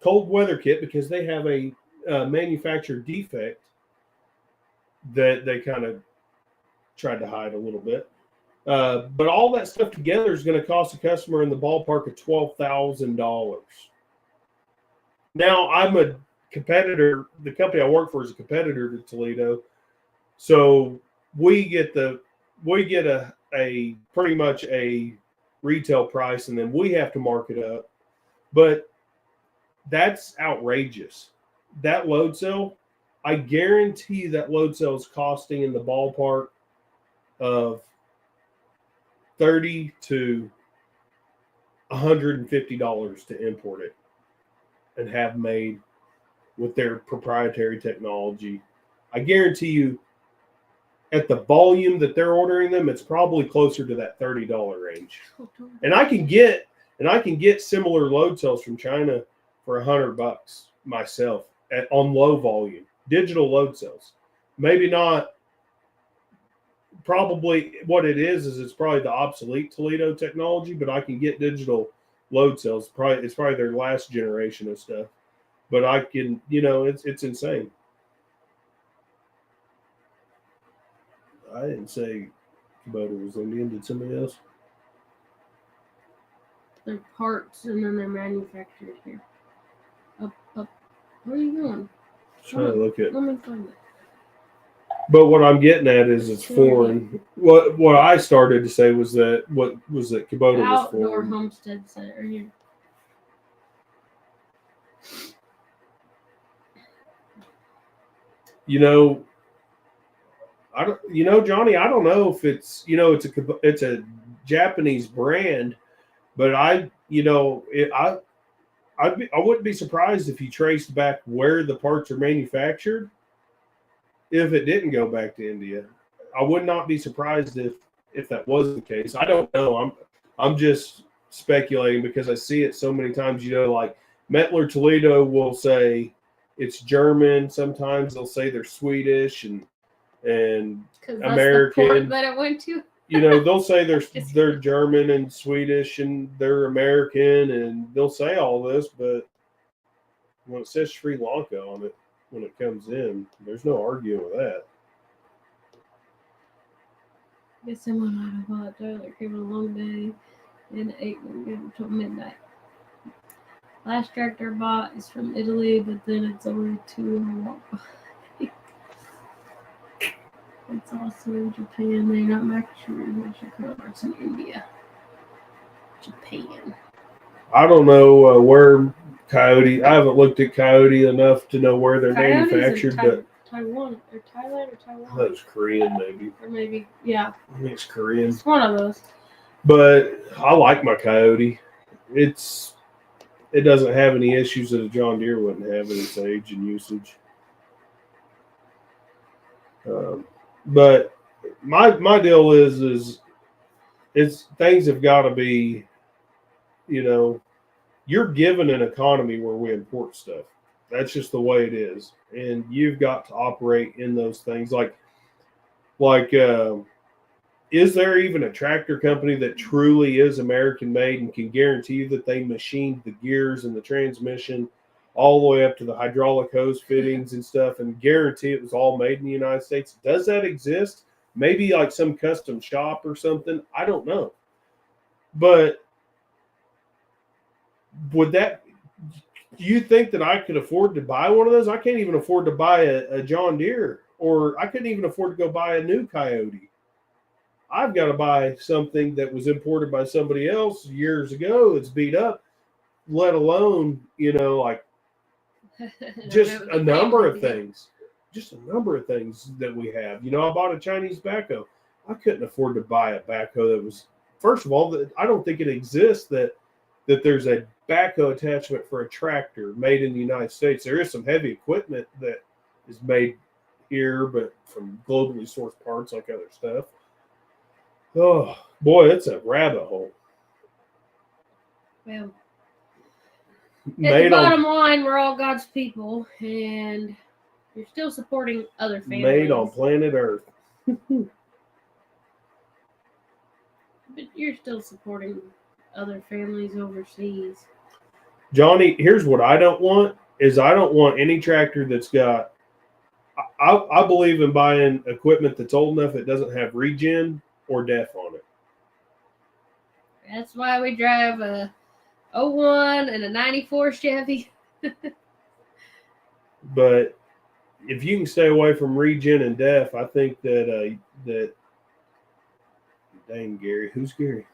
Speaker 2: cold weather kit, because they have a manufacturer defect that they kind of tried to hide a little bit. But all that stuff together is going to cost a customer in the ballpark of $12,000. Now, I'm a competitor. The company I work for is a competitor to Toledo, so we get a pretty much a retail price, and then we have to mark it up. But that's outrageous. That load cell, I guarantee that load cell is costing in the ballpark of $30 to $150 to import it and have made with their proprietary technology. I guarantee you, at the volume that they're ordering them, it's probably closer to that $30 range. And I can get similar load cells from China for $100 myself on low volume. digital load cells. Maybe not. Probably what it is it's probably the obsolete Toledo technology, but I can get digital load cells. It's probably their last generation of stuff. But I can, it's insane. I didn't say Kubota was Indian. Did somebody else?
Speaker 1: They're parts and then they're manufactured here. Up. Where are you going?
Speaker 2: Trying to look at.
Speaker 1: Let me find it.
Speaker 2: But what I'm getting at is it's foreign. What I started to say was that Kubota was foreign.
Speaker 1: Outdoor Homestead Center here.
Speaker 2: Johnny, I don't know if it's it's a Japanese brand, but I wouldn't be surprised if you traced back where the parts are manufactured. If it didn't go back to India, I would not be surprised if that was the case. I don't know. I'm just speculating because I see it so many times. Like Mettler Toledo will say it's German. Sometimes they'll say they're Swedish and American.
Speaker 1: That's the port that it went to.
Speaker 2: They'll say they're German and Swedish and they're American, and they'll say all this, but when it says Sri Lanka on it, when it comes in, there's no arguing with that.
Speaker 1: I guess someone might have bought Tyler. Came on a long day and ate until midnight. Last tractor I bought is from Italy, but then it's only 2 hours behind. It's also in Japan. They're not manufactured in Mexico. It's in India. Japan.
Speaker 2: I don't know where Coyote. I haven't looked at Coyote enough to know where they're manufactured, but
Speaker 1: Taiwan or Thailand or Taiwan.
Speaker 2: I thought it was Korean, maybe.
Speaker 1: Or maybe, yeah.
Speaker 2: I think it's Korean.
Speaker 1: It's one of those.
Speaker 2: But I like my Coyote. It doesn't have any issues that a John Deere wouldn't have in its age and usage. But my deal is things have got to be, you're given an economy where we import stuff. That's just the way it is, and you've got to operate in those things. Like, is there even a tractor company that truly is American made and can guarantee you that they machined the gears and the transmission all the way up to the hydraulic hose fittings and stuff and guarantee it was all made in the United States? Does that exist? Maybe like some custom shop or something. I don't know. But do you think that I could afford to buy one of those? I can't even afford to buy a John Deere, or I couldn't even afford to go buy a new Coyote. I've got to buy something that was imported by somebody else years ago. It's beat up, let alone, just a number of things. Just a number of things that we have. I bought a Chinese backhoe. I couldn't afford to buy a backhoe that was, first of all, I don't think it exists that there's a backhoe attachment for a tractor made in the United States. There is some heavy equipment that is made here, but from globally sourced parts like other stuff. Oh, boy, it's a rabbit hole.
Speaker 1: Well, at the bottom line, we're all God's people, and you're still supporting other families.
Speaker 2: Made on planet Earth.
Speaker 1: But you're still supporting other families overseas.
Speaker 2: Johnny, here's what I don't want, is I don't want any tractor that's got, I believe in buying equipment that's old enough that doesn't have regen or def on it.
Speaker 1: That's why we drive a 01 and a 94 Chevy.
Speaker 2: But if you can stay away from regen and def, I think that dang, Gary. Who's Gary?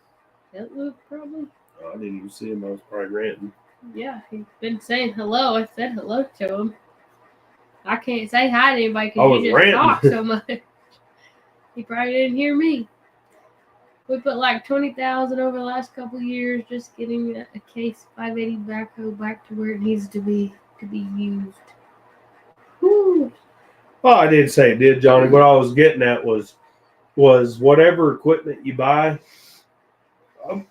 Speaker 1: That Luke, probably.
Speaker 2: Oh, I didn't even see him. I was probably ranting.
Speaker 1: Yeah, he's been saying hello. I said hello to him. I can't say hi to anybody because you just talk so much. He probably didn't hear me. We put like $20,000 over the last couple of years just getting a case 580 backhoe back to where it needs to be used. Whew.
Speaker 2: Well, I did say it did, Johnny. What I was getting at was whatever equipment you buy.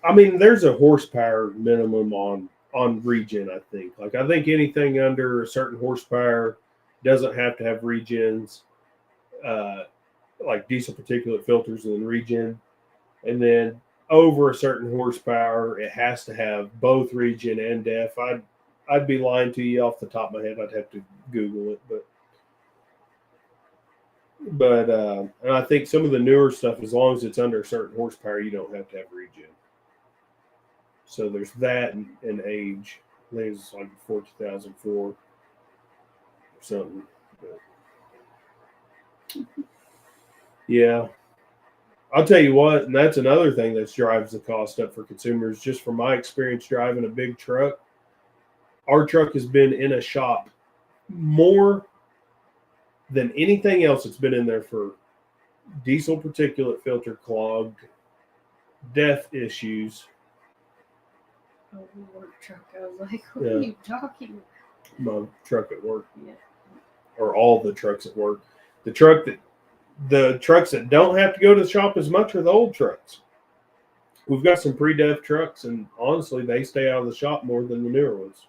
Speaker 2: I mean, there's a horsepower minimum on regen, I think. Like, I think anything under a certain horsepower Doesn't have to have regens, like diesel particulate filters and then regen. And then over a certain horsepower, it has to have both regen and def. I'd be lying to you off the top of my head. I'd have to Google it, but and I think some of the newer stuff, as long as it's under a certain horsepower, you don't have to have regen. So there's that and age. I think it's like before 2004 or something. But yeah. I'll tell you what, and that's another thing that drives the cost up for consumers. Just from my experience driving a big truck, our truck has been in a shop more than anything else that's been in there for diesel particulate filter clogged, def issues.
Speaker 1: Oh, work truck. I was like, what are you talking about?
Speaker 2: My truck at work.
Speaker 1: Yeah.
Speaker 2: Or all the trucks at work. The trucks that don't have to go to the shop as much are the old trucks. We've got some pre-dev trucks, and honestly, they stay out of the shop more than the newer ones.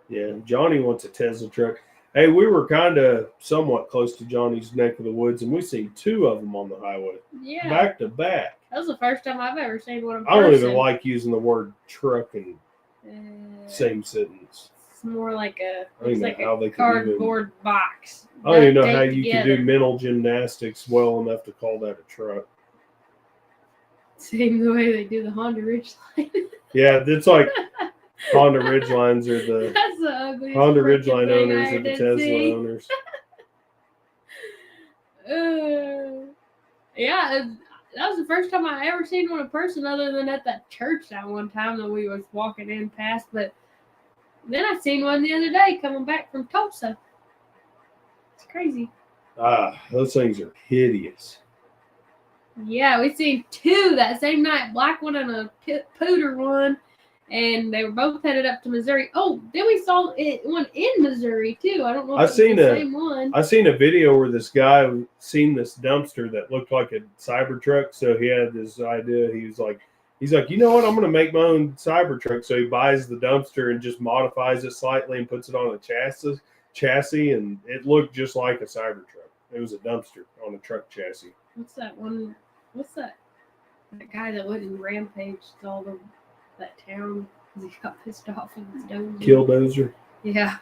Speaker 2: Yeah, Johnny wants a Tesla truck. Hey, we were kind of somewhat close to Johnny's neck of the woods, and we seen two of them on the highway.
Speaker 1: Yeah.
Speaker 2: Back to back.
Speaker 1: That was the first time I've ever seen one in
Speaker 2: I don't
Speaker 1: person.
Speaker 2: even like using the word truck in same sentence.
Speaker 1: It's more like a
Speaker 2: they
Speaker 1: cardboard box.
Speaker 2: I don't even know how
Speaker 1: taped
Speaker 2: you can do mental gymnastics well enough to call that a truck.
Speaker 1: Same the way they do the Honda Ridgeline.
Speaker 2: Yeah, it's like Honda Ridgelines are the
Speaker 1: That's the ugliest
Speaker 2: Honda
Speaker 1: freaking
Speaker 2: Ridgeline
Speaker 1: thing
Speaker 2: owners
Speaker 1: I
Speaker 2: are the
Speaker 1: did
Speaker 2: Tesla
Speaker 1: see.
Speaker 2: owners.
Speaker 1: Yeah, that was the first time I ever seen one in person, other than at that church that one time that we was walking in past. But then I seen one the other day coming back from Tulsa. It's crazy.
Speaker 2: Those things are hideous.
Speaker 1: Yeah, we seen two that same night, black one and a pooter one, and they were both headed up to Missouri. Oh, then we saw one in Missouri too. I don't know if it's the same one.
Speaker 2: I seen a video where this guy seen this dumpster that looked like a Cybertruck, so he had this idea. He's like, you know what? I'm going to make my own Cybertruck. So he buys the dumpster and just modifies it slightly and puts it on a chassis, and it looked just like a Cybertruck. It was a dumpster on a truck chassis.
Speaker 1: What's that one? What's that? That guy that went and rampaged all that town because he got pissed off with his dozer.
Speaker 2: Killdozer.
Speaker 1: Yeah.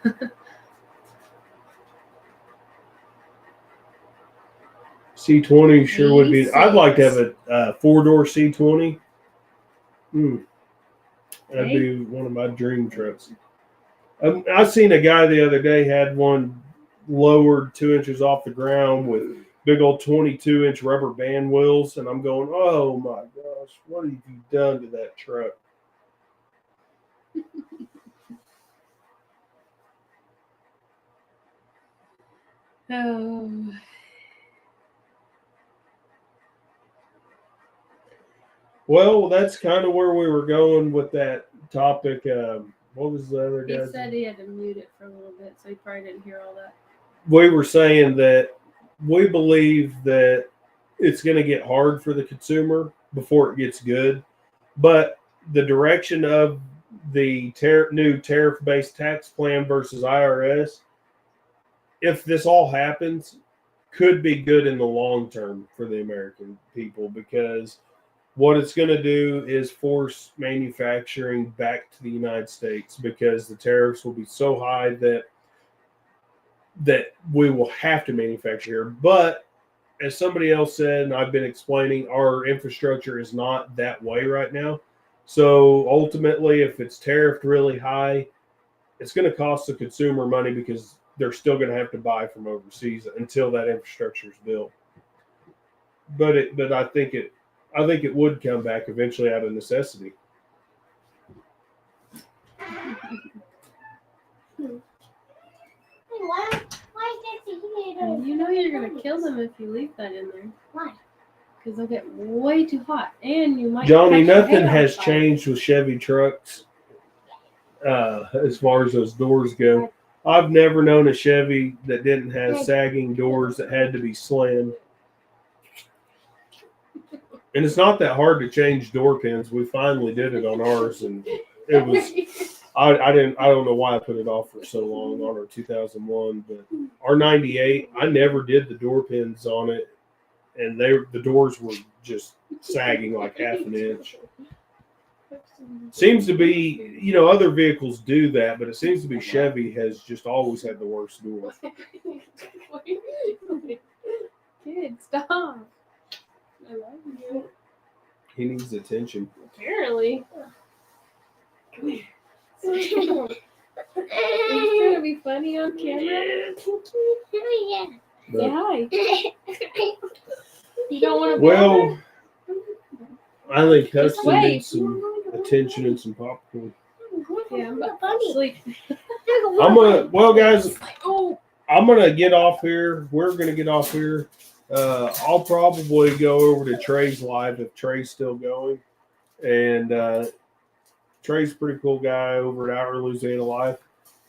Speaker 2: C20 sure would be. I'd like to have a 4-door C20. That'd be one of my dream trucks. I seen a guy the other day had one lowered 2 inches off the ground with big old 22-inch rubber band wheels, and I'm going, oh my gosh, what have you done to that truck?
Speaker 1: Oh.
Speaker 2: Well, that's kind of where we were going with that topic. What was the other guy?
Speaker 1: He said he had to mute it for a little bit, so he probably didn't hear all that.
Speaker 2: We were saying that we believe that it's going to get hard for the consumer before it gets good, but the direction of the new tariff-based tax plan versus IRS, if this all happens, could be good in the long term for the American people, because what it's going to do is force manufacturing back to the United States, because the tariffs will be so high that we will have to manufacture here. But as somebody else said, and I've been explaining, our infrastructure is not that way right now. So ultimately, if it's tariffed really high, it's going to cost the consumer money, because they're still going to have to buy from overseas until that infrastructure is built. But I think it would come back eventually out of necessity.
Speaker 1: You know you're going to kill them if you leave that in there. Why? Because they'll get way too hot, and you might.
Speaker 2: Johnny, nothing has changed with Chevy trucks as far as those doors go. I've never known a Chevy that didn't have sagging doors that had to be slammed. And it's not that hard to change door pins. We finally did it on ours, and it was. I don't know why I put it off for so long on our 2001, but our 98, I never did the door pins on it, and the doors were just sagging like half an inch. Seems to be, other vehicles do that, but it seems to be Chevy has just always had the worst doors.
Speaker 1: Kid, stop. I love you.
Speaker 2: He needs attention.
Speaker 1: Apparently. Come here. It's gonna be funny on camera.
Speaker 2: But,
Speaker 1: Say hi. You don't want to.
Speaker 2: well, I think
Speaker 1: Just
Speaker 2: Hudson
Speaker 1: wait.
Speaker 2: needs some attention and some popcorn.
Speaker 1: Yeah, I'm about to sleep.
Speaker 2: Guys,
Speaker 1: Oh.
Speaker 2: I'm gonna get off here. We're gonna get off here. I'll probably go over to Trey's live if Trey's still going. And Trey's a pretty cool guy over at Outer Louisiana Life.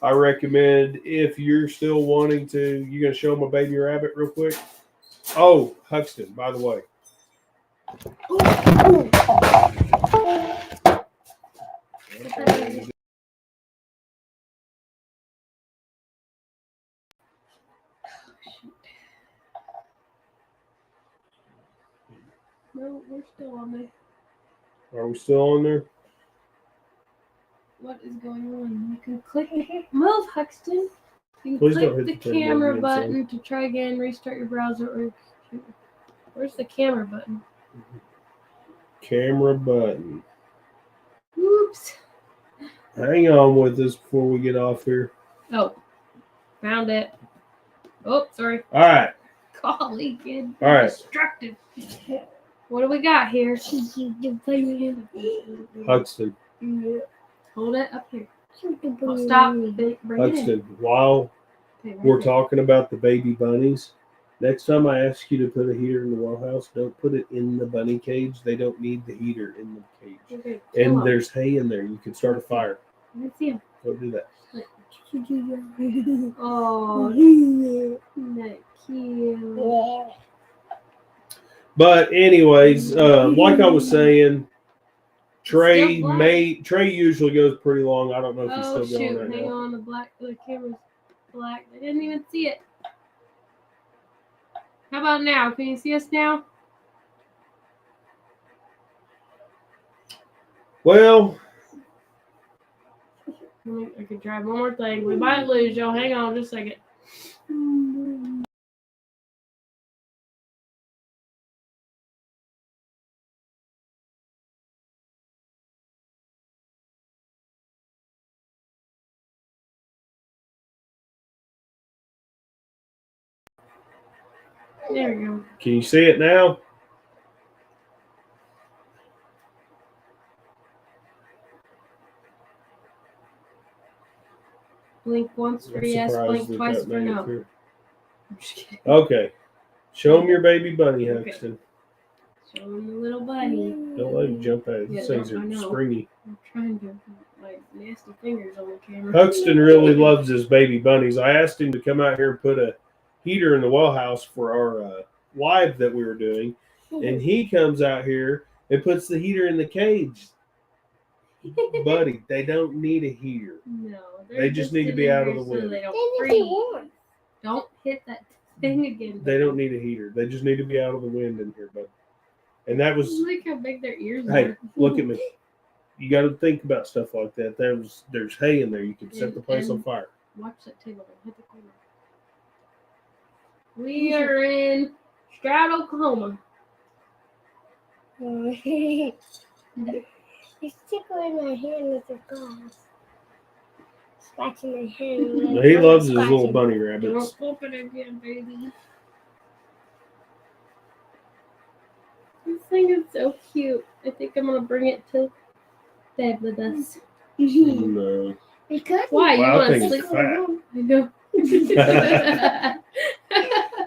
Speaker 2: I recommend if you're still wanting to, you're gonna show him a baby rabbit real quick. Oh, Huxton, by the way.
Speaker 1: No, we're still on there.
Speaker 2: Are we still on there?
Speaker 1: What is going on? You can click. Move, Huxton. You can
Speaker 2: Please don't
Speaker 1: click
Speaker 2: hit
Speaker 1: the
Speaker 2: the
Speaker 1: camera
Speaker 2: again,
Speaker 1: button to try again, restart your browser, or computer. Where's the camera button?
Speaker 2: Camera button.
Speaker 1: Oops.
Speaker 2: Hang on with us before we get off here.
Speaker 1: Oh, found it. Oh, sorry.
Speaker 2: All right.
Speaker 1: Golly, kid.
Speaker 2: All right.
Speaker 1: Destructive. What do we got here?
Speaker 2: Huxton.
Speaker 1: Hold it up here. Oh, stop. Bring it in.
Speaker 2: Huxton, while
Speaker 1: Okay, right
Speaker 2: we're
Speaker 1: there.
Speaker 2: talking about the baby bunnies, next time I ask you to put a heater in the well house, don't put it in the bunny cage. They don't need the heater in the cage.
Speaker 1: Okay,
Speaker 2: And
Speaker 1: chill out.
Speaker 2: there's hay in there. You can start a fire.
Speaker 1: Let's see him.
Speaker 2: Don't do that.
Speaker 1: Oh, isn't that cute?
Speaker 2: But anyways, like I was saying, Trey
Speaker 1: Still black.
Speaker 2: Trey usually goes pretty long. I don't know if he's
Speaker 1: Oh
Speaker 2: still going
Speaker 1: shoot!
Speaker 2: right
Speaker 1: Hang
Speaker 2: now.
Speaker 1: on, the camera's black. I didn't even see it. How about now? Can you see us now?
Speaker 2: Well,
Speaker 1: I could try one more thing. We might lose, y'all. Hang on just a second. There we go.
Speaker 2: can you see it now?
Speaker 1: Blink once for
Speaker 2: I'm
Speaker 1: yes,
Speaker 2: surprised
Speaker 1: blink
Speaker 2: that
Speaker 1: twice
Speaker 2: that
Speaker 1: for
Speaker 2: made it
Speaker 1: no.
Speaker 2: through.
Speaker 1: I'm just kidding.
Speaker 2: Okay. Show him your baby bunny,
Speaker 1: Okay.
Speaker 2: Huxton.
Speaker 1: Show him the little bunny.
Speaker 2: Don't let him jump out.
Speaker 1: Yeah,
Speaker 2: These things
Speaker 1: I
Speaker 2: are
Speaker 1: know.
Speaker 2: springy.
Speaker 1: I'm trying to, like, nasty fingers on the camera.
Speaker 2: Huxton really loves his baby bunnies. I asked him to come out here and put a heater in the well house for our live that we were doing. And he comes out here and puts the heater in the cage. Buddy, they don't need a heater.
Speaker 1: No,
Speaker 2: They just need to be out of the
Speaker 1: so
Speaker 2: wind.
Speaker 1: they don't freeze. Don't hit that thing again.
Speaker 2: They don't need a heater. They just need to be out of the wind in here, bud. And that was,
Speaker 1: Look how big their ears
Speaker 2: hey,
Speaker 1: are.
Speaker 2: look at me. You got to think about stuff like that. There's hay in there. You can set the place on fire.
Speaker 1: Watch that table. Hit the corner. We are in Stroud, Oklahoma.
Speaker 3: It's tickling my hand with the glass. Scratching my hand.
Speaker 2: He loves his little bunny rabbits.
Speaker 1: Don't open it again, baby. This thing is so cute. I think I'm gonna bring it to bed with us.
Speaker 2: No.
Speaker 3: Because
Speaker 1: Why? You
Speaker 2: Well, I
Speaker 1: want to
Speaker 2: think
Speaker 1: sleep?
Speaker 2: it's fat.
Speaker 1: I know.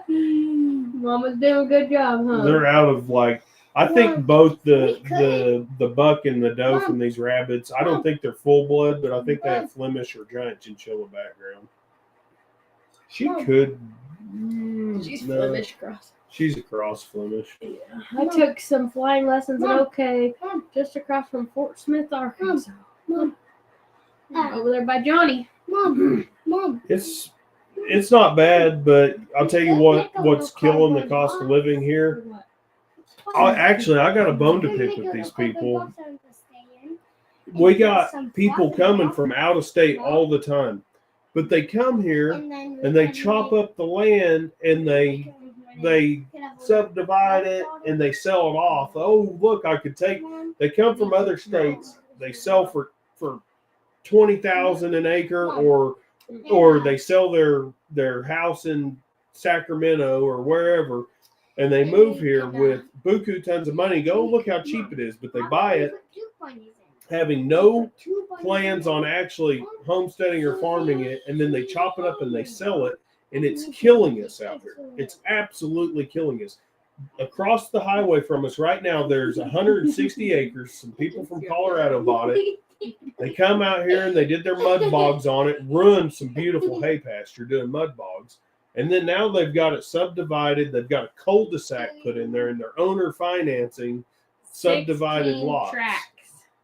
Speaker 1: Mama's doing a good job, huh?
Speaker 2: They're out of I think both the buck and the doe from these rabbits, I don't think they're full blood, but I think they have Flemish or giant chinchilla background. She could
Speaker 1: She's
Speaker 2: No.
Speaker 1: Flemish cross.
Speaker 2: She's a cross Flemish.
Speaker 1: Yeah. I took some flying lessons in OK, just across from Fort Smith, Arkansas.
Speaker 3: Mom.
Speaker 1: Over there by Johnny.
Speaker 3: Mom.
Speaker 2: It's not bad, but I'll tell you what's killing the cost of living here. I got a bone to pick with these people. We got people coming from out of state all the time, but they come here and they chop up the land and they subdivide it and they sell it off. Oh, look, I could take. They come from other states. They sell for $20,000 an acre, or they sell their house in Sacramento or wherever, and they move here with buku tons of money. Go, look how cheap it is, but they buy it having no plans on actually homesteading or farming it, and then they chop it up and they sell it, and it's killing us out here. It's absolutely killing us. Across the highway from us right now, there's 160 acres. Some people from Colorado bought it. They come out here and they did their mud bogs on it, ruined some beautiful hay pasture doing mud bogs. And then now they've got it subdivided. They've got a cul-de-sac put in there, and their owner financing subdivided lots.
Speaker 1: Tracks,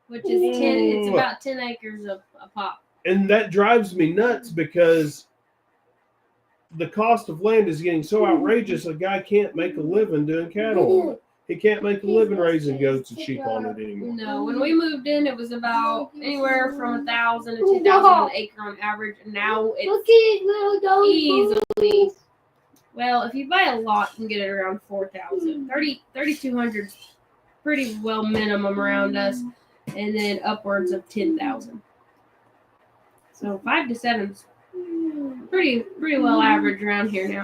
Speaker 1: which is 10. It's about 10 acres a pop.
Speaker 2: And that drives me nuts because the cost of land is getting so outrageous. A guy can't make a living doing cattle on it. He can't make a living raising goats and sheep on it anymore.
Speaker 1: No, when we moved in, it was about anywhere from 1,000 to 2,000 an acre on average. And now it's easily, well, if you buy a lot, you can get it around 4,000. 3,200 is pretty well minimum around us, and then upwards of 10,000. So 5 to 7 is pretty well average around here now.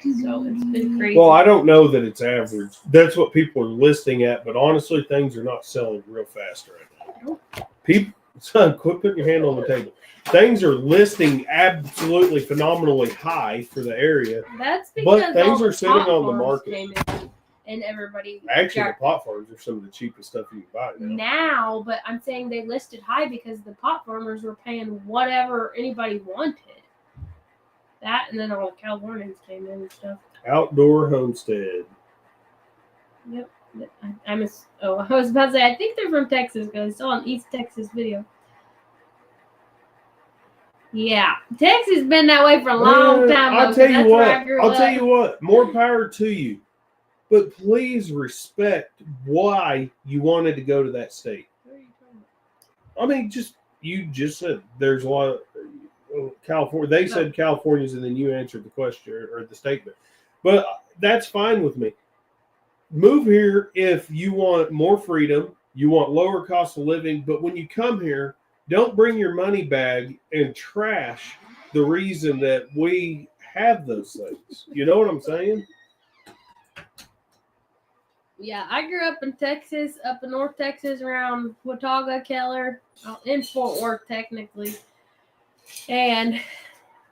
Speaker 1: So it's been crazy.
Speaker 2: Well, I don't know that it's average. That's what people are listing at, but honestly, things are not selling real fast right now. People, son, quit putting your hand on the table. Things are listing absolutely phenomenally high for the area.
Speaker 1: That's because
Speaker 2: but things are sitting on the market.
Speaker 1: Came in and everybody
Speaker 2: actually, the pot farms are some of the cheapest stuff you can buy
Speaker 1: now. But I'm saying they listed high because the pot farmers were paying whatever anybody wanted. That and then all the Californians came in and stuff.
Speaker 2: Outdoor Homestead.
Speaker 1: Yep. I was about to say, I think they're from Texas because I saw an East Texas video. Yeah. Texas has been that way for a long time.
Speaker 2: I'll tell you what. More power to you. But please respect why you wanted to go to that state. I mean, you just said there's a lot of California. They said Californians, and then you answered the question or the statement. But that's fine with me. Move here if you want more freedom, you want lower cost of living. But when you come here, don't bring your money bag and trash the reason that we have those things. You know what I'm saying?
Speaker 1: Yeah, I grew up in Texas, up in North Texas, around Watauga, Keller, in Fort Worth, technically. And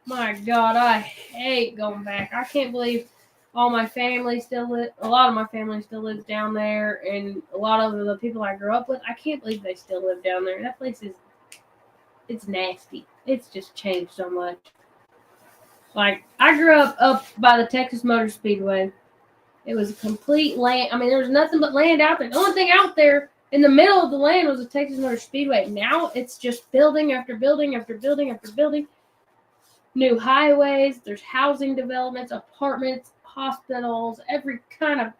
Speaker 1: my God, I hate going back. I can't believe a lot of my family still lives down there, and a lot of the people I grew up with, I can't believe they still live down there. That place it's nasty. It's just changed so much. Like, I grew up by the Texas Motor Speedway. It was a complete land. I mean, there was nothing but land out there. The only thing out there in the middle of the land was the Texas Motor Speedway. Now it's just building after building after building after building. New highways. There's housing developments, apartments, hospitals, every kind of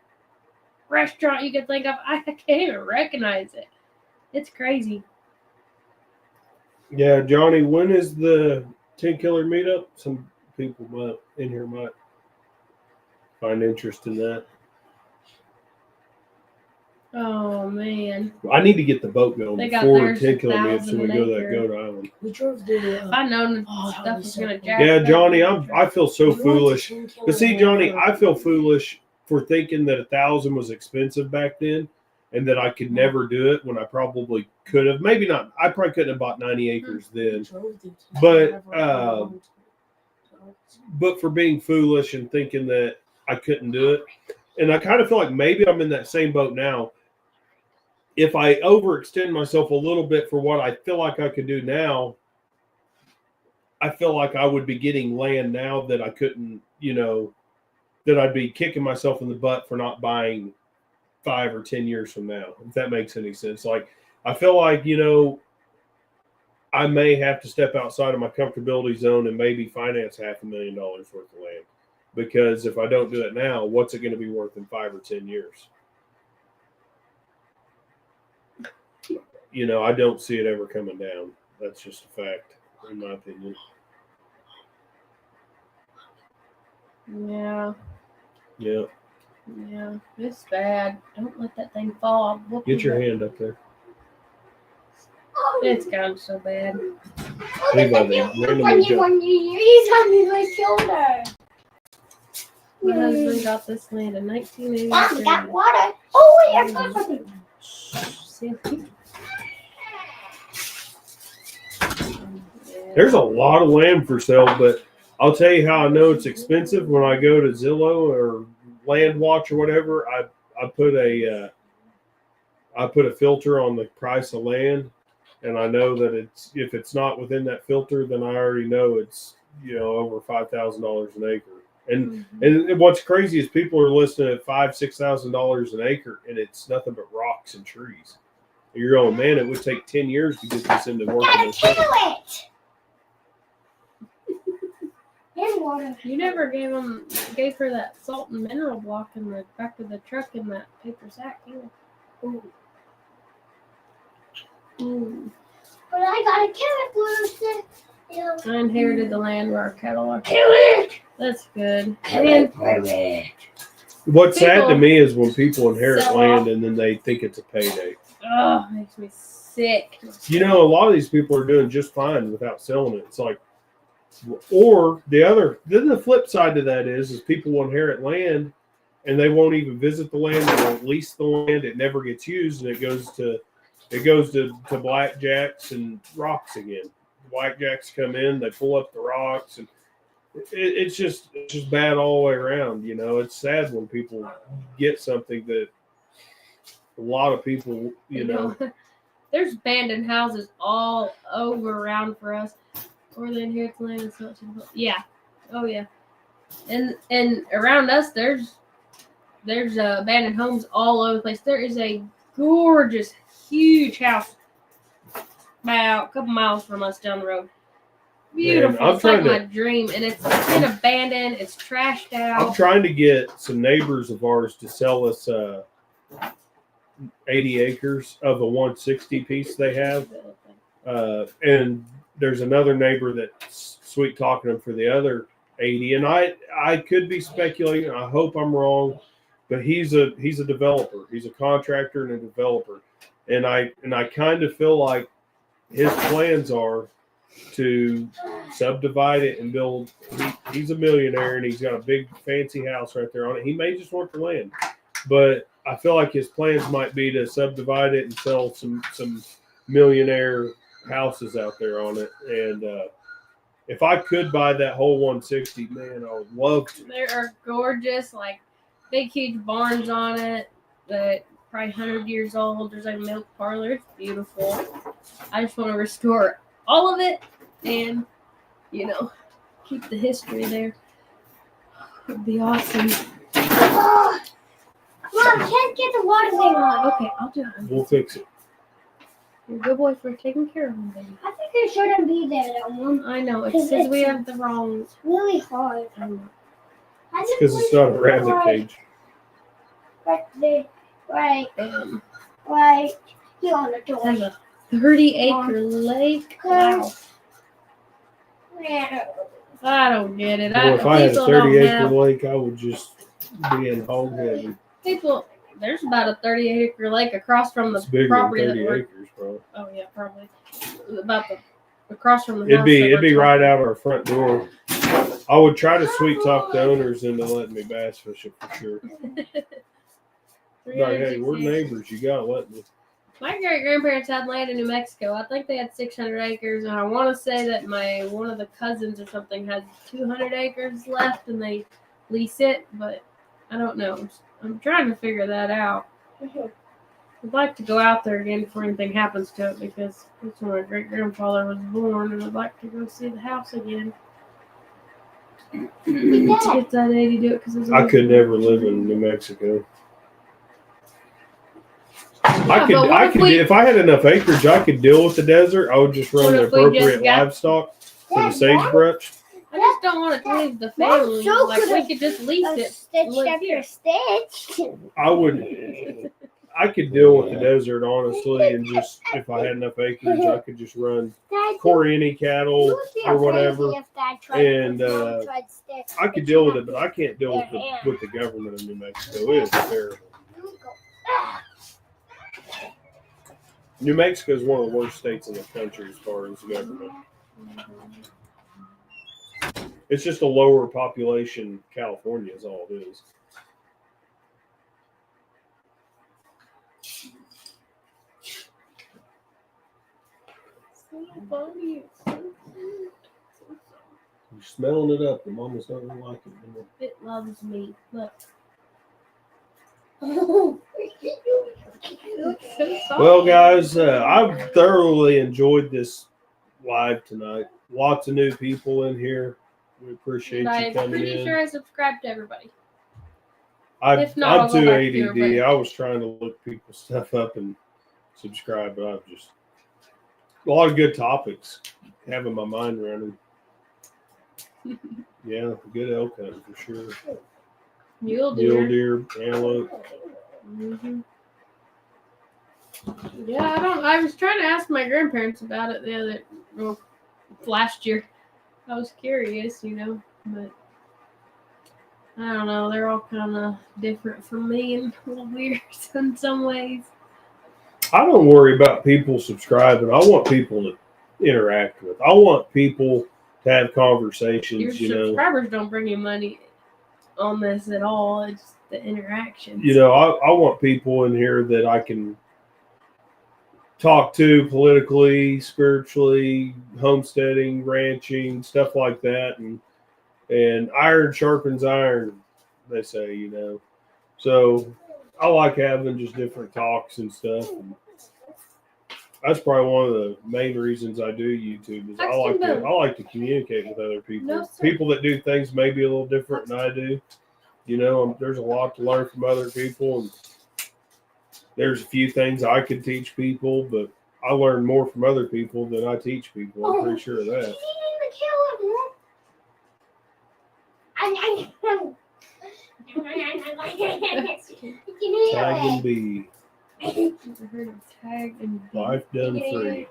Speaker 1: restaurant you could think of. I can't even recognize it. It's crazy.
Speaker 2: Yeah, Johnny, when is the 10 Killer meetup? Some people in here might find interest in that.
Speaker 1: Oh, man.
Speaker 2: I need to get the boat going before the 10 Killer meetup so we go to that
Speaker 1: acre.
Speaker 2: goat island.
Speaker 3: We drove to
Speaker 1: If I'd known stuff was going to jack
Speaker 2: Yeah,
Speaker 1: up.
Speaker 2: Johnny, I feel so foolish. But see, Johnny, I feel foolish for thinking that 1,000 was expensive back then and that I could never do it when I probably could have. Maybe not. I probably couldn't have bought 90 acres then. But for being foolish and thinking that I couldn't do it. And I kind of feel like maybe I'm in that same boat now. If I overextend myself a little bit for what I feel like I could do now, I feel like I would be getting land now that I couldn't, that I'd be kicking myself in the butt for not buying 5 or 10 years from now, if that makes any sense. Like, I feel like, I may have to step outside of my comfortability zone and maybe finance $500,000 worth of land. Because if I don't do it now, what's it going to be worth in 5 or 10 years? I don't see it ever coming down. That's just a fact, in my opinion.
Speaker 1: Yeah.
Speaker 2: Yeah.
Speaker 1: Yeah. It's bad. Don't let that thing fall.
Speaker 2: Get your hand up there.
Speaker 1: It's gotten so bad.
Speaker 2: Anybody, randomly jump.
Speaker 3: He's on my shoulder.
Speaker 1: My husband got this land in 1983.
Speaker 3: Mom, got water. Oh, wait, there's something.
Speaker 1: See?
Speaker 2: There's a lot of land for sale, but I'll tell you how I know it's expensive. When I go to Zillow or Land Watch or whatever, I put a filter on the price of land, and I know that if it's not within that filter, then I already know it's over $5,000 an acre. And what's crazy is people are listing at $5,000-$6,000 an acre, and it's nothing but rocks and trees. And you're going, man, it would take 10 years to get this into working.
Speaker 3: Gotta kill it. And water.
Speaker 1: You never gave her that salt and mineral block in the back of the truck in that paper sack either. Ooh. Ooh.
Speaker 3: But I gotta kill it first.
Speaker 1: I inherited the land where our cattle are.
Speaker 3: Kill it.
Speaker 1: That's good.
Speaker 3: Kill
Speaker 1: And
Speaker 3: it.
Speaker 2: What's sad to me is when people inherit
Speaker 1: sell
Speaker 2: land
Speaker 1: off.
Speaker 2: and then they think it's a payday.
Speaker 1: oh, it makes me sick.
Speaker 2: A lot of these people are doing just fine without selling it. It's like, or then the flip side to that is people will inherit land and they won't even visit the land. They won't lease the land. It never gets used, and it goes to blackjacks and rocks again. Blackjacks come in, they pull up the rocks, and it's just bad all the way around. It's sad when people get something that a lot of people,
Speaker 1: There's abandoned houses all over around for us. Or they inherit the land and sell it to the yeah. Oh yeah. And around us there's abandoned homes all over the place. There is a gorgeous, huge house about a couple miles from us down the road. Beautiful.
Speaker 2: Man,
Speaker 1: it's like my dream. And it's been abandoned. It's trashed out.
Speaker 2: I'm trying to get some neighbors of ours to sell us 80 acres of a 160 piece they have. And there's another neighbor that's sweet talking them for the other 80. And I could be speculating. I hope I'm wrong, but he's a developer. He's a contractor and a developer. And I kind of feel like his plans are to subdivide it and build. He's a millionaire and he's got a big fancy house right there on it. He may just want the land, but I feel like his plans might be to subdivide it and sell some millionaire houses out there on it. And if I could buy that whole 160, man, I would love to.
Speaker 1: There are gorgeous, like big, huge barns on it that probably 100 years old. There's like a milk parlor. It's beautiful. I just want to restore all of it and, keep the history there. It'd be awesome.
Speaker 3: Oh. Mom, can't get the water thing on.
Speaker 1: Okay, I'll do it.
Speaker 2: We'll fix it.
Speaker 1: You're a good boy for taking care of him, baby.
Speaker 3: I think it shouldn't be there, though, Mom.
Speaker 1: I know. It
Speaker 3: 'Cause
Speaker 1: says we
Speaker 3: it's-
Speaker 1: have the wrong.
Speaker 3: It's really hard.
Speaker 1: I know.
Speaker 2: Because it's not a rabbit cage.
Speaker 3: Right there. Right here on the door.
Speaker 1: Has a 30-acre lake. Wow.
Speaker 3: Yeah.
Speaker 1: I don't get it.
Speaker 2: Well, if I had a
Speaker 1: People don't
Speaker 2: 30-acre
Speaker 1: have
Speaker 2: lake, I would just be in hog heaven.
Speaker 1: people. There's about a 30-acre lake across from the
Speaker 2: It's bigger
Speaker 1: property
Speaker 2: than
Speaker 1: that
Speaker 2: 30
Speaker 1: we're.
Speaker 2: acres, bro.
Speaker 1: Oh yeah, probably about the across from the.
Speaker 2: It'd
Speaker 1: house
Speaker 2: be
Speaker 1: that
Speaker 2: it'd be
Speaker 1: we're
Speaker 2: right
Speaker 1: talking
Speaker 2: out our front door. I would try to sweet talk the owners into letting me bass fish it for sure. Like, hey, we're
Speaker 1: 360.
Speaker 2: neighbors. You gotta let me.
Speaker 1: My great grandparents had land in New Mexico. I think they had 600 acres, and I want to say that one of the cousins or something has 200 acres left, and they lease it, but I don't know. I'm trying to figure that out. I'd like to go out there again before anything happens to it because that's when my great grandfather was born, and I'd like to go see the house again. To get that lady to do it because
Speaker 2: I could never live in New Mexico. I could if I had enough acreage, I could deal with the desert. I would just run the appropriate livestock for the sagebrush.
Speaker 1: I just don't want to leave the family.
Speaker 3: So
Speaker 1: like we could just lease it.
Speaker 3: Stitched after stitch.
Speaker 2: I would. I could deal with the desert honestly, and just if I had enough acreage, I could just run Corriente cattle or whatever, and I could deal with it. But I can't deal with the government of New Mexico. It is terrible. New Mexico is one of the worst states in the country as far as government. It's just a lower population California is all it is. You're smelling it up. The mama's not gonna like it anymore.
Speaker 1: It loves me. Look.
Speaker 2: Well, guys, I've thoroughly enjoyed this live tonight. Lots of new people in here. We appreciate you
Speaker 1: I'm
Speaker 2: coming
Speaker 1: pretty
Speaker 2: in.
Speaker 1: sure I subscribed to everybody.
Speaker 2: I'm too ADD. I was trying to look people's stuff up and subscribe, but I've just a lot of good topics. Having my mind running. Yeah, good elk hunting for sure.
Speaker 1: Mule deer,
Speaker 2: antelope.
Speaker 1: Mm-hmm. Yeah, I was trying to ask my grandparents about it last year. I was curious, but I don't know. They're all kind of different from me and a little weird in some ways.
Speaker 2: I don't worry about people subscribing. I want people to interact with. I want people to have conversations.
Speaker 1: Your subscribers don't bring you money on this at all. It's the interactions.
Speaker 2: I want people in here that I can talk to politically, spiritually, homesteading, ranching, stuff like that, and iron sharpens iron, they say, So I like having just different talks and stuff. And that's probably one of the main reasons I do YouTube is I like to communicate with other people. People that do things maybe a little different than I do. There's a lot to learn from other people, and there's a few things I could teach people, but I learn more from other people than I teach people. I'm pretty sure of that. Tag and be. Life done free.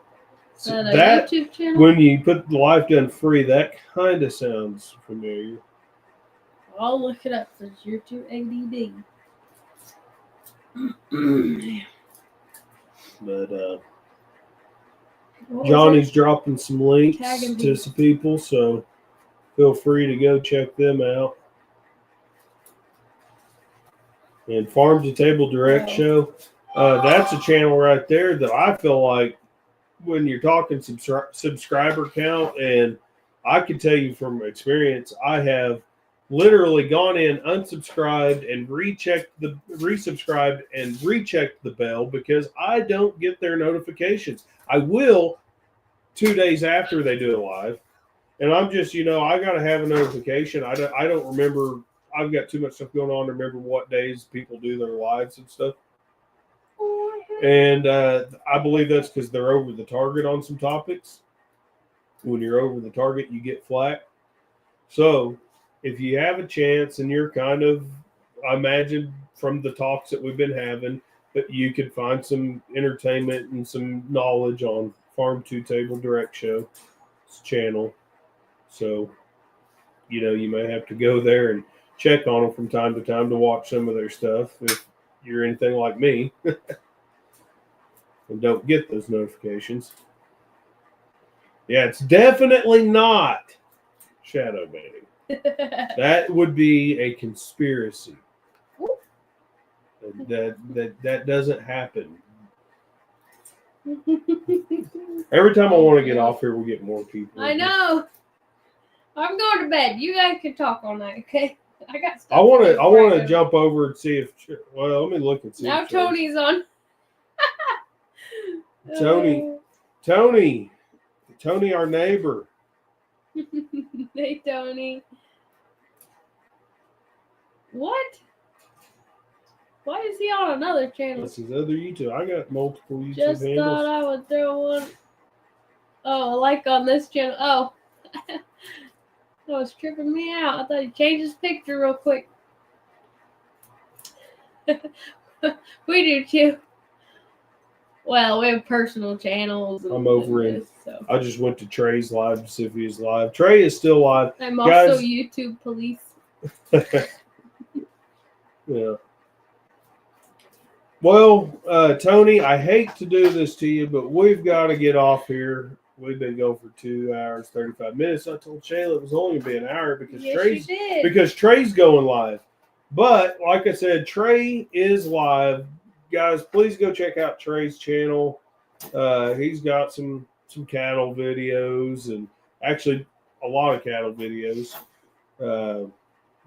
Speaker 2: So that YouTube channel? When you put life done free, that kind of sounds familiar.
Speaker 1: I'll look it up because you're too ADD.
Speaker 2: But Johnny's dropping some links to some people, so feel free to go check them out. And Farm to Table Direct Show, that's a channel right there that I feel like when you're talking subscriber count, and I can tell you from experience, I have literally gone in, unsubscribed, and resubscribed and rechecked the bell because I don't get their notifications. I will 2 days after they do it live, and I'm just, I got to have a notification. I don't remember. I've got too much stuff going on to remember what days people do their lives and stuff. And I believe that's because they're over the target on some topics. When you're over the target, you get flack. So if you have a chance and you're kind of, I imagine from the talks that we've been having, that you could find some entertainment and some knowledge on Farm to Table Direct Show channel. So, you may have to go there and check on them from time to time to watch some of their stuff if you're anything like me and don't get those notifications. Yeah, it's definitely not shadow banning. That would be a conspiracy. That doesn't happen. Every time I want to get off here, we get more people.
Speaker 1: I know. I'm going to bed. You guys can talk all night, okay? I got stuff.
Speaker 2: I want to jump over and see if. Well, let me look and see.
Speaker 1: Now Tony's on.
Speaker 2: Tony, our neighbor.
Speaker 1: Hey, Tony. What? Why is he on another channel?
Speaker 2: This is other YouTube. I got multiple YouTube
Speaker 1: Just
Speaker 2: handles.
Speaker 1: thought I would throw one. Oh, like on this channel. Oh. That was tripping me out. I thought he changed his picture real quick. We do too. Well, we have personal channels.
Speaker 2: I'm over in.
Speaker 1: this, so.
Speaker 2: I just went to Trey's live to see if he was live. Trey is still live.
Speaker 1: I'm also
Speaker 2: Guys-
Speaker 1: YouTube police.
Speaker 2: Yeah. Well, Tony, I hate to do this to you, but we've got to get off here. We've been going for 2 hours, 35 minutes. I told Shayla it was only going to be an hour because Trey's going live. But like I said, Trey is live. Guys, please go check out Trey's channel. He's got some cattle videos and actually a lot of cattle videos.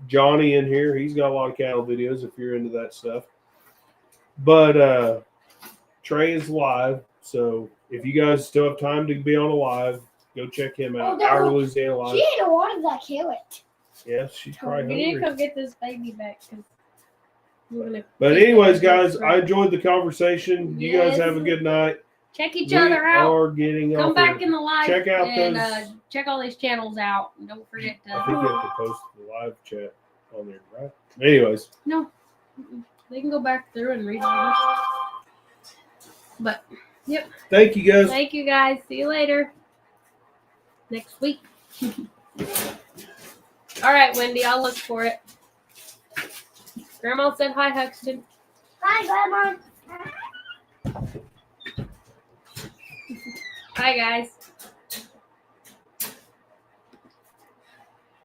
Speaker 2: Johnny in here, he's got a lot of cattle videos if you're into that stuff. But Trey is live, so if you guys still have time to be on a live, go check him out. Our Louisiana Live.
Speaker 3: She ate a lot of that carrot.
Speaker 2: Yes, she's probably
Speaker 1: We need to
Speaker 2: hungry.
Speaker 1: come get this baby back.
Speaker 2: But anyways, guys, I enjoyed the conversation. You guys have a good night.
Speaker 1: Check each other out.
Speaker 2: Are getting
Speaker 1: Come
Speaker 2: off
Speaker 1: back
Speaker 2: here.
Speaker 1: in the live
Speaker 2: Check out
Speaker 1: and
Speaker 2: those.
Speaker 1: check all these channels out. And don't forget
Speaker 2: I think you
Speaker 1: to.
Speaker 2: have to post the live chat on there, right? Anyways,
Speaker 1: No, they can go back through and read all this. But yep.
Speaker 2: thank you guys.
Speaker 1: Thank you guys. See you later. Next week. All right, Wendy. I'll look for it. Grandma said hi, Huxton.
Speaker 3: Hi, Grandma.
Speaker 1: Bye, guys.